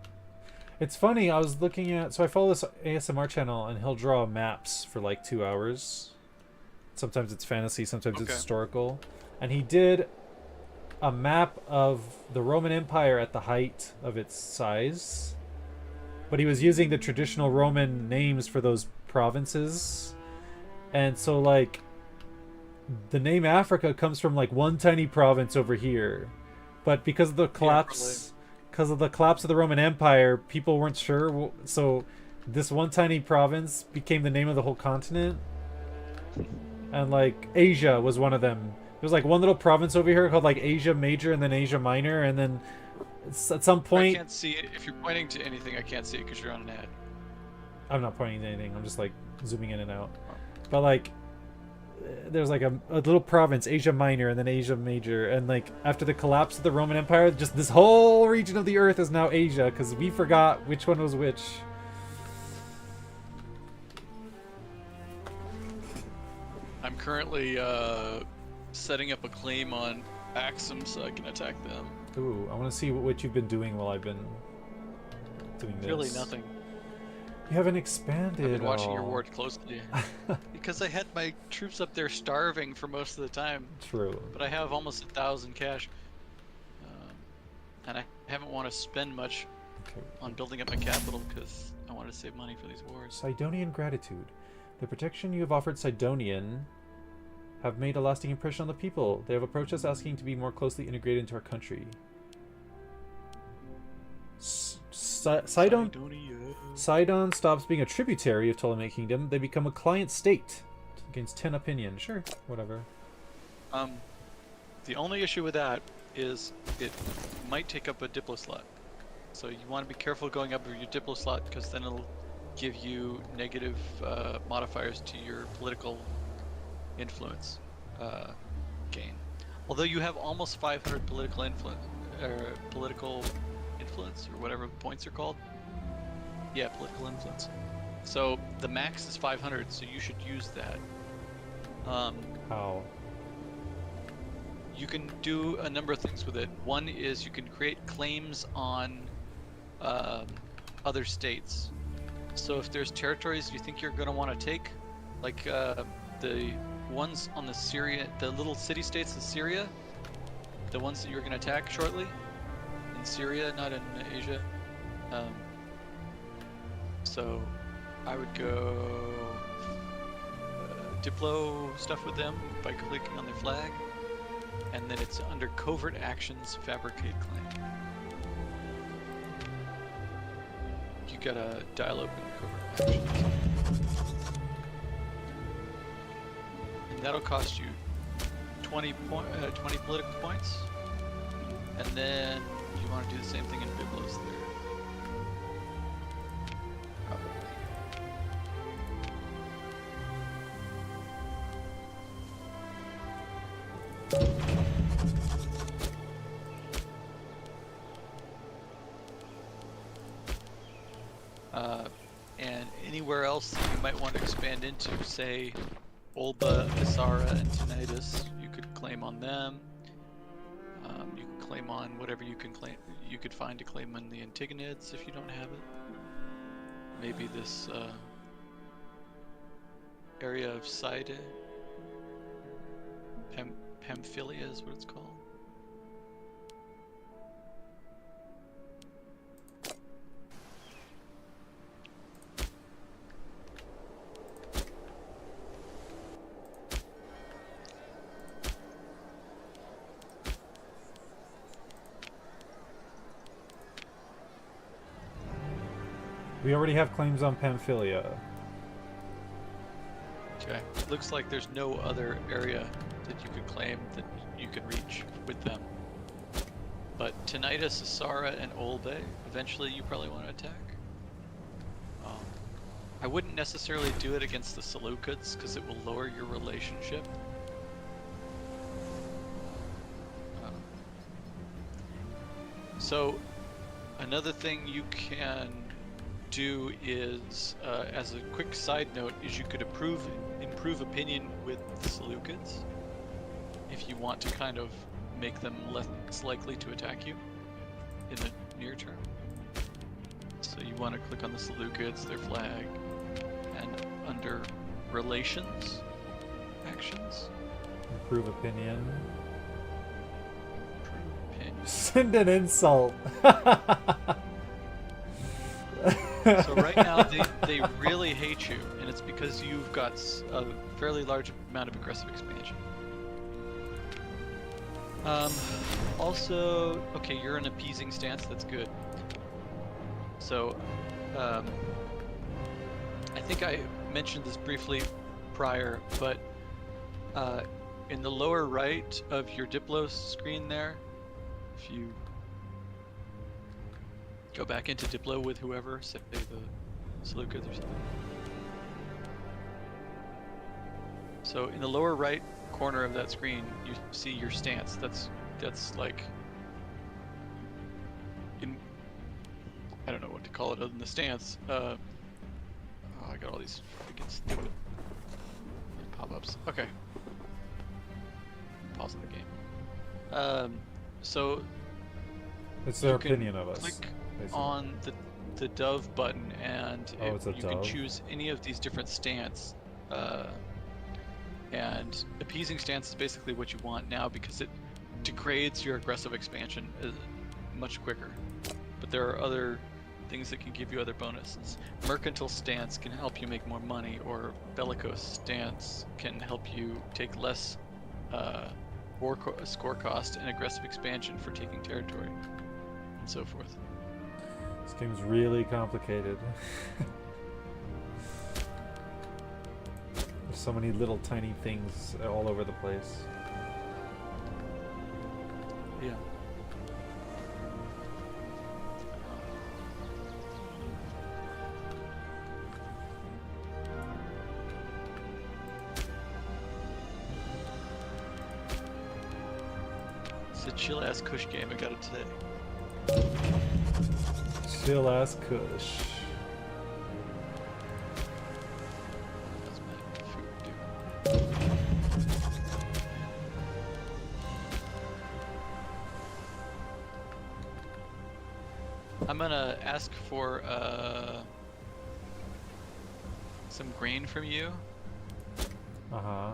It's funny, I was looking at, so I follow this ASMR channel and he'll draw maps for like 2 hours. Sometimes it's fantasy, sometimes it's historical. And he did a map of the Roman Empire at the height of its size. But he was using the traditional Roman names for those provinces. And so like the name Africa comes from like one tiny province over here, but because of the collapse, of the Roman Empire, people weren't sure. So this one tiny province became the name of the whole continent, and like Asia was one of them. There's like one little province over here called like Asia Major and then Asia Minor, and then at some I point can't see it. If you're pointing to anything, I can't see it because you're on an ad. I'm not pointing to anything. I'm just like zooming in and out. But like there's like a little province, Asia Minor and then Asia Major, and like after the collapse of the Roman Empire, just this whole region of the earth is now Asia because we forgot which one was which. I'm currently setting up a claim on Axum so I can attack them. Ooh, I want to see what you've been doing while I've been doing this. Really nothing. You haven't expanded. I've been watching your ward closely. Because I had my troops up there starving for most of the time. True. But I have almost 1,000 cash. And I haven't want to spend much on building up my capital because I want to save money for these wars. Sidonian gratitude. The protection you have offered Sidonian have made a lasting impression on the people. They have approached us asking to be more closely integrated into our country. Sidon stops being a tributary of Ptolemaic Kingdom. They become a client state. Gains 10 opinion. Sure, whatever. The only issue with that is it might take up a Diplo slot. So you want to be careful going up with your Diplo slot because then it'll give you negative modifiers to your political influence gain. Although you have almost 500 political influence, or whatever points are called. Yeah, political influence. So the max is 500, so you should use that. How? You can do a number of things with it. One is you can create claims on other states. So if there's territories you think you're going to want to take, like the ones on the little city-states of Syria, the ones that you're going to attack shortly, in Syria, not in Asia. So I would go Diplo stuff with them by clicking on their flag, and then it's under covert actions, fabricate claim. You gotta dial open covert actions. And that'll cost you 20 political points, and then you want to do the same thing in Biblos there. And anywhere else that you might want to expand into, say Olba, Isara, and Tinnitus, you could claim on them. You can claim on whatever you could find to claim on the Antigonids if you don't have it. Maybe this area of Side, Pamphylia is what it's called. We already have claims on Pamphylia. Okay. Looks like there's no other area that you could claim that you can reach with them. But Tinnitus, Isara, and Olbe, eventually you probably want to attack. I wouldn't necessarily do it against the Seleucids because it will lower your relationship. So another thing you can do is, as a quick side note, is you could improve opinion with the Seleucids if you want to kind of make them less likely to attack you in the near term. So you want to click on the Seleucids, their flag, and under relations, actions. Improve opinion. Improve opinion. Send an insult. So right now they really hate you, and it's because you've got a fairly large amount of aggressive expansion. Also, okay, you're in appeasing stance. That's good. So, I think I mentioned this briefly prior, but in the lower right of your Diplo screen there, if you go back into Diplo with whoever, say the Seleucids or something. So in the lower right corner of that screen, you see your stance. That's like in, I don't know what to call it other than the stance. Oh, I got all these freaking stupid pop-ups. Okay. Pause the game. So It's their you can opinion of us. Click basically. on the dove button, and it's a you dove? can choose any of these different stance. And appeasing stance is basically what you want now because it degrades your aggressive expansion much quicker. But there are other things that can give you other bonuses. Mercantile stance can help you make more money, or bellicose stance can help you take less score cost and aggressive expansion for taking territory, and so forth. This game's really complicated. There's so many little tiny things all over the place. Yeah. It's a chill ass Kush game, I got it today. Chill ass Kush. That's my food, dude. I'm gonna ask for some grain from you. Uh-huh.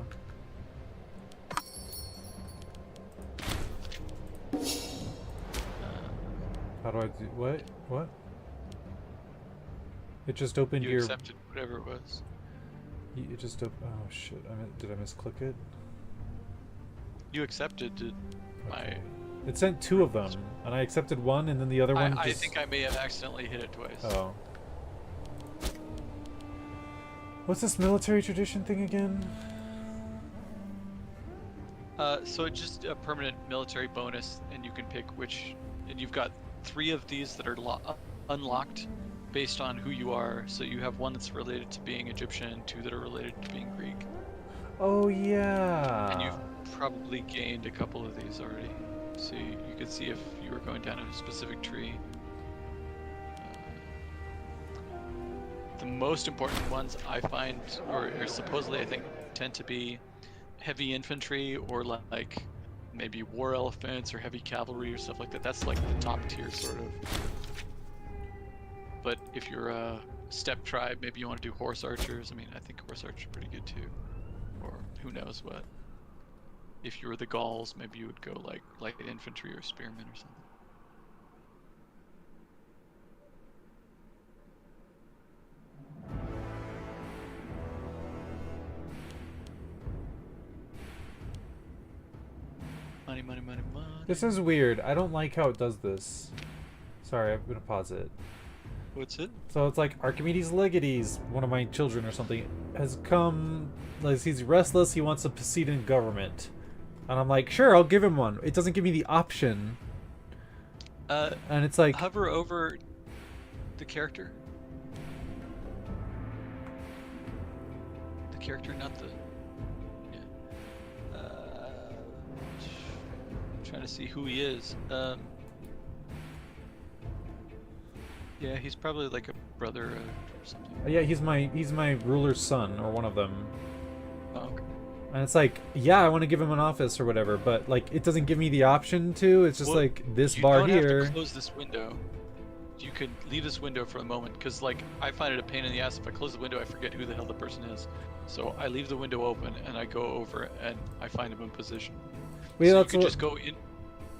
How do I do what? What? It just opened You your accepted whatever it was. it just opened. Oh shit. Did I misclick it? You accepted my. It sent two of them, and I accepted one, and then the other one I just... think I may have accidentally hit it twice. Oh. What's this military tradition thing again? So it's just a permanent military bonus, and you can pick which. And you've got 3 of these that are unlocked based on who you are. So you have one that's related to being Egyptian, and 2 that are related to being Greek. Oh yeah. And you've probably gained a couple of these already. So you could see if you were going down a specific tree. The most important ones I find, or supposedly I think, tend to be heavy infantry, or like maybe war elephants or heavy cavalry or stuff like that. That's like the top tier sort of. But if you're a steppe tribe, maybe you want to do horse archers. I mean, I think horse archers are pretty good too. Or who knows what. If you were the Gauls, maybe you would go like light infantry or spearmen or something. Money, money, money, money. This is weird. I don't like how it does this. Sorry, I'm gonna pause it. What's it? So it's like Archimedes Legates, one of my children or something, has come. Like, he's restless. He wants a seat in government, and I'm like, sure, I'll give him one. It doesn't give me the option. And it's like, hover over the character. The character, not the. Yeah. Trying to see who he is. Yeah, he's probably like a brother or something. yeah, he's my ruler's son, or one of them. Oh, okay. And it's like, yeah, I want to give him an office or whatever, but like it doesn't give me the option to. It's just Well, like this you bar don't here. have to close this window. You could leave this window for a moment, because like I find it a pain in the ass if I close the window, I forget who the hell the person is. So I leave the window open and I go over and I find him in position. Wait, So you that's can what... just go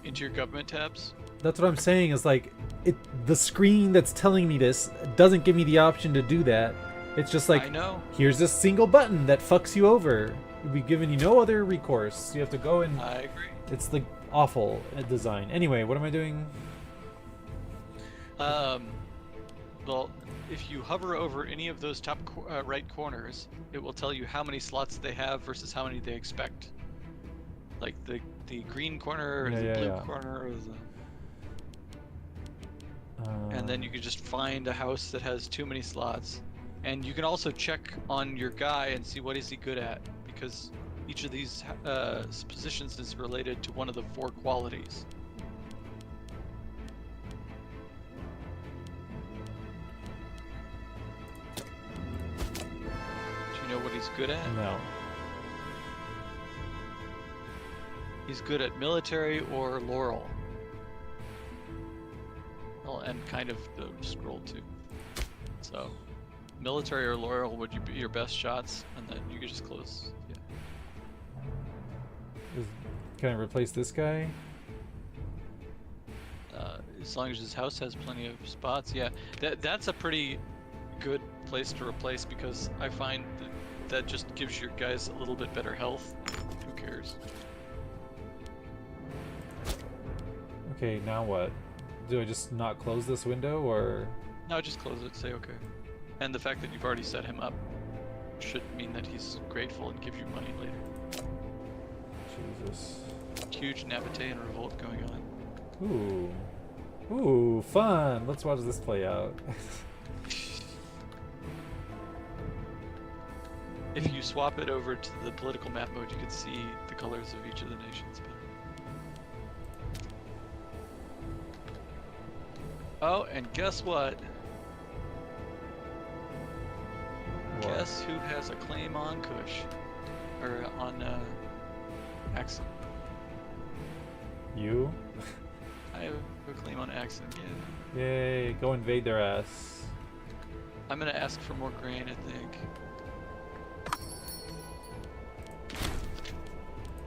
into your government tabs. That's what I'm saying. Is like the screen that's telling me this doesn't give me the option to do that. It's just like, I know. here's this single button that fucks you over. We'll be giving you no other recourse. You have to go and. I agree. It's like awful design. Anyway, what am I doing? Well, if you hover over any of those top right corners, it will tell you how many slots they have versus how many they expect. Like the green corner, or the blue corner, or the. And then you can just find a house that has too many slots, and you can also check on your guy and see what is he good at, because each of these positions is related to one of the 4 qualities. Do you know what he's good at? No. He's good at military or laurel. Well, and kind of the scroll too. So, military or laurel would be your best shots, and then you can just close. Yeah. Can I replace this guy? As long as his house has plenty of spots, yeah. That's a pretty good place to replace, because I find that just gives your guys a little bit better health. Who cares? Okay, now what? Do I just not close this window, or? No, just close it, say okay. And the fact that you've already set him up should mean that he's grateful and give you money later. Jesus. Huge Nabatean revolt going on. Ooh. Ooh, fun! Let's watch this play out. If you swap it over to the political map mode, you can see the colors of each of the nations better. Oh, and guess what? Guess who has a claim on Kush? Or on, Axon? You? I have a claim on Axon, yeah. Yay, go invade their ass. I'm gonna ask for more grain, I think.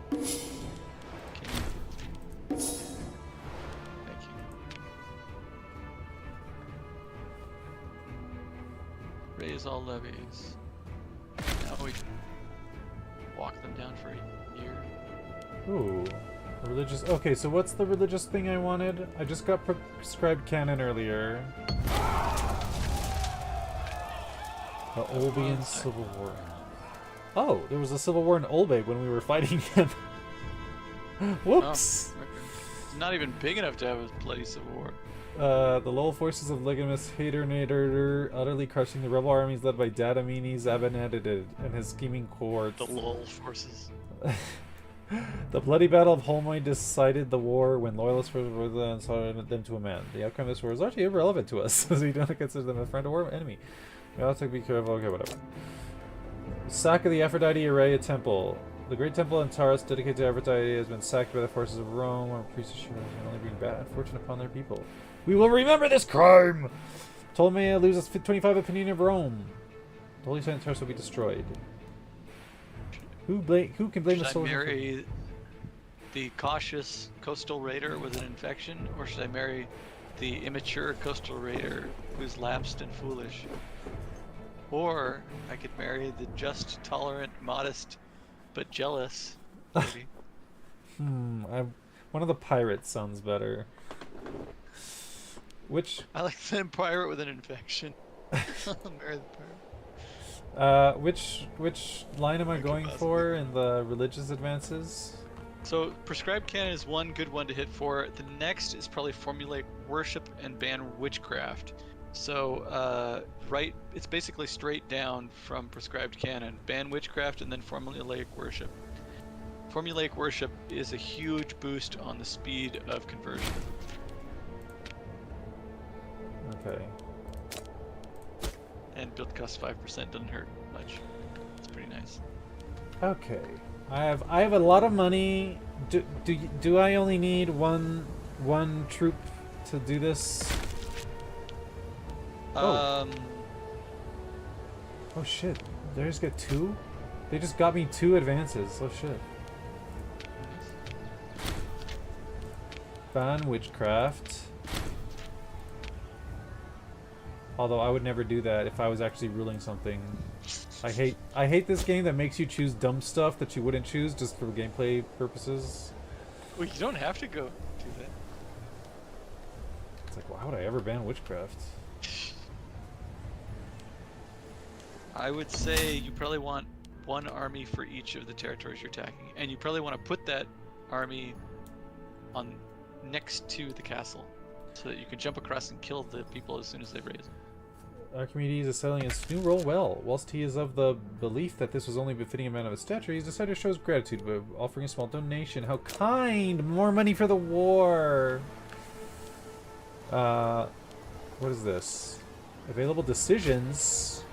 Thank you. Raise all levies. Now we can walk them down for a year. Ooh. Religious. Okay, so what's the religious thing I wanted? I just got prescribed canon earlier. The Olbian Civil War. Oh, there was a civil war in Olbe when we were fighting him. Whoops! Oh, okay. It's not even big enough to have a bloody civil war. The loyal forces of Ligamus Haternator utterly crushing the rebel armies led by Dadamines Abanadidid and his scheming cohorts. The LOL forces. The bloody battle of Holmoy decided the war when loyalists were and saw them to a man. The outcome of this war is largely irrelevant to us, as we don't consider them a friend or enemy. We also have to be careful. Okay, whatever. Sack of the Aphrodite Array Temple. The great temple in Taurus dedicated to Aphrodite has been sacked by the forces of Rome, where priests should only bring bad fortune upon their people. We will remember this crime! Ptolemy loses 25 opinion of Rome. The holy site in Taurus will be destroyed. Who can blame the soldier? Should I soldier? marry the cautious coastal raider with an infection, or should I marry the immature coastal raider who's lapsed and foolish? Or I could marry the just, tolerant, modest, but jealous lady. One of the pirates sounds better. Which? I like the pirate with an infection. I'll marry the pirate. Which line am I going for in the religious advances? So prescribed canon is one good one to hit for. The next is probably formulate worship and ban witchcraft. So right, it's basically straight down from prescribed canon. Ban witchcraft and then formulaic worship. Formulaic worship is a huge boost on the speed of conversion. Okay. And build cost 5% doesn't hurt much. It's pretty nice. Okay. I have a lot of money. Do I only need one troop to do this? Oh. Oh shit. They just get 2? They just got me 2 advances. Oh shit. Ban witchcraft. Although I would never do that if I was actually ruling something. I hate this game that makes you choose dumb stuff that you wouldn't choose just for gameplay purposes. Well, you don't have to go do that. It's like, why would I ever ban witchcraft? I would say you probably want one army for each of the territories you're attacking, and you probably want to put that army on next to the castle, so that you can jump across and kill the people as soon as they raise. Archimedes is settling his new role well. Whilst he is of the belief that this was only befitting a man of his stature, he's decided to show his gratitude by offering a small donation. How kind! More money for the war! What is this? Available decisions.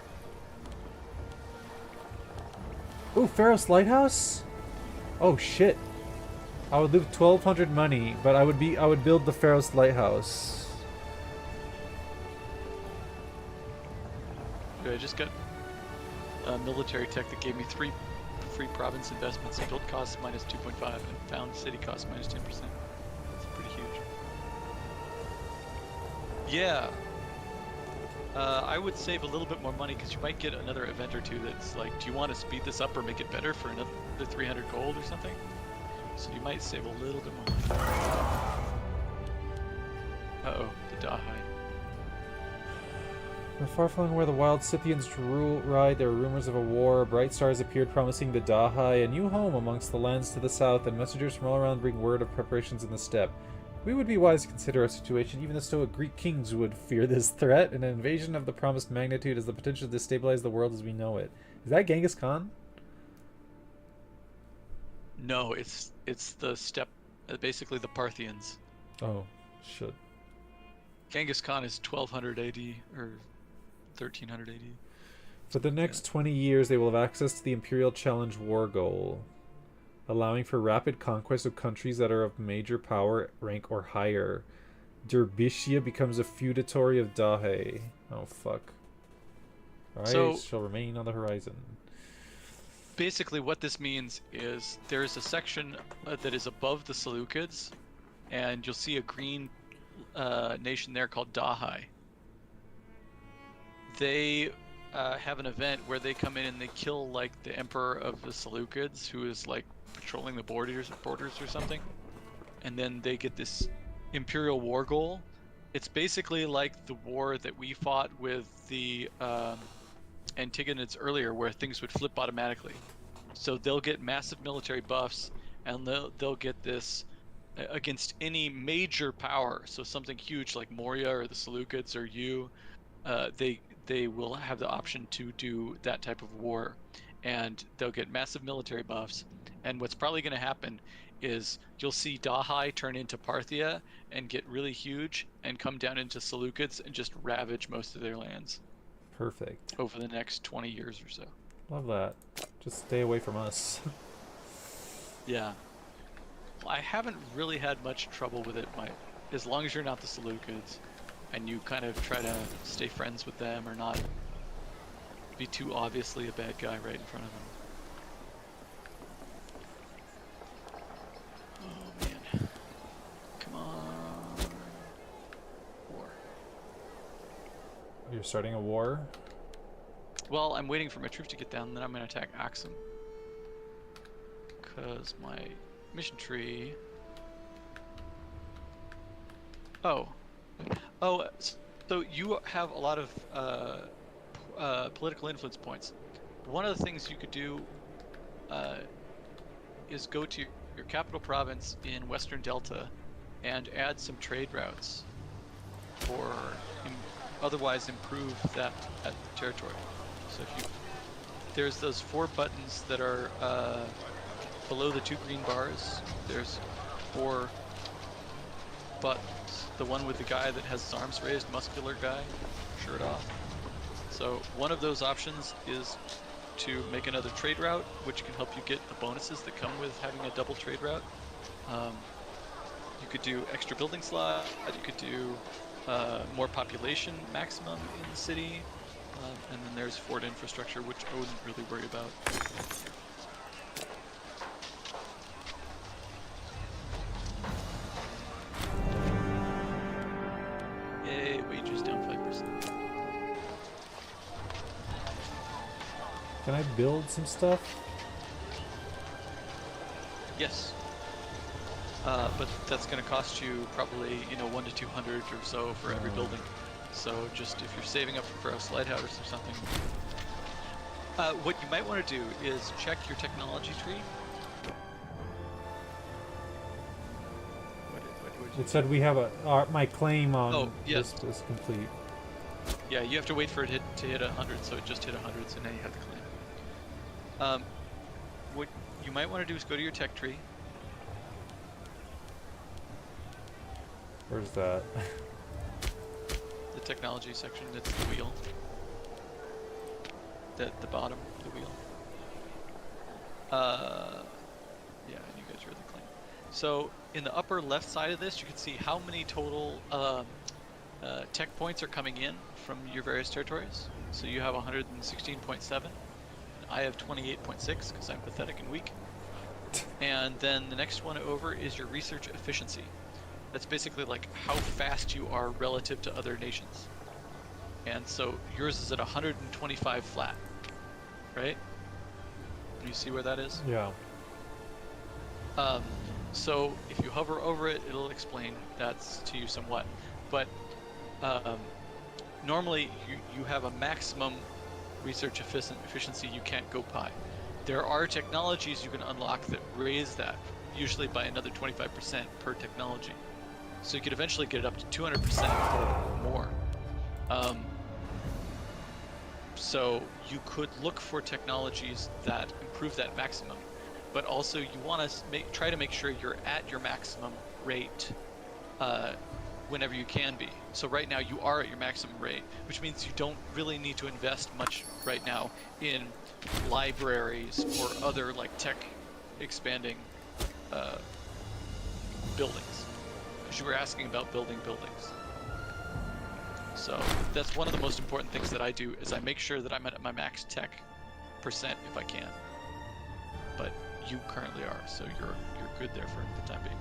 Ooh, Pharos Lighthouse? Oh shit. I would leave 1,200 money, but I would build the Pharos Lighthouse. I just got military tech that gave me 3 free province investments. Build costs minus 2.5 and found city costs minus 10%. That's pretty huge. Yeah. I would save a little bit more money because you might get another event or two that's like, do you want to speed this up or make it better for another 300 gold or something? So you might save a little bit more money. Uh-oh, the Dahai. From far-flung where the wild Scythians ride, there were rumors of a war. Bright stars appeared promising the Dahai a new home amongst the lands to the south, and messengers from all around bring word of preparations in the steppe. We would be wise to consider our situation. Even the stoic Greek kings would fear this threat. An invasion of the promised magnitude has the potential to destabilize the world as we know it. Is that Genghis Khan? No, it's the steppe, basically the Parthians. Oh, shit. Genghis Khan is 1200 AD, or 1300 AD. For the next 20 years, they will have access to the Imperial Challenge war goal, allowing for rapid conquest of countries that are of major power, rank, or higher. Derbyshia becomes a feudatory of Dahe. Oh, fuck. Alright, So- shall remain on the horizon. Basically, what this means is there's a section that is above the Seleucids, and you'll see a green nation there called Dahai. They have an event where they come in and they kill like the emperor of the Seleucids, who is like patrolling the borders or something, and then they get this imperial war goal. It's basically like the war that we fought with the Antigonids earlier, where things would flip automatically. So they'll get massive military buffs, and they'll get this against any major power. So something huge like Moria or the Seleucids or you, they will have the option to do that type of war, and they'll get massive military buffs. And what's probably going to happen is you'll see Dahai turn into Parthia and get really huge and come down into Seleucids and just ravage most of their lands Perfect. over the next 20 years or so. Love that. Just stay away from us. Yeah. Well, I haven't really had much trouble with it, as long as you're not the Seleucids and you kind of try to stay friends with them or not be too obviously a bad guy right in front of them. Oh man. Come on. War. You're starting a war? Well, I'm waiting for my troops to get down, then I'm going to attack Axum. Because my mission tree... Oh, so you have a lot of political influence points. One of the things you could do is go to your capital province in Western Delta and add some trade routes, or otherwise improve that territory. So there's those 4 buttons that are below the 2 green bars. There's 4 buttons. The one with the guy that has his arms raised, muscular guy, shirt off. So one of those options is to make another trade route, which can help you get the bonuses that come with having a double trade route. You could do extra building slot, you could do more population maximum in the city, and then there's fort infrastructure, which I wouldn't really worry about. Can I build some stuff? Yes. But that's going to cost you probably 1 to 200 or so for every building. So just if you're saving up for a lighthouse or something, what you might want to do is check your technology tree. It said we have my claim on yes. this is complete. Yeah, you have to wait for it to hit 100, so it just hit 100, so now you have the claim. What you might want to do is go to your tech tree. Where's that? The technology section, that's the wheel. The bottom of the wheel. Yeah, you guys are the claim. So in the upper left side of this, you can see how many total tech points are coming in from your various territories. So you have 116.7. I have 28.6 because I'm pathetic and weak. And then the next one over is your research efficiency. That's basically like how fast you are relative to other nations. And so yours is at 125 flat, right? You see where that is? Yeah. So if you hover over it, it'll explain that to you somewhat. But normally you have a maximum research efficiency you can't go by. There are technologies you can unlock that raise that, usually by another 25% per technology. So you could eventually get it up to 200% or more. So you could look for technologies that improve that maximum, but also you want to try to make sure you're at your maximum rate whenever you can be. So right now you are at your maximum rate, which means you don't really need to invest much right now in libraries or other like tech expanding buildings, because you were asking about building buildings. So that's one of the most important things that I do, is I make sure that I'm at my max tech percent if I can. But you currently are, so you're good there for the time being.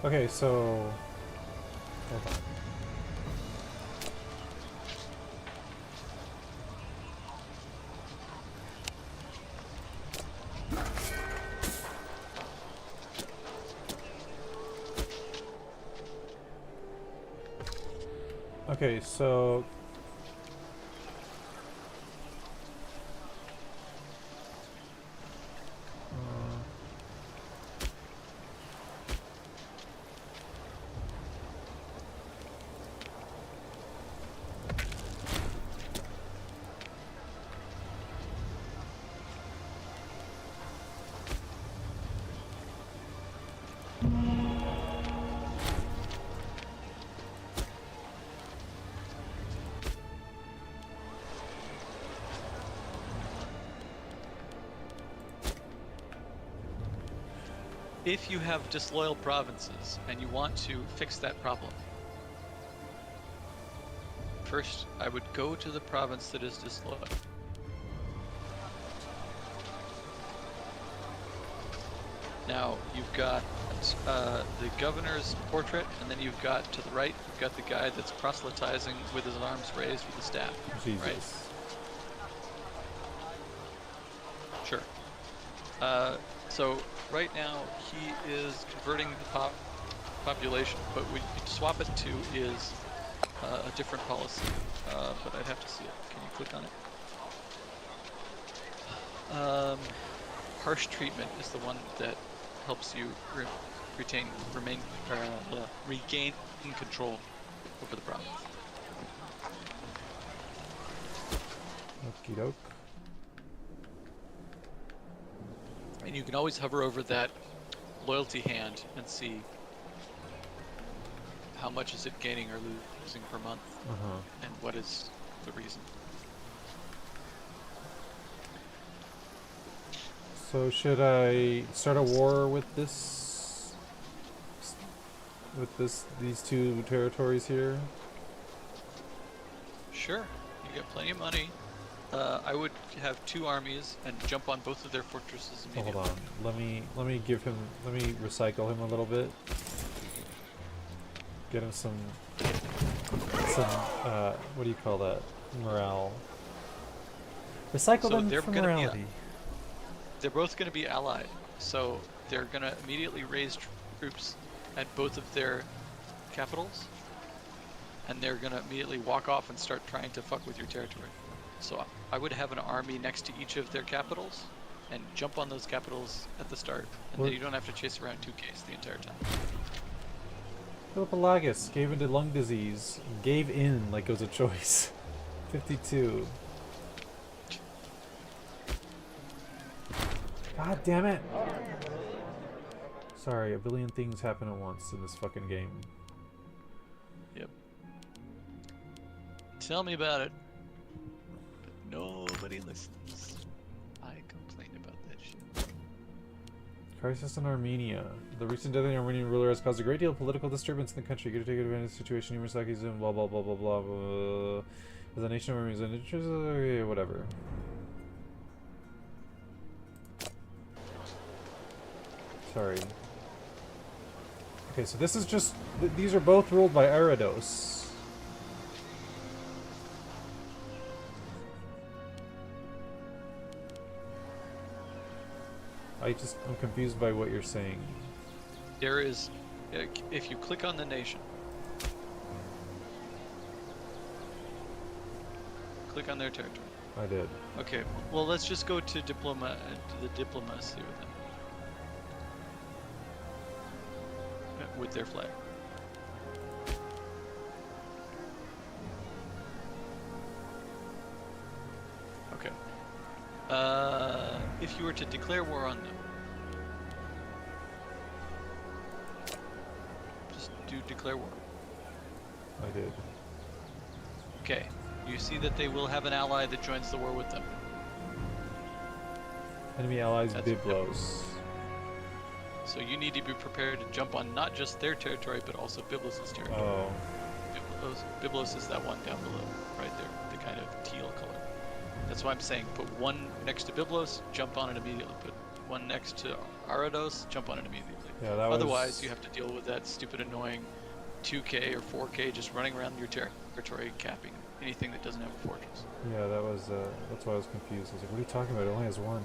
Okay, so hold on. Okay, so If you have disloyal provinces and you want to fix that problem, first I would go to the province that is disloyal. Now you've got the governor's portrait, and then you've got to the right, you've got the guy that's proselytizing with his arms raised with a staff. Jesus. Right? Sure. So right now he is converting the population, but what you swap it to is a different policy. But I'd have to see it. Can you click on it? Harsh treatment is the one that helps you regain control over the province. Okie doke. And you can always hover over that loyalty hand and see how much is it gaining or losing per month, and what is the reason. So should I start a war with these two territories here? Sure. got plenty of money. I would have 2 armies and jump on both of their fortresses Oh, immediately. hold on. Let me give him. Let me recycle him a little bit. Get him some. What do you call that? Morale. Recycle So them they're for gonna be morality. They're both going to be allied, so they're going to immediately raise troops at both of their capitals, and they're going to immediately walk off and start trying to fuck with your territory. So I would have an army next to each of their capitals, and jump on those capitals at the start, and then you don't have to chase around 2Ks the entire time. Philippolagus gave into lung disease. Gave in like it was a choice. 52. God damn it! Sorry, a billion things happen at once in this fucking game. Yep. Tell me about it. But nobody listens. I complain about that shit. Crisis in Armenia. The recent death of the Armenian ruler has caused a great deal of political disturbance in the country. Get to take advantage of the situation. Numerous Sakis and blah blah blah blah blah blah. As a nation of Armenians and interest, whatever. Sorry. Okay, so this is just... these are both ruled by Arados. I'm confused by what you're saying. There is, if you click on the nation, click on their territory. I did. Okay, well let's just go to to the diplomacy with them. With their flag. Okay. If you were to declare war on them, just do declare war. I did. Okay. You see that they will have an ally that joins the war with them. Enemy allies That's Byblos. So you need to be prepared to jump on not just their territory, but also Byblos' territory. Oh. Byblos is that one down below, right there, the kind of teal color. That's why I'm saying put one next to Byblos, jump on it immediately. Put one next to Arados, jump on it immediately. Yeah, that Otherwise, you have to deal with that stupid, annoying 2K or 4K just running around your territory, capping anything that doesn't have a fortress. Yeah, that was, that's why I was confused. I was like, what are you talking about? It only has one.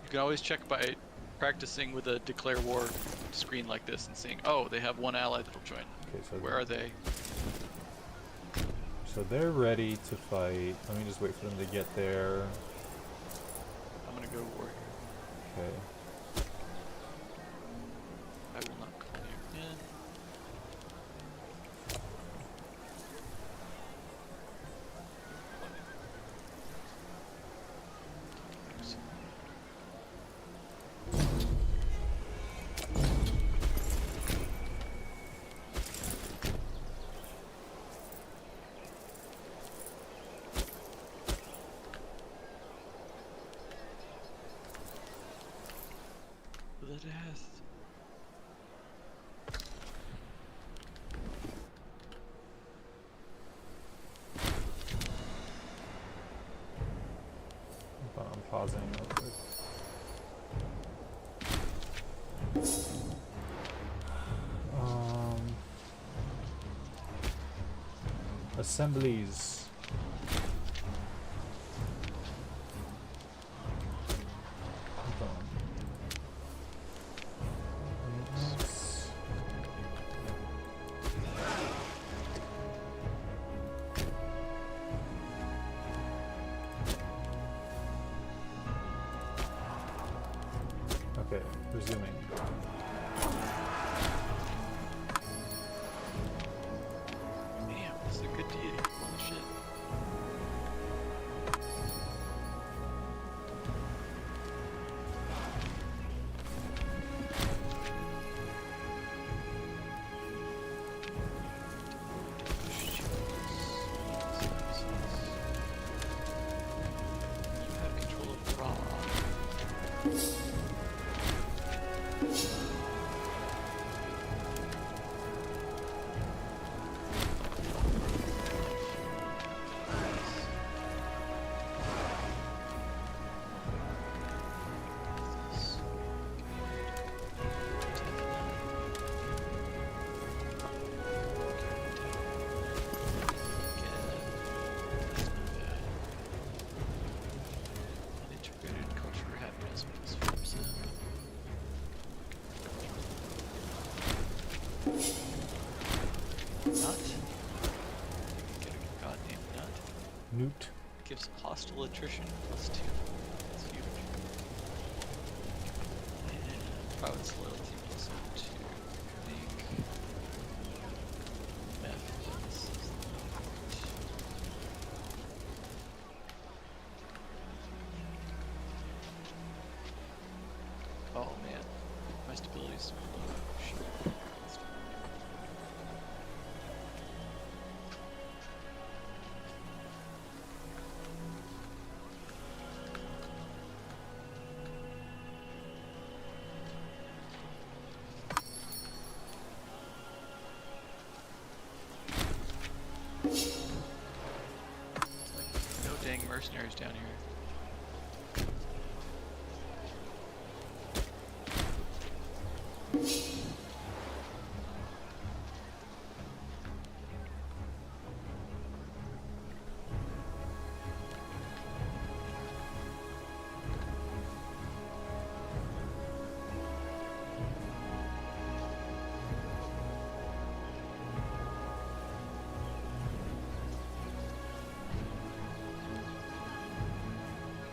You can always check by practicing with a declare war screen like this and seeing, oh, they have one ally that'll join. Okay, so Where are they? So they're ready to fight. Let me just wait for them to get there. I'm gonna go to war here. Okay. I will not call you in. The death. I'm pausing real quick. Assemblies. Hold on. Maintenance. Okay, resuming. Damn, this is a good deity. Holy shit. nut. Get a goddamn nut. Newt. Gives hostile attrition +2. That's huge. And province loyalty +2. Make Memphis. Oh man, my stability's so low. Shit. No dang mercenaries down here.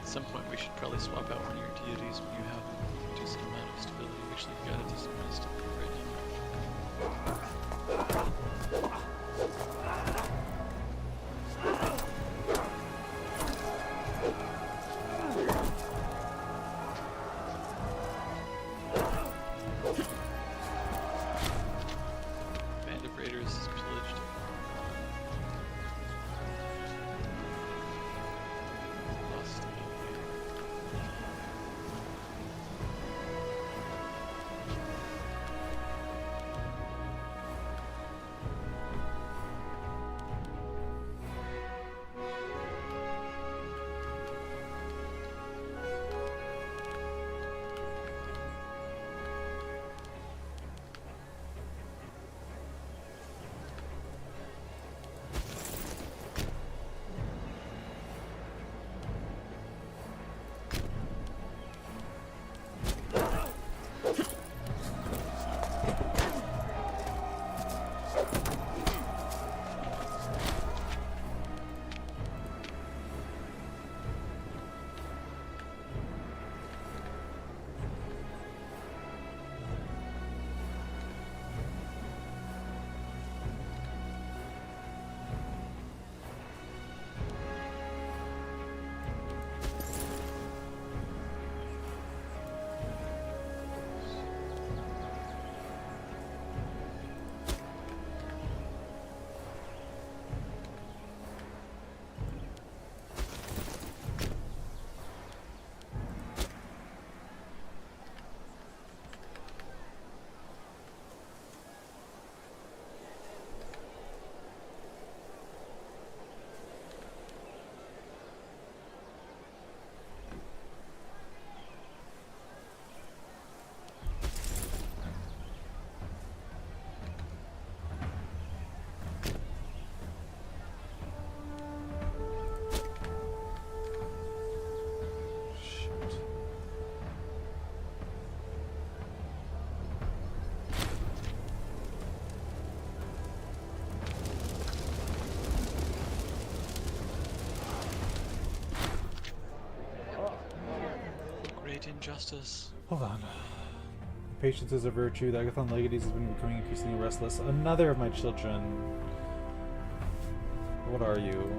At some point we should probably swap out one of your deities when you have a decent amount of stability. Actually, you've got a decent amount of stability right now. Band of Raiders is pillaged. Lost. Great injustice. Hold on. Patience is a virtue. The Agathon Legates has been becoming increasingly restless. Another of my children. What are you?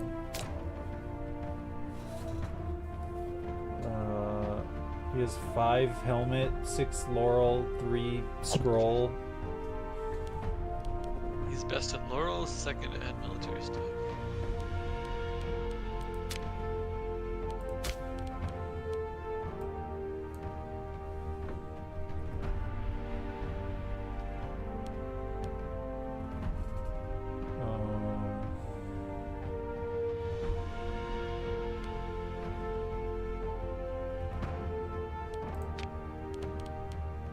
He has 5 helmet, 6 laurel, 3 scroll. He's best at laurel, second at military stuff.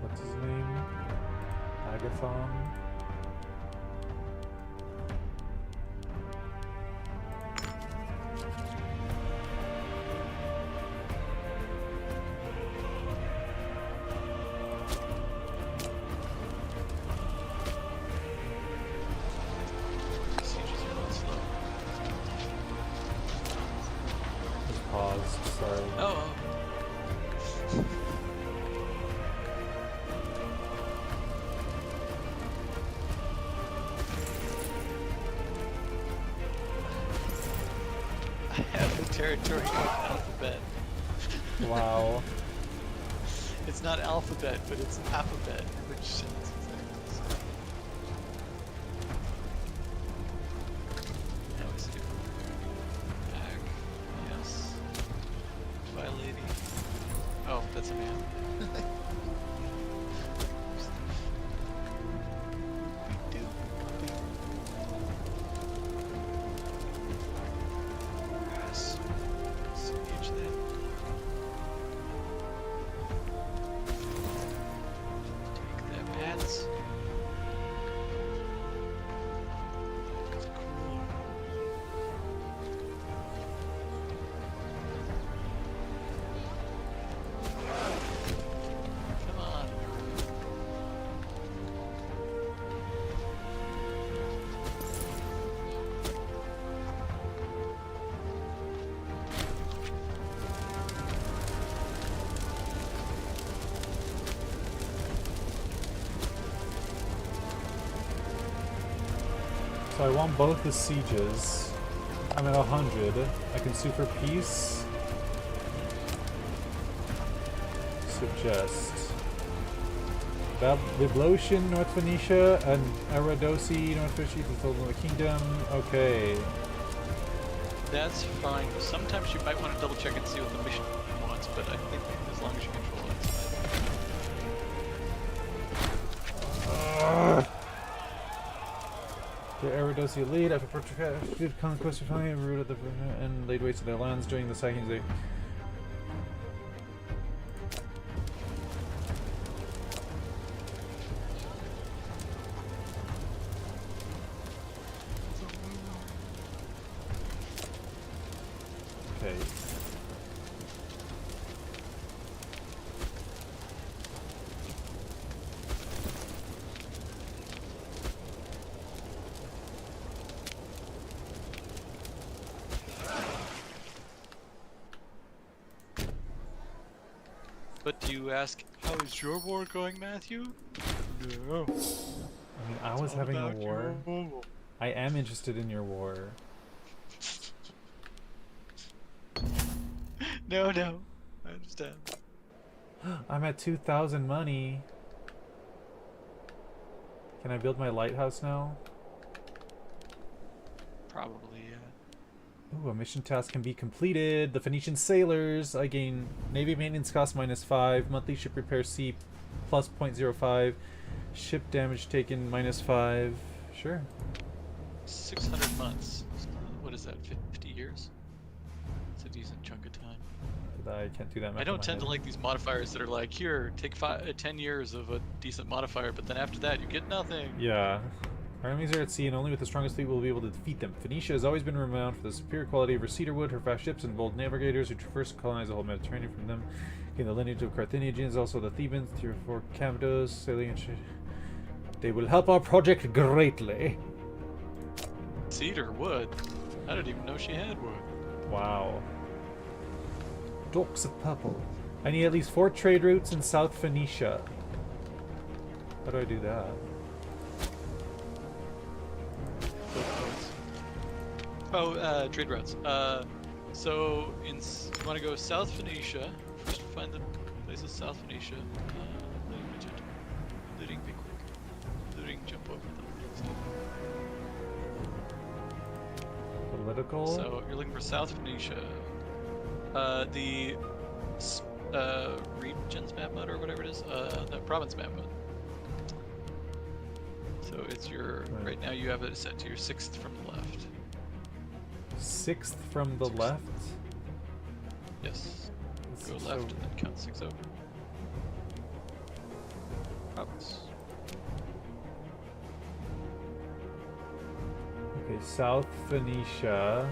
What's his name? Agathon. paused. Sorry. Oh. I have the territory alphabet. Wow. It's not alphabet, but it's alphabet, which sounds exactly the same. Now is it back? Yes. Bye, lady. Oh, that's a man. Yes. Siege then. Take them hats. That's cool. Come on. So I want both the sieges. I'm at 100. I can sue for peace. Suggest. Biblosian, North Phoenicia, and Aradosi, North Phoenicia, the Golden Kingdom. Okay. That's fine. Sometimes you might want to double check and see what the mission wants, but I think as long as you control it, it's fine. The Aradosi lead after protracted conquest of finally rooted the and laid waste to their lands during the Saxons. They okay. But do you ask, how is your war going, Matthew? No. I mean, I was having a war. I am interested in your war. No, no. I understand. I'm at 2,000 money. Can I build my lighthouse now? Probably, yeah. Ooh, a mission task can be completed. The Phoenician sailors. I gain navy maintenance cost -5. Monthly ship repair C plus 0.05. Ship damage taken -5. Sure. 600 months. What is that, 50 years? It's a decent chunk of time. I can't do that. I don't tend to like these modifiers that are like, here, take 10 years of a decent modifier, but then after that you get nothing. Yeah. Our enemies are at sea, and only with the strongest fleet will we be able to defeat them. Phoenicia has always been renowned for the superior quality of her cedar wood, her fast ships, and bold navigators who traverse and colonize the whole Mediterranean from them. In the lineage of Carthaginians, also the Thebans, through 4 Cappadocs, sailing and they will help our project greatly. Cedar wood? I didn't even know she had wood. Wow. Docks of purple. I need at least 4 trade routes in South Phoenicia. How do I do that? Oh, trade routes. So you want to go South Phoenicia. First, find the places South Phoenicia. Looting, be quick. Looting, jump over them. Political? So you're looking for South Phoenicia. The regions map mode or whatever it is. The province map mode. So it's your right now you have it set to your 6th from the left. 6th from the left? Yes. This Go is left so- and then count 6 over. Province. Okay, South Phoenicia.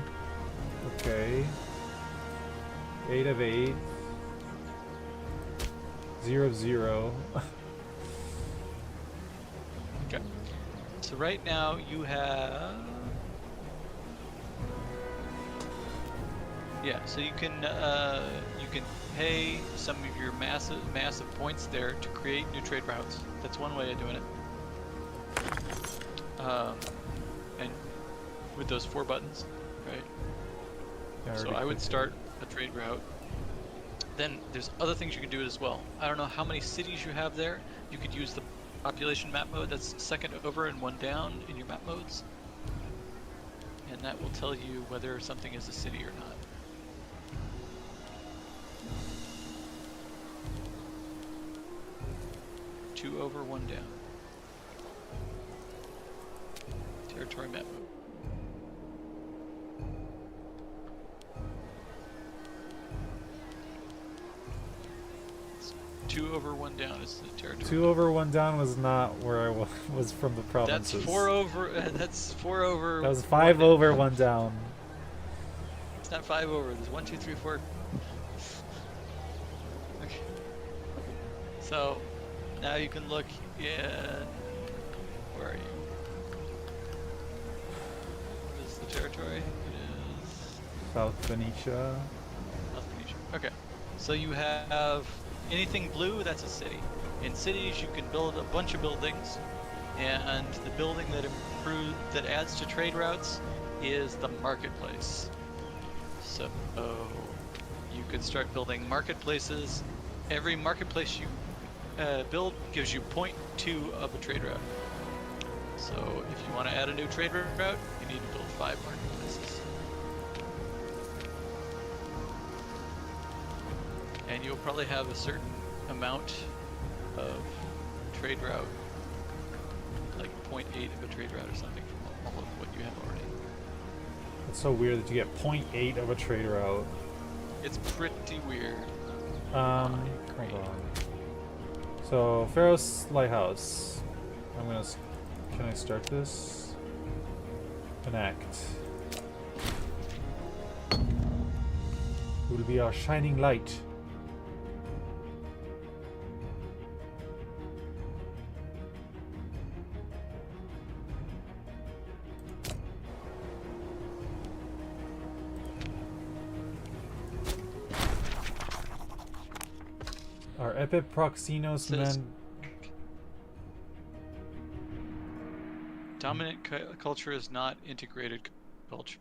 Okay. 8 of 8. 0 of 0. Okay. So right now you have Yeah, so you can pay some of your massive points there to create new trade routes. That's one way of doing it. And with those 4 buttons, right? So I would start a trade route. Then there's other things you can do as well. I don't know how many cities you have there. You could use the population map mode that's 2nd over and 1 down in your map modes. And that will tell you whether something is a city or not. Two over, 1 down. Territory map mode. 2 over, 1 down is the territory. 2 over 1 down was not where I was from the provinces. That's 4 over. That's 4 over. That was 5 over 1 down. It's not 5 over. There's 1, 2, 3, 4. Okay. So now you can look in. Where are you? What is the territory? It is South Venetia. South Venetia. Okay. So you have anything blue, that's a city. In cities, you can build a bunch of buildings, and the building that adds to trade routes is the marketplace. So you could start building marketplaces. Every marketplace you build gives you 0.2 of a trade route. So if you want to add a new trade route, you need to build 5 marketplaces. And you'll probably have a certain amount of trade route, like 0.8 of a trade route or something from all of what you have already. It's so weird that you get 0.8 of a trade route. It's pretty weird. Hold on. So, Pharaoh's Lighthouse. Can I start this? Enact. It will be our shining light. Our Epiproxinos men. Dominant culture is not integrated culture.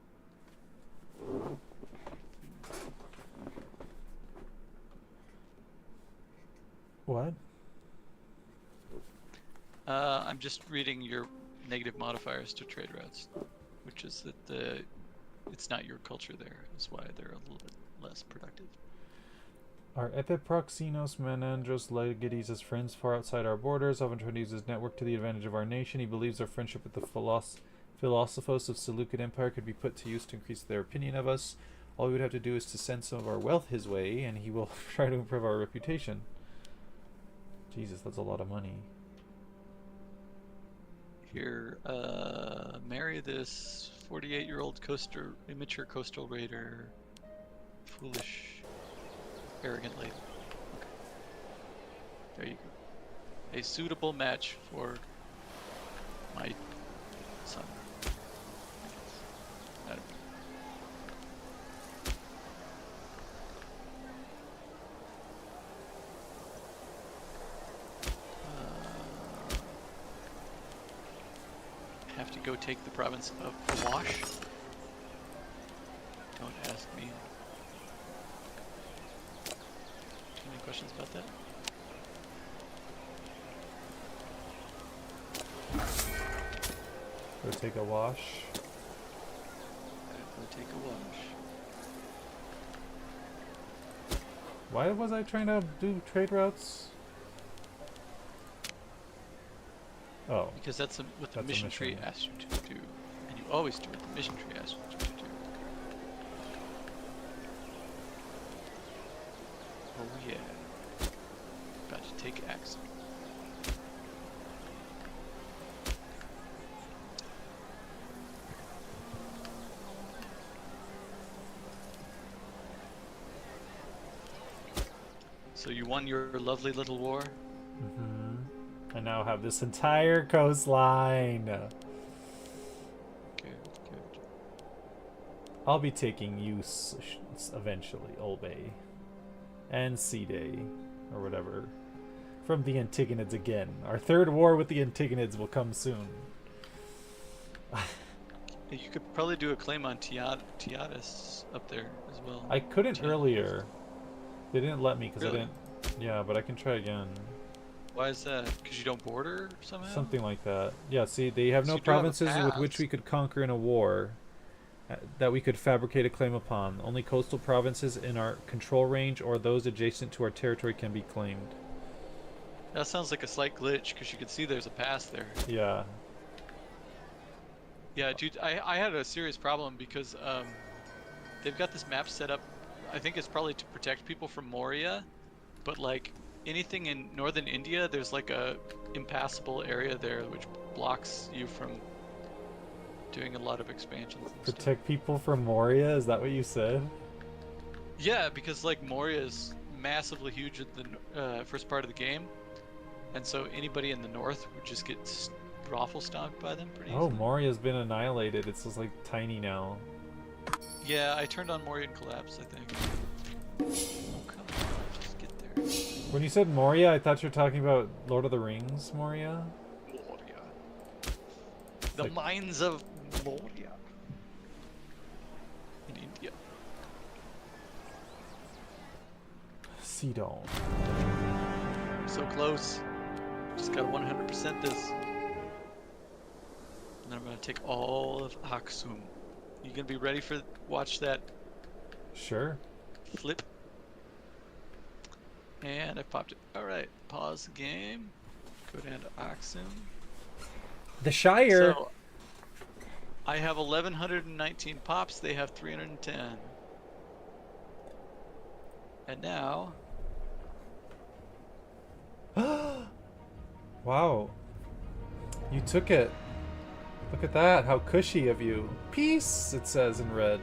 What? I'm just reading your negative modifiers to trade routes, which is that it's not your culture there. That's why they're a little bit less productive. Our Epiproxinos Menandros Legates as friends far outside our borders, often trying to use his network to the advantage of our nation. He believes our friendship with the Philosophos of Seleucid Empire could be put to use to increase their opinion of us. All we would have to do is to send some of our wealth his way, and he will try to improve our reputation. Jesus, that's a lot of money. Here, marry this 48-year-old immature coastal raider. Foolish. Arrogant lady. Okay. There you go. A suitable match for my son. I guess. Have to go take the province of Awash. Don't ask me. Any questions about that? Go take a wash. Go take a wash. Why was I trying to do trade routes? Oh. Because that's what the mission tree asks you to do. And you always do what the mission tree asks you to do. Oh yeah. About to take action. So you won your lovely little war? Mm-hmm. I now have this entire coastline. Good, good. I'll be taking you eventually, Olbay. And C-Day, or whatever. From the Antigonids again. Our third war with the Antigonids will come soon. You could probably do a claim on Tiatis up there as well. I couldn't Tiatis. earlier. They didn't let me because Really? I didn't. Yeah, but I can try again. Why is that? Because you don't border somehow? Something like that. Yeah, see, they have So no you do have a provinces with which pass. we could conquer in a war that we could fabricate a claim upon. Only coastal provinces in our control range or those adjacent to our territory can be claimed. That sounds like a slight glitch because you can see there's a pass there. Yeah. Yeah, dude, I had a serious problem because they've got this map set up. I think it's probably to protect people from Moria, but like anything in northern India, there's like a impassable area there which blocks you from doing a lot of expansions and stuff. Protect people from Moria? Is that what you said? Yeah, because like Moria is massively huge at the first part of the game, and so anybody in the north would just get raffle stomped by them pretty Oh, easily. Moria's been annihilated. It's just like tiny now. Yeah, I turned on Morian Collapse, I think. Oh, come on, just get there. When you said Moria, I thought you were talking about Lord of the Rings Moria. Moria. The like- mines of Moria. In India. Sidon. So close. Just gotta 100% this. And then I'm gonna take all of Aksum. You gonna be ready for watch that Sure. flip? And I popped it. Alright, pause the game. Go down to Aksum. The Shire. So I have 1119 pops, they have 310. And now Wow. You took it. Look at that. How cushy of you. Peace, it says in red.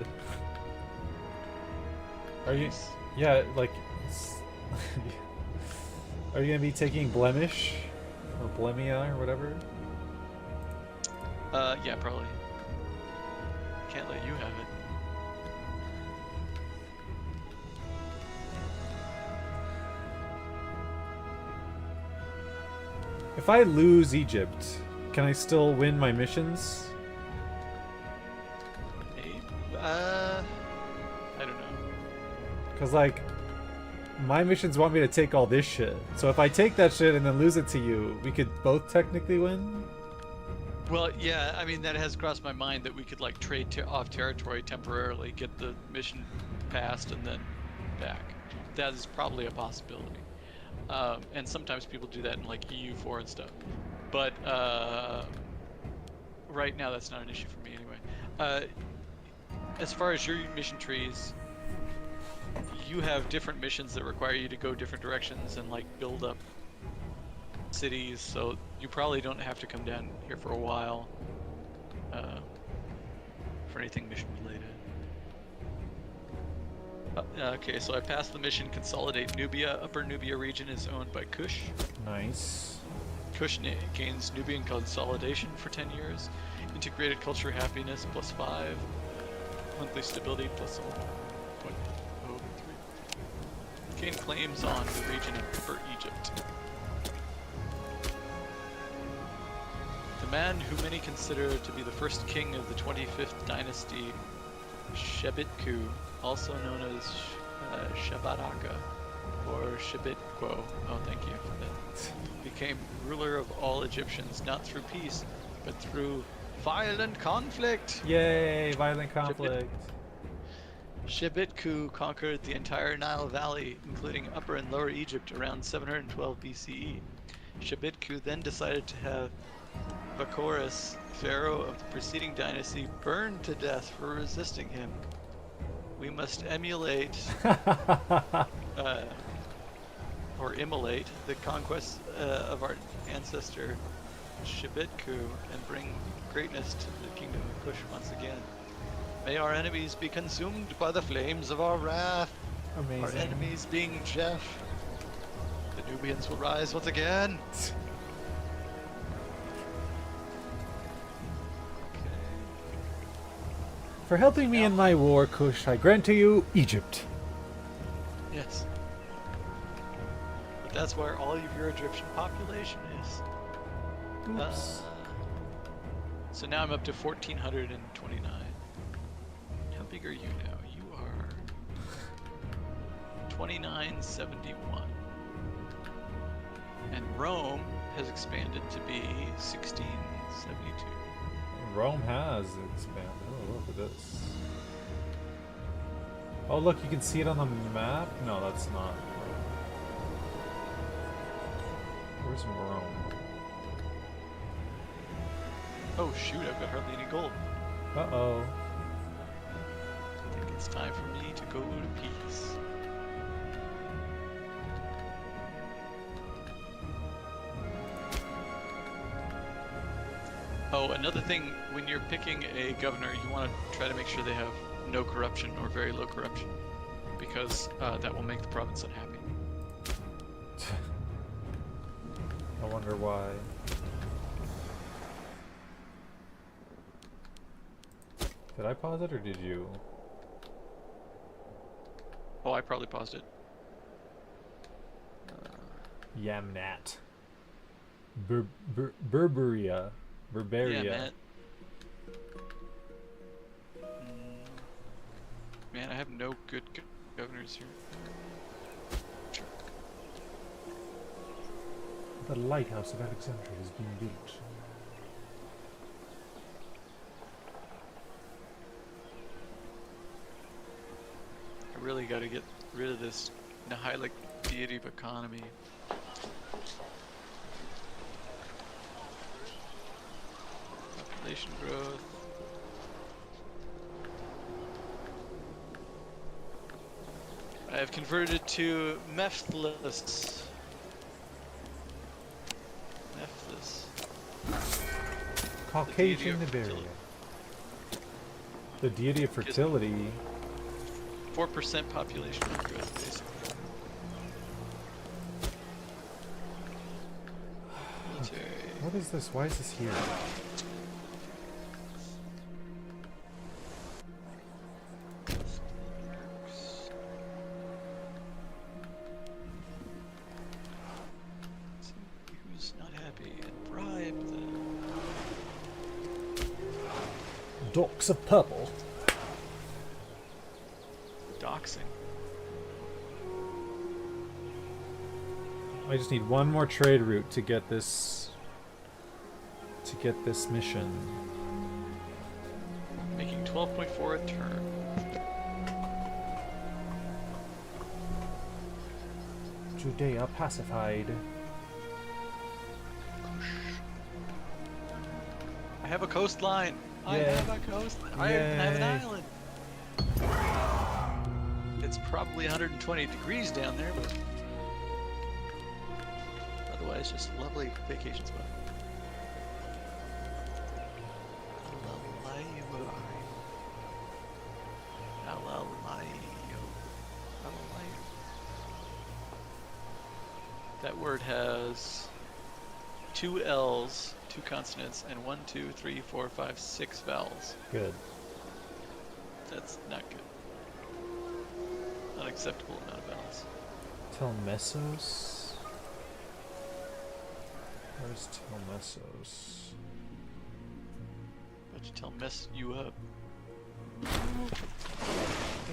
Are you? Peace. Yeah, like. Are you gonna be taking Blemish? Or Blemia or whatever? Yeah, probably. Can't let you have it. If I lose Egypt, can I still win my missions? Hey, I don't know. Because, like, my missions want me to take all this shit. So if I take that shit and then lose it to you, we could both technically win? Well, yeah, I mean, that has crossed my mind that we could, like, trade off territory temporarily, get the mission passed, and then back. That is probably a possibility. And sometimes people do that in, like, EU4 and stuff. But, right now, that's not an issue for me anyway. As far as your mission trees, you have different missions that require you to go different directions and, like, build up cities, so you probably don't have to come down here for a while for anything mission related. Okay, so I passed the mission. Consolidate Nubia. Upper Nubia region is owned by Kush. Nice. Kush gains Nubian consolidation for 10 years. Integrated culture happiness +5. Monthly stability +1.03. Gain claims on the region of Upper Egypt. The man who many consider to be the first king of the 25th dynasty, Shebitku, also known as Shabaraka or Shebitquo. Oh, thank you for that. Became ruler of all Egyptians, not through peace, but through violent conflict. Yay, violent conflict. Shebitku conquered the entire Nile Valley, including Upper and Lower Egypt, around 712 BCE. Shebitku then decided to have Pacorus, pharaoh of the preceding dynasty, burned to death for resisting him. We must emulate or immolate the conquest of our ancestor Shebitku and bring greatness to the kingdom of Kush once again. May our enemies be consumed by the flames of our wrath. Amazing. Our enemies being Jeff. The Nubians will rise once again. For helping me in my war, Kush, I grant to you Egypt. Yes. But that's where all of your Egyptian population is. Oops. So now I'm up to 1,429. How big are you now? You are 2971. And Rome has expanded to be 1672. Rome has expanded. Oh, look at this. Oh, look, you can see it on the map? No, that's not Rome. Where's Rome? Oh shoot, I've got hardly any gold. Uh-oh. I think it's time for me to go to peace. Oh, another thing, when you're picking a governor, you want to try to make sure they have no corruption or very low corruption, because that will make the province unhappy. I wonder why. Did I pause it or did you? Oh, I probably paused it. Yamnat. Berberia. Berberia. Yeah, Matt. Man, I have no good governors here. Sure. The lighthouse of Alexandria is being built. I really got to get rid of this Nihilic deity of economy. Population growth. I have converted to Mephiles. Caucasian Iberia. The deity of fertility. 4% population growth, basically. Military. What is this? Why is this here? Who's not happy and bribe the Docks of purple. doxing. I just need one more trade route to get this mission. Making 12.4 a turn. Judea pacified. I have a coastline. I Yay. have a coastline. I have an Yay. island. It's probably 120 degrees down there, but otherwise just a lovely vacation spot. That word has 2 L's, 2 consonants, and 1, 2, 3, 4, 5, 6 vowels. Good. That's not good. Unacceptable amount of vowels. Telmessos? Where's Telmessos? But you tell mess you up.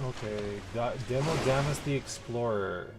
Okay, Demodamus the Explorer.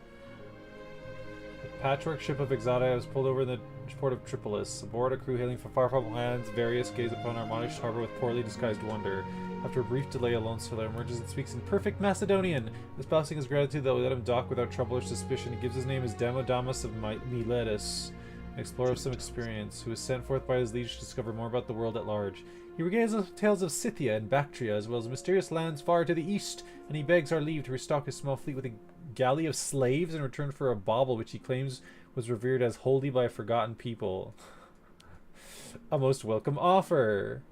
The patchwork ship of Exodia was pulled over in the port of Tripolis. Aboard a crew hailing from far-flung lands, various gaze upon our Armonish harbor with poorly disguised wonder. After a brief delay, a lone sailor emerges and speaks in perfect Macedonian. Espousing his gratitude that we let him dock without trouble or suspicion, he gives his name as Demodamus of Miletus, an explorer of some experience, who is sent forth by his liege to discover more about the world at large. He regales us with tales of Scythia and Bactria, as well as mysterious lands far to the east, and he begs our leave to restock his small fleet with a galley of slaves in return for a bauble which he claims was revered as holy by a forgotten people. A most welcome offer.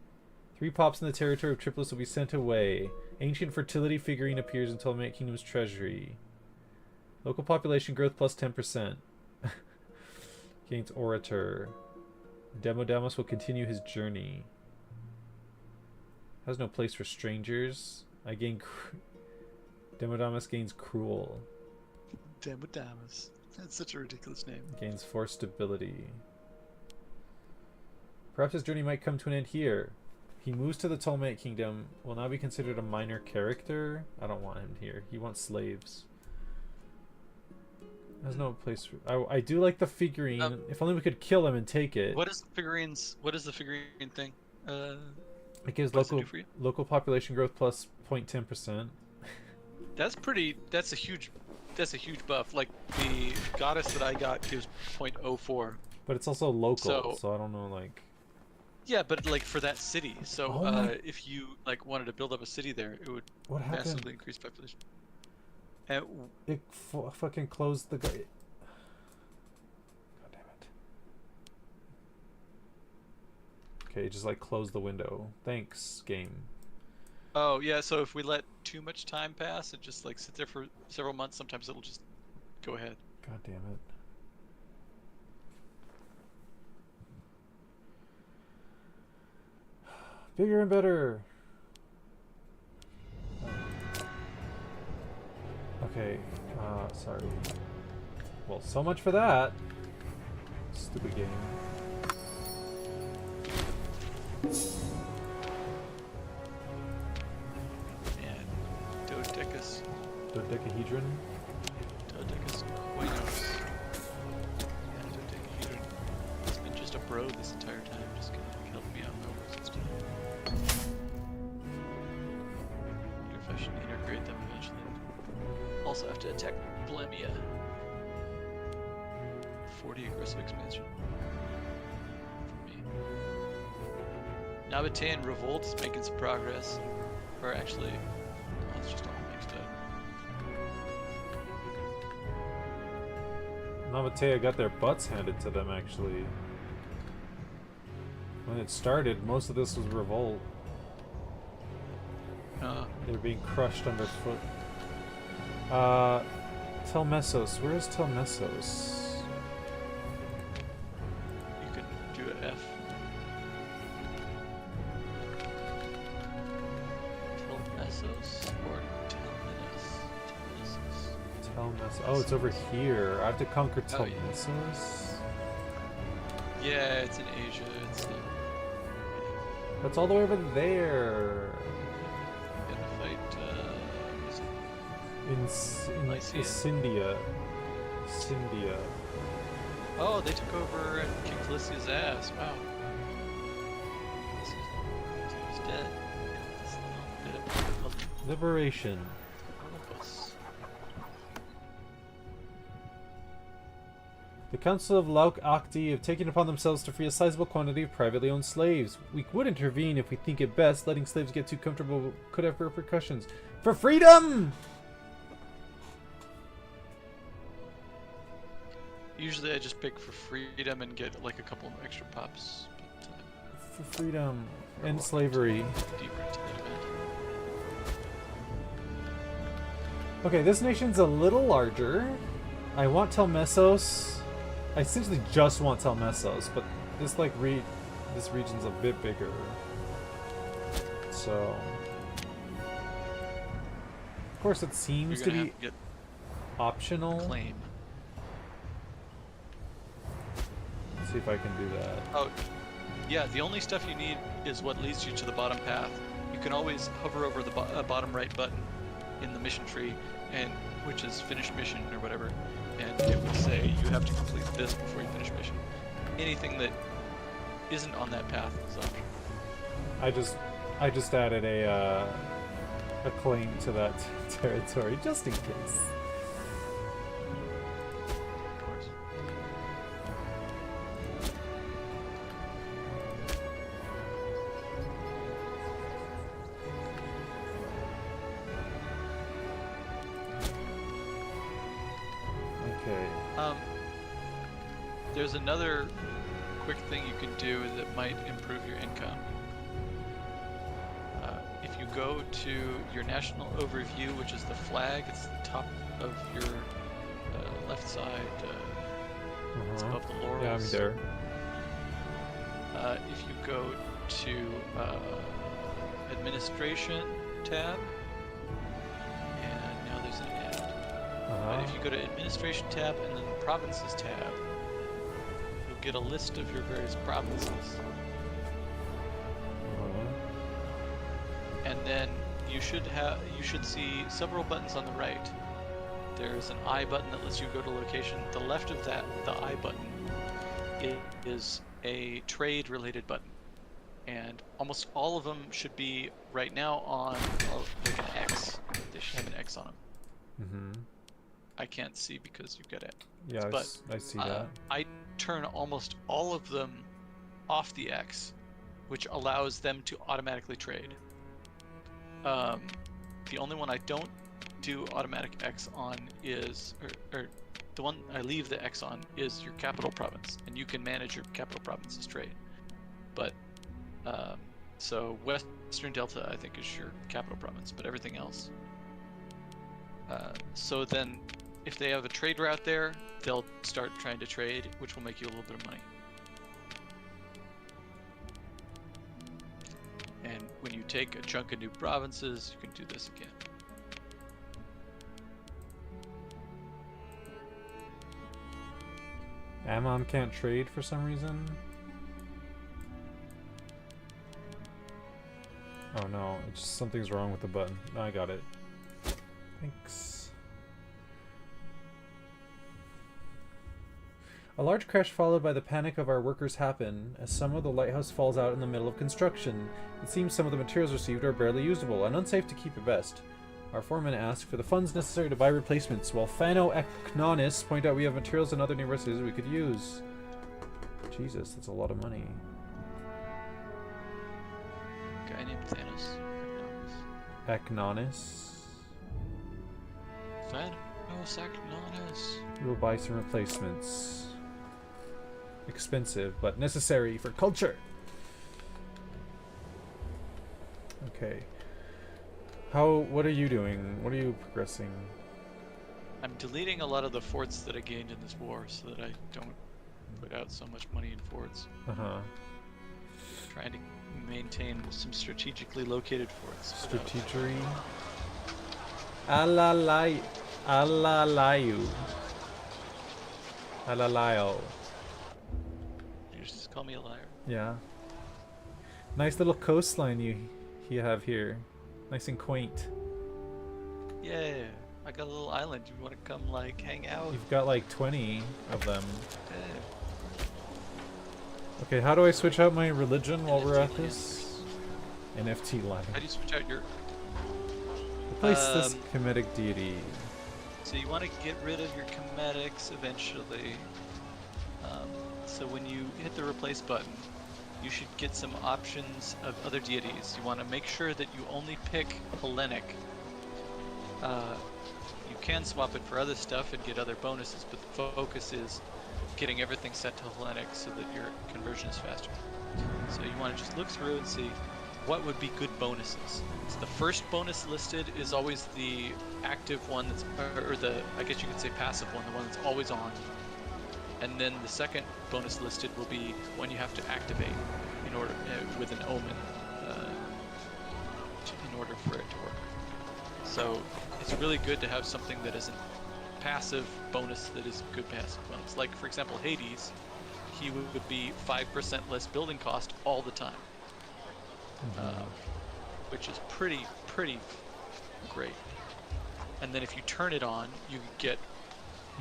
3 pops in the territory of Tripolis will be sent away. Ancient fertility figurine appears in Ptolemaic Kingdom's treasury. Local population growth plus 10%. Gains orator. Demodamus will continue his journey. Has no place for strangers. I gain... Demodamus gains cruel. Demodamus. That's such a ridiculous name. Gains force stability. Perhaps his journey might come to an end here. He moves to the Ptolemaic Kingdom. Will now be considered a minor character. I don't want him here. He wants slaves. There's no place for... I do like the figurine. If only we could kill him and take it. What is the figurines? What is the figurine thing? It gives what does it do for you? local population growth plus 0.10%. That's pretty. That's a huge buff. Like the goddess that I got gives 0.04. But it's also local, so I don't know, like... Yeah, but like for that city. So if you like wanted to build up a city there, it would massively increase population. And it fucking closed the... God damn it. Okay, just like close the window. Thanks, game. Oh yeah, so if we let too much time pass and just like sit there for several months, sometimes it'll just go ahead. God damn it. Bigger and better. Okay, sorry. Well, so much for that. Stupid game. And Dodecahedron. Dodecahedron. Yeah, Dodecahedron. It's been just a bro this entire time, just gonna help me out my work system. Wonder if I should integrate them eventually. Also have to attack Blemia. 40 aggressive expansion. For me. Nabatean Revolt is making some progress. Or actually, oh, it's just all mixed up. Navatea got their butts handed to them, actually. When it started, most of this was revolt. They were being crushed underfoot. Telmessos. Where is Telmessos? You could do an F. Telmessos or Telmessos. Oh, it's over here. I have to conquer Telmessos? Yeah, it's in Asia. It's That's all the way over there. In Scindia. Oh, they took over and kicked Lycia's ass. Wow. Lycia's dead. Liberation. The Council of Lauk Akti have taken upon themselves to free a sizable quantity of privately owned slaves. We would intervene if we think it best. Letting slaves get too comfortable could have repercussions. For freedom! Usually I just pick for freedom and get like a couple extra pops. But, for freedom. End slavery. Deeper into that event. Okay, this nation's a little larger. I want Telmessos. I essentially just want Telmessos, but this this region's a bit bigger. So, of course, it seems to be optional. Claim. Let's see if I can do that. Oh, yeah. The only stuff you need is what leads you to the bottom path. You can always hover over the bottom right button in the mission tree, and which is finish mission or whatever, and it will say you have to complete this before you finish mission. Anything that isn't on that path is optional. I just added a claim to that territory just in case. Of course. There's another quick thing you can do that might improve your income. If you go to your national overview, which is the flag, it's the top of your left side, it's above the laurels. Yeah, I'm there. If you go to administration tab, and now there's an ad. But if you go to administration tab and then the provinces tab, you'll get a list of your various provinces. And then you should see several buttons on the right. There's an I button that lets you go to location. The left of that, the I button, is a trade related button. And almost all of them should be right now on like an X. They should have an X on them. Mm-hmm. I can't see because you've got it. Yeah, but I see that. I turn almost all of them off the X, which allows them to automatically trade. The only one I don't do automatic X on is, or the one I leave the X on is your capital province, and you can manage your capital province's trade. But so Western Delta I think is your capital province, but everything else. So then, if they have a trade route there, they'll start trying to trade, which will make you a little bit of money. And when you take a chunk of new provinces, you can do this again. Ammon can't trade for some reason. Oh no, it's just something's wrong with the button. No, I got it. Thanks. A large crash followed by the panic of our workers happen as some of the lighthouse falls out in the middle of construction. It seems some of the materials received are barely usable and unsafe to keep at best. Our foreman asked for the funds necessary to buy replacements, while Phano Eknonis point out we have materials in other nearby cities we could use. Jesus, that's a lot of money. Guy named Thanos. Eknonis. Thanos Eknonis. We will buy some replacements. Expensive, but necessary for culture. Okay. What are you doing? What are you progressing? I'm deleting a lot of the forts that I gained in this war so that I don't put out so much money in forts. Uh-huh. Trying to maintain some strategically located forts. Strategery. Alalayu. Alalayo. You just call me a liar. Yeah. Nice little coastline you have here. Nice and quaint. Yeah, I got a little island. You want to come like hang out? You've got like 20 of them. Yeah. Okay, how do I switch out my religion while we're at NFT this? NFT line. How do you switch out your? Replace this Kemetic deity. So you want to get rid of your Kemetics eventually. So when you hit the replace button, you should get some options of other deities. You want to make sure that you only pick Hellenic. You can swap it for other stuff and get other bonuses, but the focus is getting everything set to Hellenic so that your conversion is faster. So you want to just look through and see what would be good bonuses. So the first bonus listed is always the active one that's, or the, I guess you could say passive one, the one that's always on. And then the second bonus listed will be one you have to activate in order with an omen in order for it to work. So it's really good to have something that is a passive bonus that is good passive bonus. Like for example, Hades, he would be 5% less building cost all the time, which is pretty great. And then if you turn it on, you get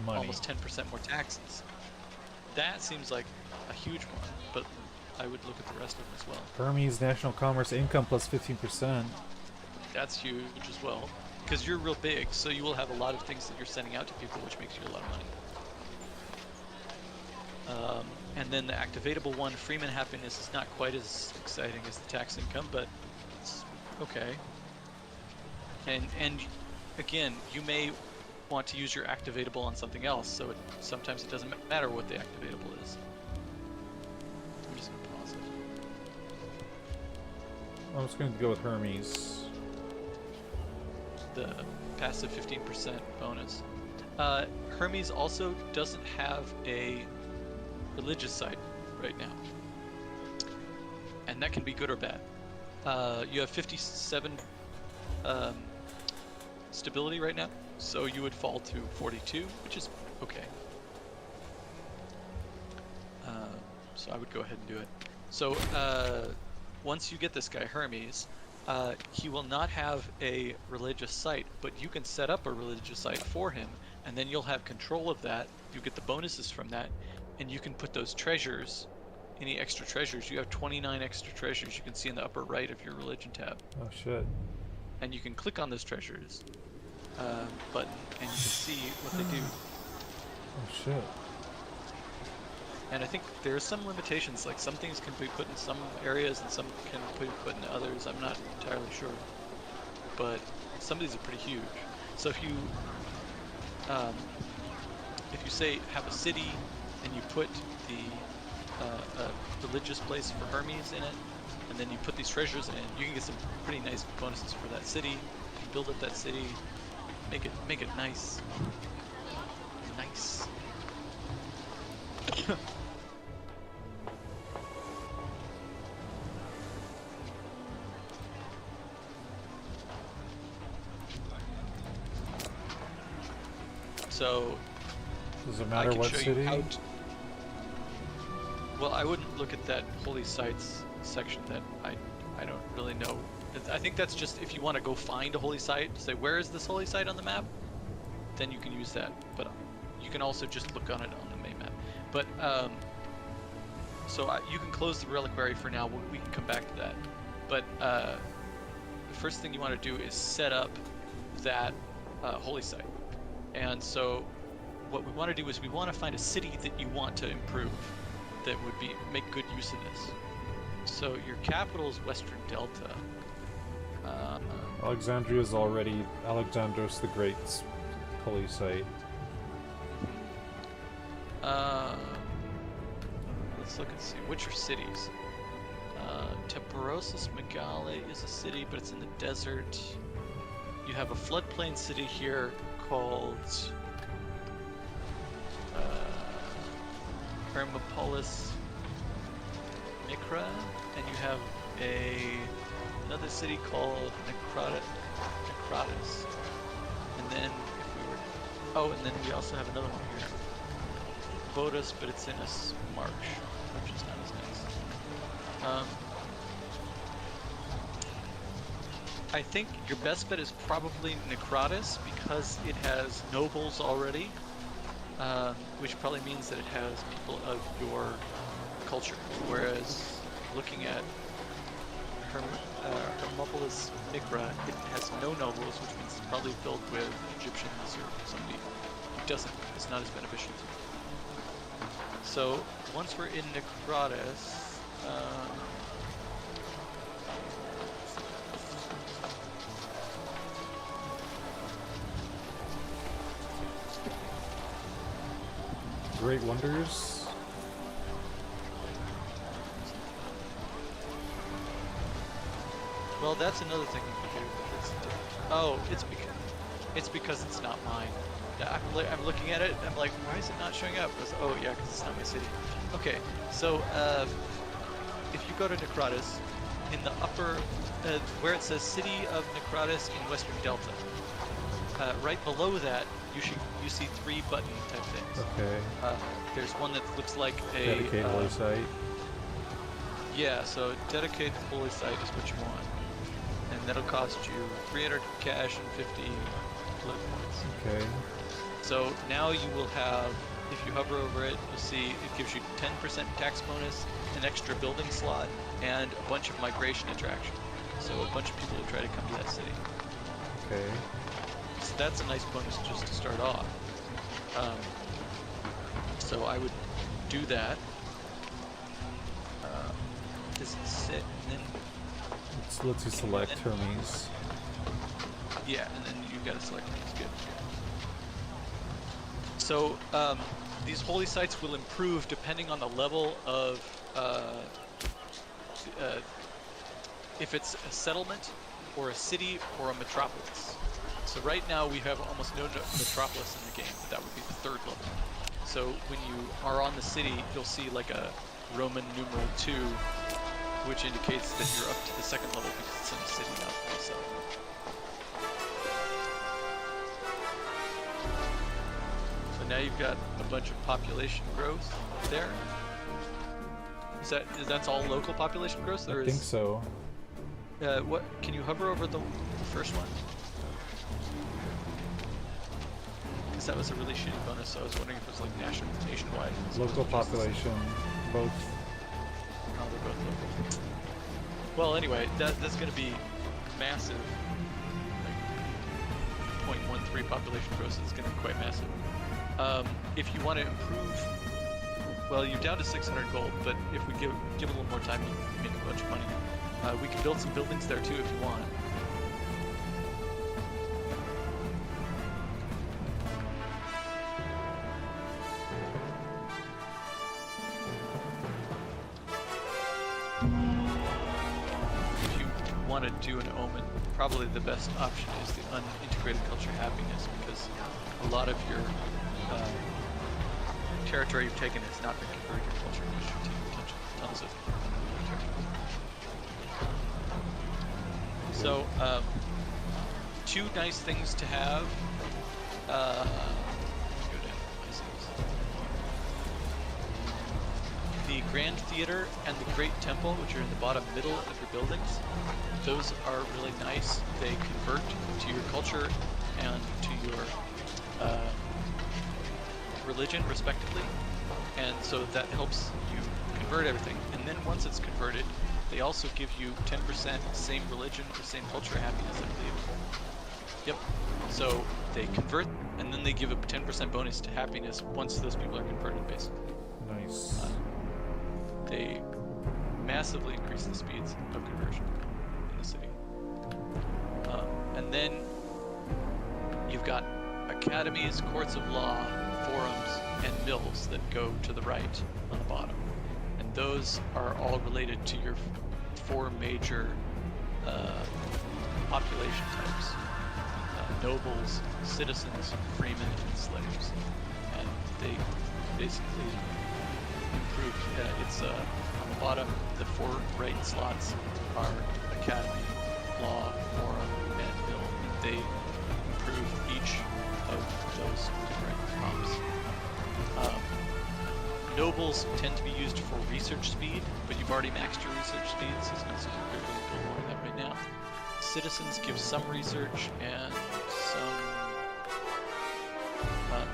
Money. almost 10% more taxes. That seems like a huge one, but I would look at the rest of them as well. Hermes national commerce income plus 15%. That's huge as well, because you're real big, so you will have a lot of things that you're sending out to people, which makes you a lot of money. And then the activatable one, Freeman happiness, is not quite as exciting as the tax income, but it's okay. And again, you may want to use your activatable on something else, so sometimes it doesn't matter what the activatable is. I'm just gonna pause it. I'm just going to go with Hermes. The passive 15% bonus. Hermes also doesn't have a religious side right now, and that can be good or bad. You have 57 um, stability right now, so you would fall to 42, which is okay. So I would go ahead and do it. So once you get this guy Hermes, he will not have a religious site, but you can set up a religious site for him, and then you'll have control of that. You get the bonuses from that, and you can put those treasures, any extra treasures. You have 29 extra treasures you can see in the upper right of your religion tab. Oh shit. And you can click on those treasures button, and you can see what they do. Oh shit. And I think there are some limitations, like some things can be put in some areas and some can be put in others. I'm not entirely sure, but some of these are pretty huge. So if you say have a city and you put the religious place for Hermes in it, and then you put these treasures in, you can get some pretty nice bonuses for that city. You can build up that city, make it nice. Nice. So Does it I matter can what show city? you how to, well, I wouldn't look at that holy sites section. That I don't really know. I think that's just if you want to go find a holy site, say where is this holy site on the map, then you can use that. But you can also just look on it on the main map. But so you can close the reliquary for now. We can come back to that. But the first thing you want to do is set up that holy site. And so what we want to do is we want to find a city that you want to improve that would make good use of this. So your capital is Western Delta. Alexandria is already Alexandros the Great's holy site. Let's look and see which are cities. Temperosus Megale is a city, but it's in the desert. You have a floodplain city here called Hermopolis Micra, and you have another city called Necratis. And then and then we also have another one here, Botus, but it's in a marsh, which is not as nice. I think your best bet is probably Necratis because it has nobles already, which probably means that it has people of your culture. Whereas looking at Hermopolis Micra, it has no nobles, which means it's probably filled with Egyptians or somebody who is not as beneficial to you. So once we're in Necratis, Great Wonders. well, that's another thing you can do. It's because it's not mine. I'm looking at it. I'm like, why is it not showing up? Oh yeah, because it's not my city. Okay, so if you go to Necratis, in the upper, where it says City of Necratis in Western Delta, right below that, you see 3 button type things. Okay. There's one that looks like a Dedicate holy site. Yeah, so dedicate holy site is what you want, and that'll cost you 300 cash and 50 live points. Okay. So now you will have, if you hover over it, you'll see it gives you 10% tax bonus, an extra building slot, and a bunch of migration attraction. So a bunch of people will try to come to that city. Okay. So that's a nice bonus just to start off. So I would do that. This is sit, and then Let's you select Hermes. yeah, and then you gotta select Hermes. Good. So these holy sites will improve depending on the level of if it's a settlement or a city or a metropolis. So right now we have almost no metropolis in the game, but that would be the 3rd level. So when you are on the city, you'll see like a Roman numeral 2 which indicates that you're up to the second level because it's in a city, not a settlement. So now you've got a bunch of population growth there. That's all local population growth? Or I think so. What can you hover over the first one? Because that was a really shitty bonus, so I was wondering if it was like nationwide. Local population, both. Oh, they're both local. Well, anyway, that's going to be massive. Like 0.13 population growth is going to be quite massive. If you want to improve, well, you're down to 600 gold, but if we give a little more time, you can make a bunch of money. We can build some buildings there too if you want. If you want to do an omen, probably the best option is the unintegrated culture happiness, because a lot of your territory you've taken has not been converted to culture because you're taking tons of territory. So, two nice things to have. Let's go down to places. The Grand Theater and the Great Temple, which are in the bottom middle of your buildings, those are really nice. They convert to your culture and to your religion, respectively, and so that helps you convert everything. And then once it's converted, they also give you 10% same religion or same culture happiness, I believe. Yep. So they convert, and then they give a 10% bonus to happiness once those people are converted, basically. Nice. They massively increase the speeds of conversion in the city. And then you've got academies, courts of law, forums, and mills that go to the right on the bottom. And those are all related to your four major population types. Nobles, citizens, freemen, and slaves. And they basically improve. It's on the bottom, the four right slots are academy, law, forum, and mill. And they improve each of those different prompts. Nobles tend to be used for research speed, but you've already maxed your research speed, so it's not super good to build more of that right now. Citizens give some research and some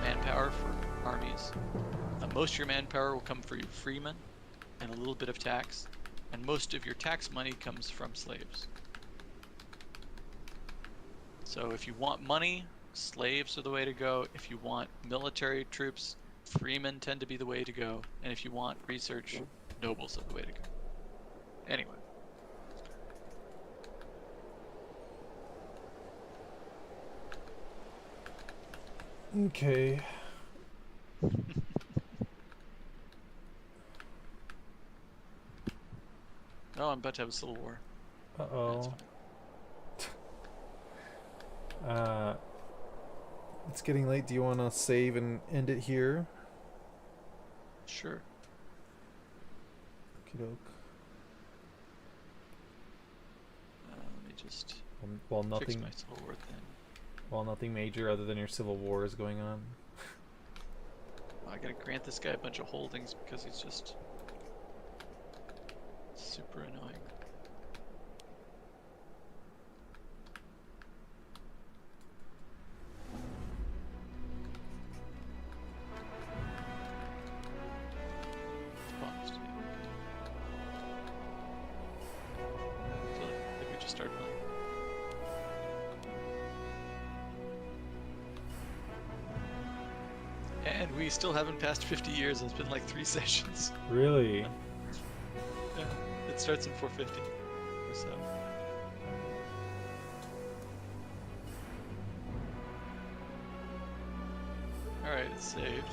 manpower for armies. Most of your manpower will come for your freemen and a little bit of tax, and most of your tax money comes from slaves. So if you want money, slaves are the way to go. If you want military troops, freemen tend to be the way to go. And if you want research, nobles are the way to go. Anyway. Okay. Oh, I'm about to have a civil war. Uh-oh. It's getting late. Do you want to save and end it here? Sure. Okie doke. Let me just While fix nothing, my civil war then. while nothing major other than your civil war is going on. I gotta grant this guy a bunch of holdings because he's just super annoying. And we still haven't passed 50 years. It's been like 3 sessions. Really? Yeah, it starts in 450 or so. Alright, it's saved.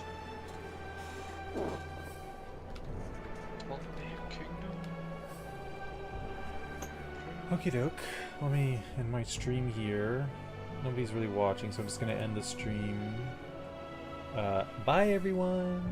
Okie doke. Let me end my stream here. Nobody's really watching, so I'm just gonna end the stream. Bye everyone!